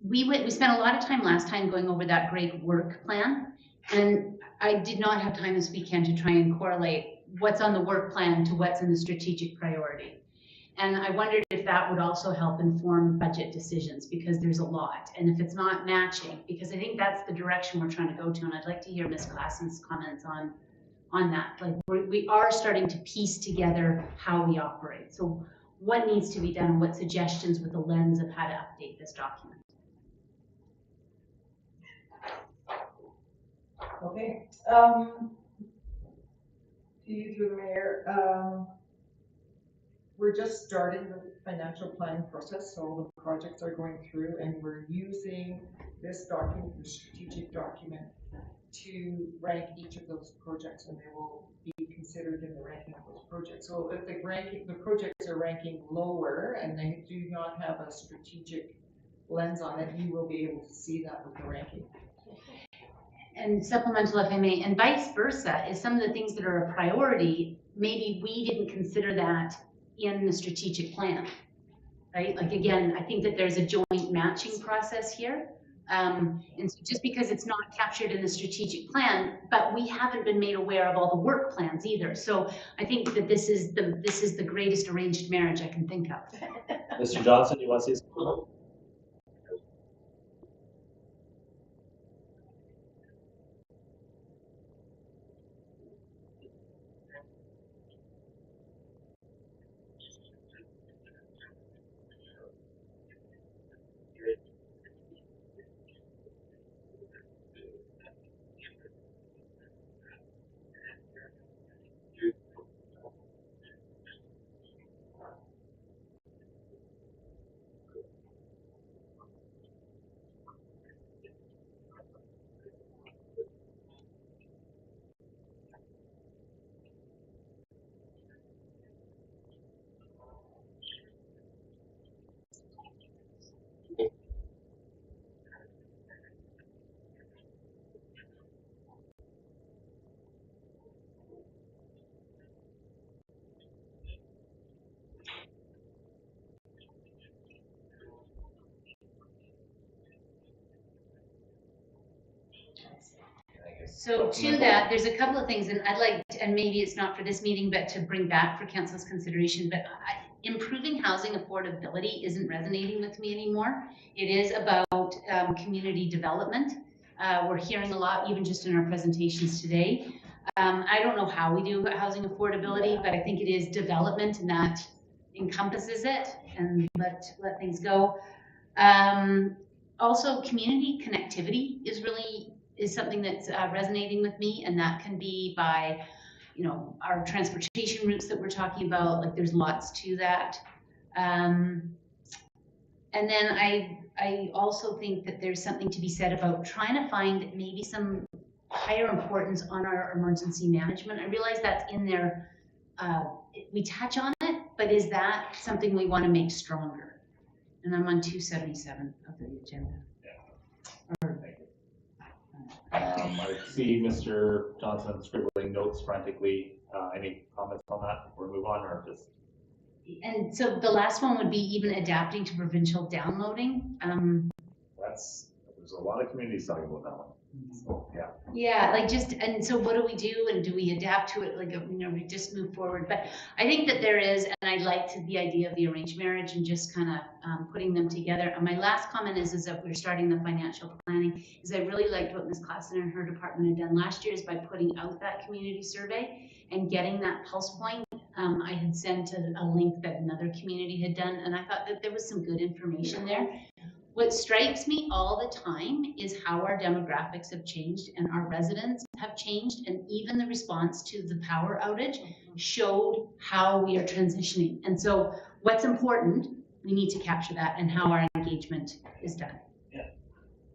we spent a lot of time last time going over that great work plan, and I did not have time this weekend to try and correlate what's on the work plan to what's in the strategic priority. And I wondered if that would also help inform budget decisions, because there's a lot. And if it's not matching, because I think that's the direction we're trying to go to, and I'd like to hear Ms. Klassen's comments on that. Like, we are starting to piece together how we operate. So what needs to be done, and what suggestions with the lens of how to update this document? Okay, to you through the mayor, we're just starting the financial planning process, so the projects are going through, and we're using this document, the strategic document, to rank each of those projects, and they will be considered in the ranking of those projects. So if the projects are ranking lower and they do not have a strategic lens on it, you will be able to see that with the ranking. And supplemental, if I may, and vice versa, is some of the things that are a priority, maybe we didn't consider that in the strategic plan, right? Like, again, I think that there's a joint matching process here. And so just because it's not captured in the strategic plan, but we haven't been made aware of all the work plans either. So I think that this is the greatest arranged marriage I can think of. Mr. Johnson, you want to say something? So to that, there's a couple of things, and I'd like, and maybe it's not for this meeting, but to bring back for council's consideration, but improving housing affordability isn't resonating with me anymore. It is about community development. We're hearing a lot, even just in our presentations today. I don't know how we do housing affordability, but I think it is development, and that encompasses it, and let things go. Also, community connectivity is something that's resonating with me, and that can be by, our transportation routes that we're talking about. Like, there's lots to that. And then I also think that there's something to be said about trying to find maybe some higher importance on our emergency management. I realize that's in there. We touch on it, but is that something we want to make stronger? And I'm on 277 of the agenda. I see Mr. Johnson scribbling notes frantically. Any comments on that before we move on, or just? And so the last one would be even adapting to provincial downloading. There's a lot of communities talking about that one. So, yeah. Yeah, and so what do we do, and do we adapt to it? Like, we just move forward. But I think that there is, and I liked the idea of the arranged marriage and just kind of putting them together. And my last comment is that we're starting the financial planning, is I really liked what Ms. Klassen and her department had done last year, is by putting out that community survey and getting that pulse point. I had sent a link that another community had done, and I thought that there was some good information there. What strikes me all the time is how our demographics have changed and our residents have changed, and even the response to the power outage showed how we are transitioning. And so what's important, we need to capture that and how our engagement is done.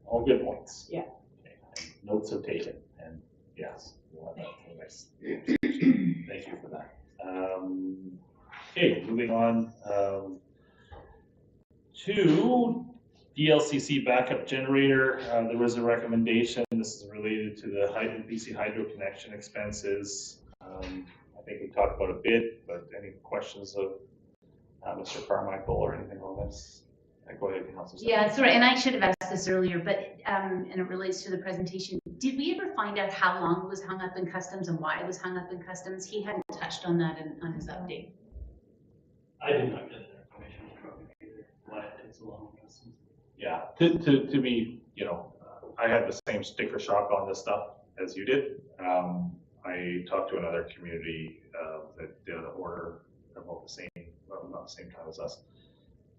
All good points. Yeah. Okay, notes are taken, and yes, we'll have that for the next. Thank you for that. Okay, moving on, to DLCC backup generator. There was a recommendation, this is related to the BC Hydro connection expenses. I think we talked about a bit, but any questions of Mr. Carmichael or anything on this? Go ahead, Councilor. Yeah, sorry, and I should have asked this earlier, but, and it relates to the presentation. Did we ever find out how long it was hung up in customs and why it was hung up in customs? He hadn't touched on that on his update. I did not get that information from him either, why it takes so long. Yeah, to me, you know, I had the same sticker shock on this stuff as you did. I talked to another community that did an order about the same, well, not the same time as us.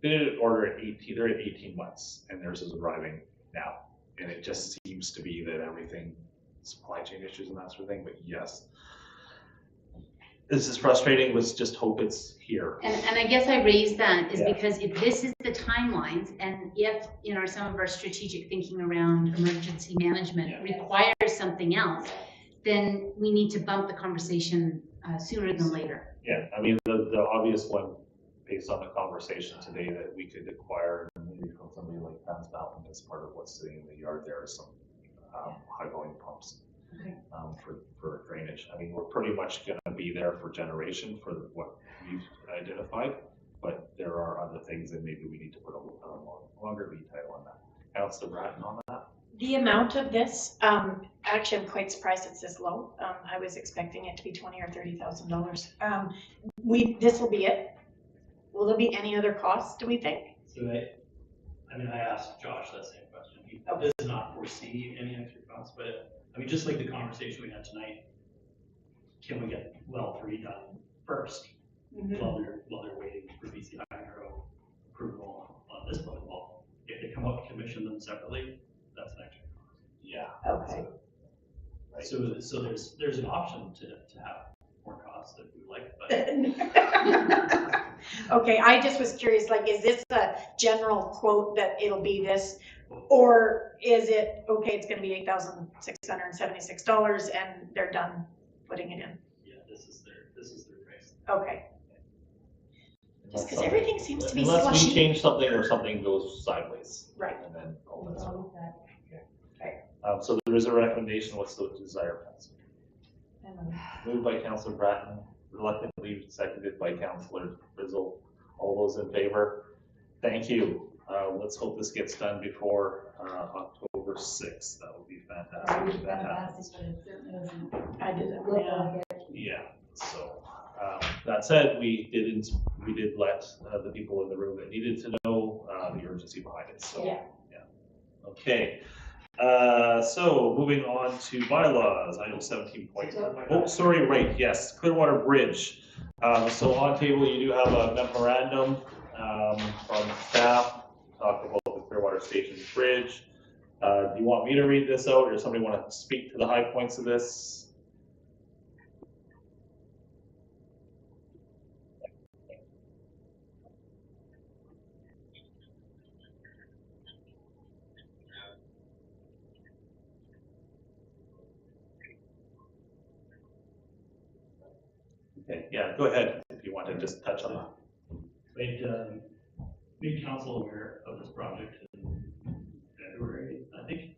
They did an order at 18, they're at 18 months, and theirs is arriving now. And it just seems to be that everything, supply chain issues and that sort of thing, but yes. This is frustrating, let's just hope it's here. And I guess I raised that is Yeah. because if this is the timelines, and if, you know, some of our strategic thinking around emergency management requires something else, then we need to bump the conversation sooner than later. Yeah, I mean, the obvious one, based on the conversation today, that we could acquire maybe from somebody like Trans Mountain as part of what's sitting in the yard there is some high volume pumps for drainage. I mean, we're pretty much gonna be there for generation for what we've identified, but there are other things that maybe we need to put a longer lead time on that. Councilor Bratton on that? The amount of this, actually, I'm quite surprised it's this low. I was expecting it to be $20,000 or $30,000. This will be it. Will there be any other costs, do we think? So I mean, I asked Josh that same question. He does not foresee any extra costs, but I mean, just like the conversation we had tonight, can we get well 3 done first while they're waiting for BC Hydro approval on this one? Well, if they come up and commission them separately, that's an extra cost. Yeah. Okay. Right. So there's an option to have more costs if we like, but. Okay, I just was curious, like, is this a general quote that it'll be this? Or is it, okay, it's gonna be $8,676 and they're done putting it in? Yeah, this is their price. Okay. Just because everything seems to be Unless we slushy. change something or something goes sideways. Right. And then all that's Okay. so there is a recommendation, what's the desire, Councilor? Moved by Councilor Bratton, reluctantly seconded by Councilor Frizzle. All those in favor? Thank you. Let's hope this gets done before October 6th. That would be fantastic if that happens. I did it. Yeah, so, that said, we did let the people in the room that needed to know the urgency behind it, so. Yeah. Okay, so moving on to bylaws, item 17.1. Oh, sorry, right, yes, Clearwater Bridge. So on table, you do have a memorandum from staff, talk about the Clearwater Station Bridge. Do you want me to read this out, or does somebody want to speak to the high points of this? Okay, yeah, go ahead if you want to just touch on that. Made council aware of this project in February, I think.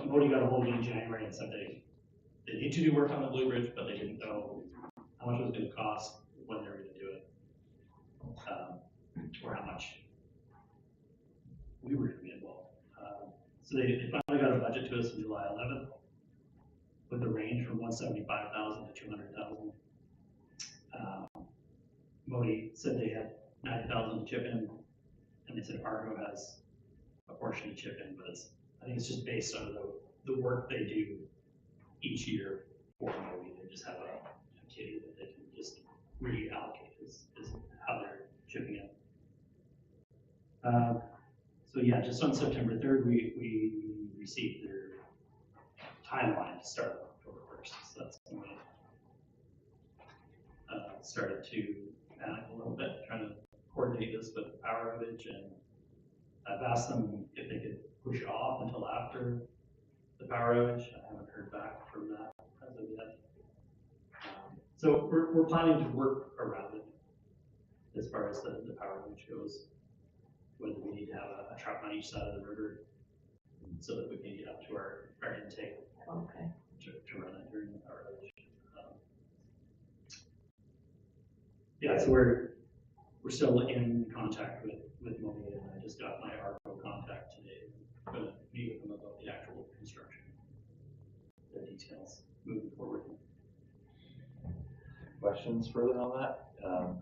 Modi got a hold of me in January and said they need to do work on the Blue Bridge, but they didn't know how much it was going to cost, when they were going to do it, or how much we were going to be involved. So they finally got a budget to us on July 11th. With a range from 175,000 to 200,000. Modi said they had 90,000 to chip in, and they said Argo has a portion to chip in, but I think it's just based on the work they do each year for Modi. They just have a kitty that they can just reallocate is how they're chipping in. So yeah, just on September 3rd, we received their timeline to start on October 1st. So that's when we started to panic a little bit, trying to coordinate this with the power outage. And I've asked them if they could push it off until after the power outage. I haven't heard back from that as of yet. So we're planning to work around it as far as the power outage goes. Whether we need to have a truck on each side of the river so that we can get up to our intake Okay. to run it during the power outage. Yeah, so we're still in contact with Moby, and I just got my ARCO contact today. I'm gonna meet with them about the actual construction, the details moving forward. Questions further on that?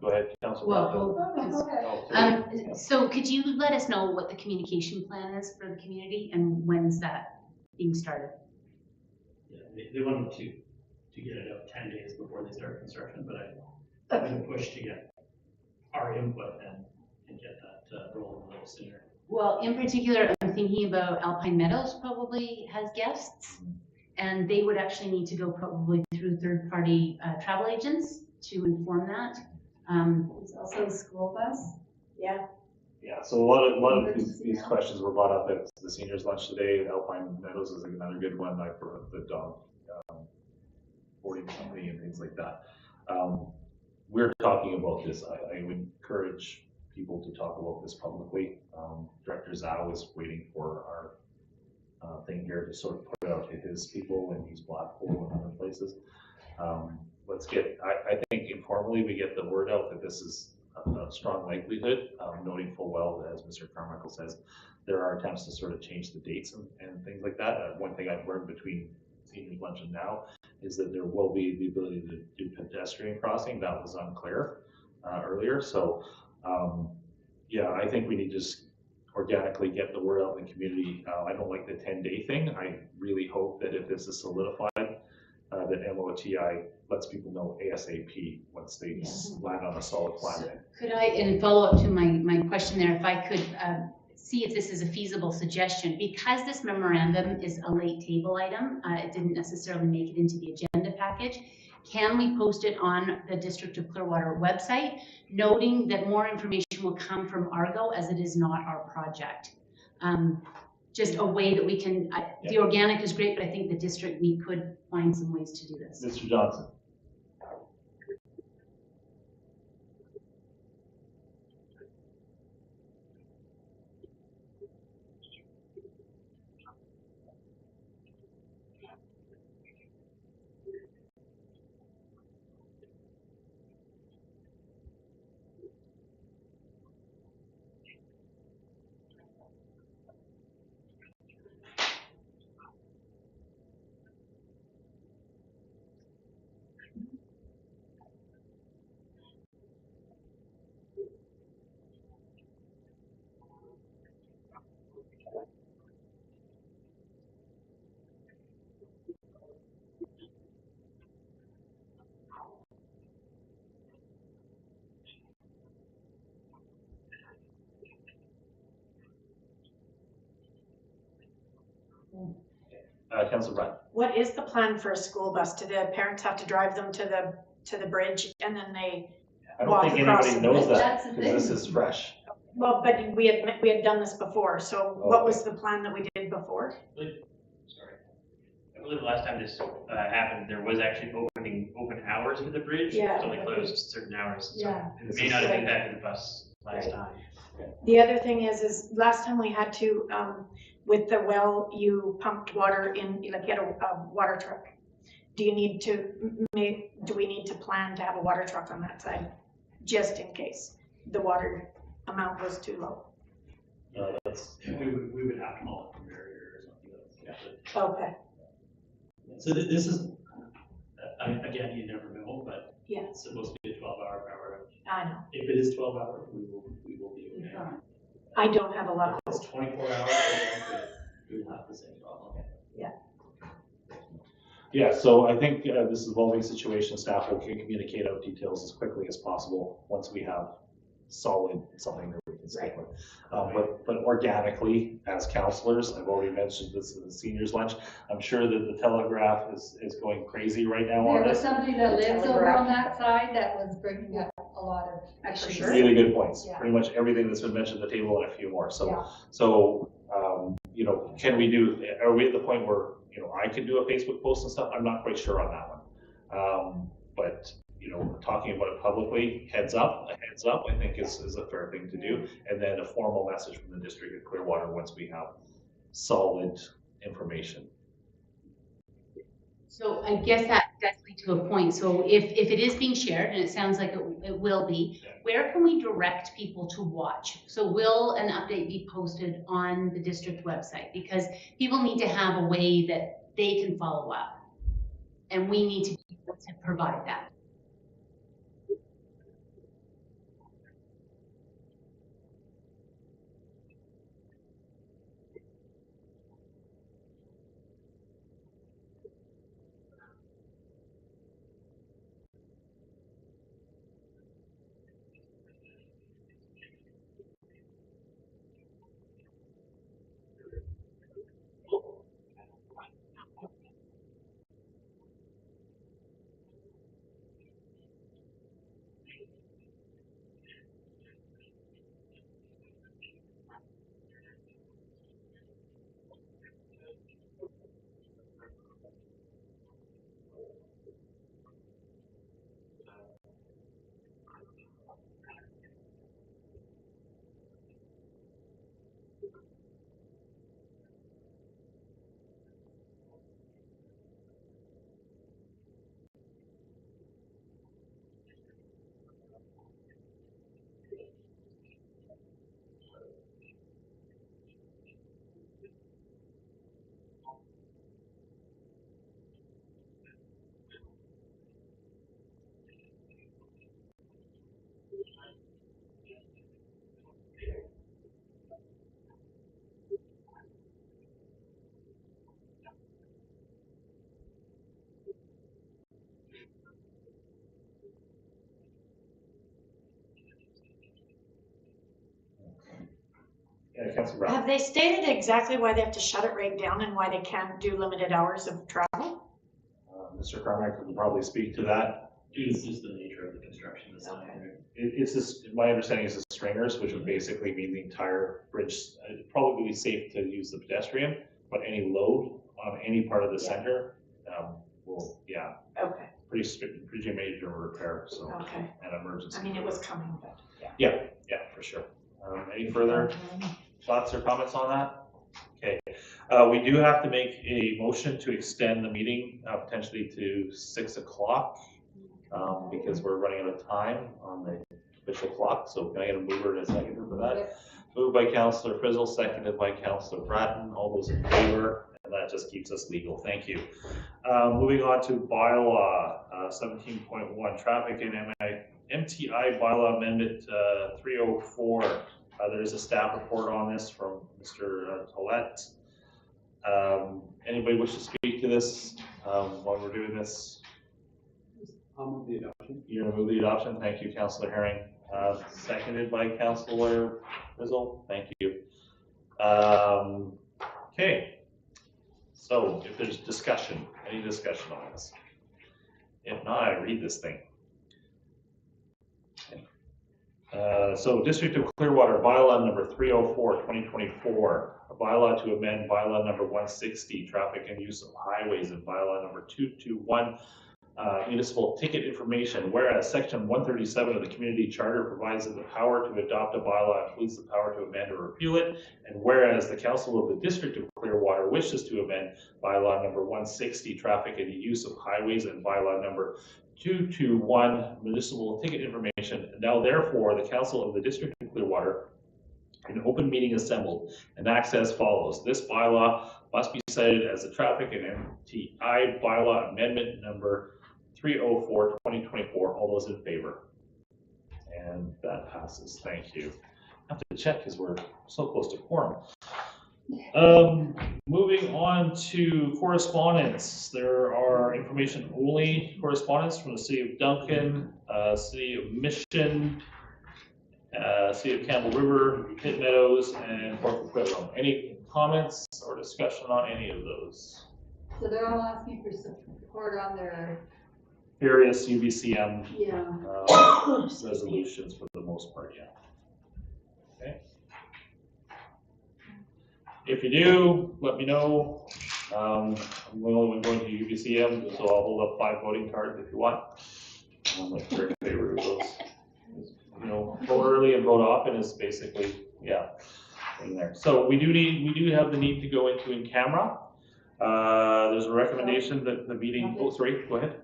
Go ahead, Councilor. Well, Oh, sorry. so could you let us know what the communication plan is for the community and when's that being started? Yeah, they wanted to get it out 10 days before they start construction, but I'm gonna push to get our input and get that rolling a little sooner. Well, in particular, I'm thinking about Alpine Meadows probably has guests, and they would actually need to go probably through third-party travel agents to inform that. There's also a school bus. Yeah. Yeah, so a lot of these questions were brought up at the seniors lunch today. Alpine Meadows is another good one, like for the dog boarding company and things like that. We're talking about this. I would encourage people to talk about this publicly. Director Zhao is waiting for our thing here to sort of put it out to his people when he's Blackpool and other places. Let's get, I think informally we get the word out that this is a strong likelihood, noting full well, as Mr. Carmichael says, there are attempts to sort of change the dates and things like that. One thing I've learned between seniors lunch and now is that there will be the ability to do pedestrian crossing. That was unclear earlier. So yeah, I think we need to just organically get the word out in the community. I don't like the 10-day thing. I really hope that if this is solidified, that MOTI lets people know ASAP once they land on a solid plan. Could I, in follow-up to my question there, if I could see if this is a feasible suggestion, because this memorandum is a late table item, it didn't necessarily make it into the agenda package, can we post it on the District of Clearwater website, noting that more information will come from Argo as it is not our project? Just a way that we can, the organic is great, but I think the district, we could find some ways to do this. Mr. Johnson. Councilor Bryan. What is the plan for a school bus? Do the parents have to drive them to the bridge and then they I don't walk think across anybody the knows bridge? that because this is fresh. Well, but we had done this before, so what was the plan that we did before? Sorry. I believe the last time this happened, there was actually open hours for the bridge. Yeah. It's only closed certain hours. Yeah. So it may not have impacted the bus last time. The other thing is last time we had to, with the well, you pumped water in, like you had a water truck. Do you need to do we need to plan to have a water truck on that side, just in case the water amount was too low? We would have to haul from barrier or something else. Yeah. Okay. So this is, again, you never know, but Yeah. it's supposed to be a 12-hour power outage. I know. If it is 12 hours, we will be okay. I don't have a lot If of it's 24 hours, we will have the same problem. Yeah. Yeah, so I think this evolving situation, staff will communicate out details as quickly as possible once we have solid, something that we and stick with. But organically, as counselors, I've already mentioned this in the seniors lunch, I'm sure that the Telegraph is going crazy right now on There was this. somebody that lives over on that side that was bringing up a lot of issues. Really good points. Yeah. Pretty much everything that's been mentioned at the table and a few more. Yeah. So, you know, are we at the point where, you know, I could do a Facebook post and stuff? I'm not quite sure on that one. But, you know, talking about it publicly, a heads up, I think is a fair thing to do. And then a formal message from the District of Clearwater once we have solid information. So I guess that does lead to a point. So if it is being shared, and it sounds like it will be, where can we direct people to watch? So will an update be posted on the district website? Because people need to have a way that they can follow up. And we need to be able to provide that. Yeah, Councilor Brown. Have they stated exactly why they have to shut it right down and why they can't do limited hours of travel? Mr. Carmack can probably speak to that. It's just the nature of the construction design. Okay. It's just, my understanding is the stringers, which would basically mean the entire bridge, it'd probably be safe to use the pedestrian, but any load on any part of the center, will, Okay, pretty major repair, so, okay. an emergency. I mean, it was coming, but yeah. Yeah, for sure. Any further thoughts or comments on that? Okay, we do have to make a motion to extend the meeting potentially to 6 o'clock because we're running out of time on the official clock. So can I get a mover and a seconder for that? Moved by Councillor Frizzle, seconded by Councillor Bratton. All those in favor, and that just keeps us legal. Thank you. Moving on to bylaw 17.1, traffic and MTI bylaw amendment 304. There is a staff report on this from Mr. Tollett. Anybody wish to speak to this while we're doing this? I'll move the adoption. You're going to move the adoption. Thank you, Councillor Herring. Seconded by Councillor Frizzle. Thank you. Okay. So if there's discussion, any discussion on this? If not, I read this thing. So District of Clearwater bylaw number 304, 2024, a bylaw to amend bylaw number 160, traffic and use of highways, and bylaw number 221, municipal ticket information. Whereas section 137 of the community charter provides that the power to adopt a bylaw includes the power to amend or repeal it. And whereas the council of the District of Clearwater wishes to amend bylaw number 160, traffic and use of highways, and bylaw number 221, municipal ticket information. Now therefore, the council of the District of Clearwater, an open meeting assembled, and acts as follows. This bylaw must be cited as the traffic and MTI bylaw amendment number 304, 2024. All those in favor? And that passes. Thank you. I have to check because we're so close to quorum. Moving on to correspondence. There are information only correspondence from the City of Duncan, City of Mission, City of Campbell River, Pitt Meadows, and Port Coquitlam. Any comments or discussion on any of those? So they're all asking for support on their, Various UBCM yeah. resolutions for the most part, yeah. Okay. If you do, let me know. I'm the only one going to UBCM, so I'll hold up 5 voting cards if you want. I'm like very in favor of those. You know, vote early and vote often is basically, yeah, in there. So we do have the need to go into in camera. There's a recommendation that the meeting, oh, sorry, go ahead.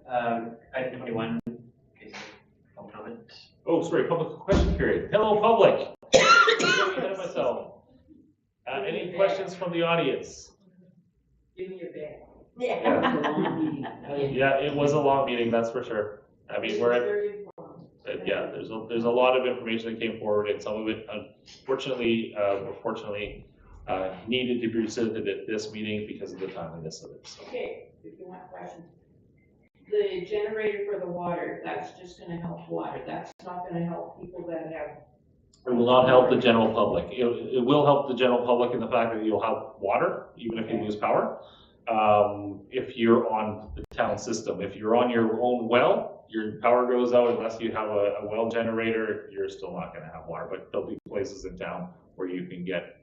Item 21, is public comment. Oh, sorry, public question period. Hello, public. Getting ahead of myself. Any questions from the audience? Give me a bit. Yeah, it was a long meeting, that's for sure. I mean, we're at, yeah, there's a lot of information that came forward, and some of it, unfortunately, or fortunately, needed to be presented at this meeting because of the timeliness of it. So. Okay, if you want questions. The generator for the water, that's just gonna help water, that's not gonna help people that have. It will not help the general public. It will help the general public in the fact that you'll have water, even if you lose power. If you're on the town system, if you're on your own well, your power goes out unless you have a well generator, you're still not gonna have water, but there'll be places in town where you can get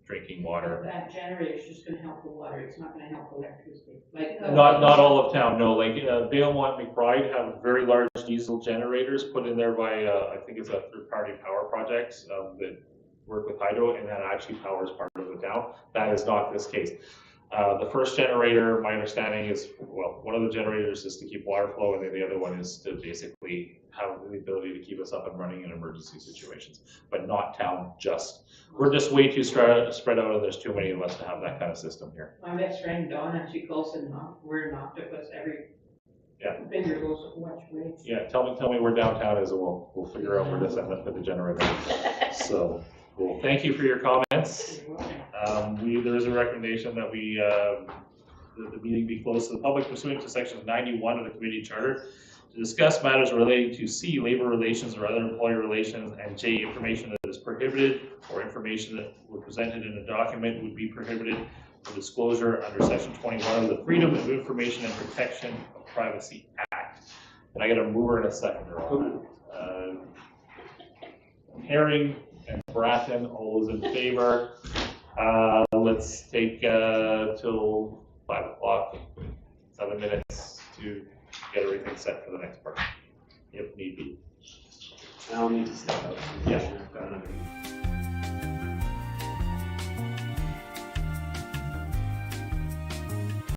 drinking water. That generator is just gonna help the water, it's not gonna help electricity, like. Not all of town, no, like, Valemont McBride have very large diesel generators put in there by, I think it's a third-party power project, that work with hydro, and that actually powers part of the town. That is not this case. The first generator, my understanding is, well, one of the generators is to keep water flow, and then the other one is to basically have the ability to keep us up and running in emergency situations, but not town just. We're just way too spread out, and there's too many of us to have that kind of system here. My best friend Donna, she calls it we're an octopus, every finger goes which way. Yeah, tell me where downtown is, and we'll figure out where to send the generator. So, cool. Thank you for your comments. There is a recommendation that the meeting be closed to the public pursuant to section 91 of the committee charter to discuss matters relating to C, labor relations or other employee relations, and J, information that is prohibited or information that were presented in a document would be prohibited for disclosure under section 21 of the Freedom of Information and Protection of Privacy Act. And I got a mover in a second. Herring and Bratton, all those in favor. Let's take till 5 o'clock, 7 minutes to get everything set for the next part, if need be. I'll need to step out. Yeah.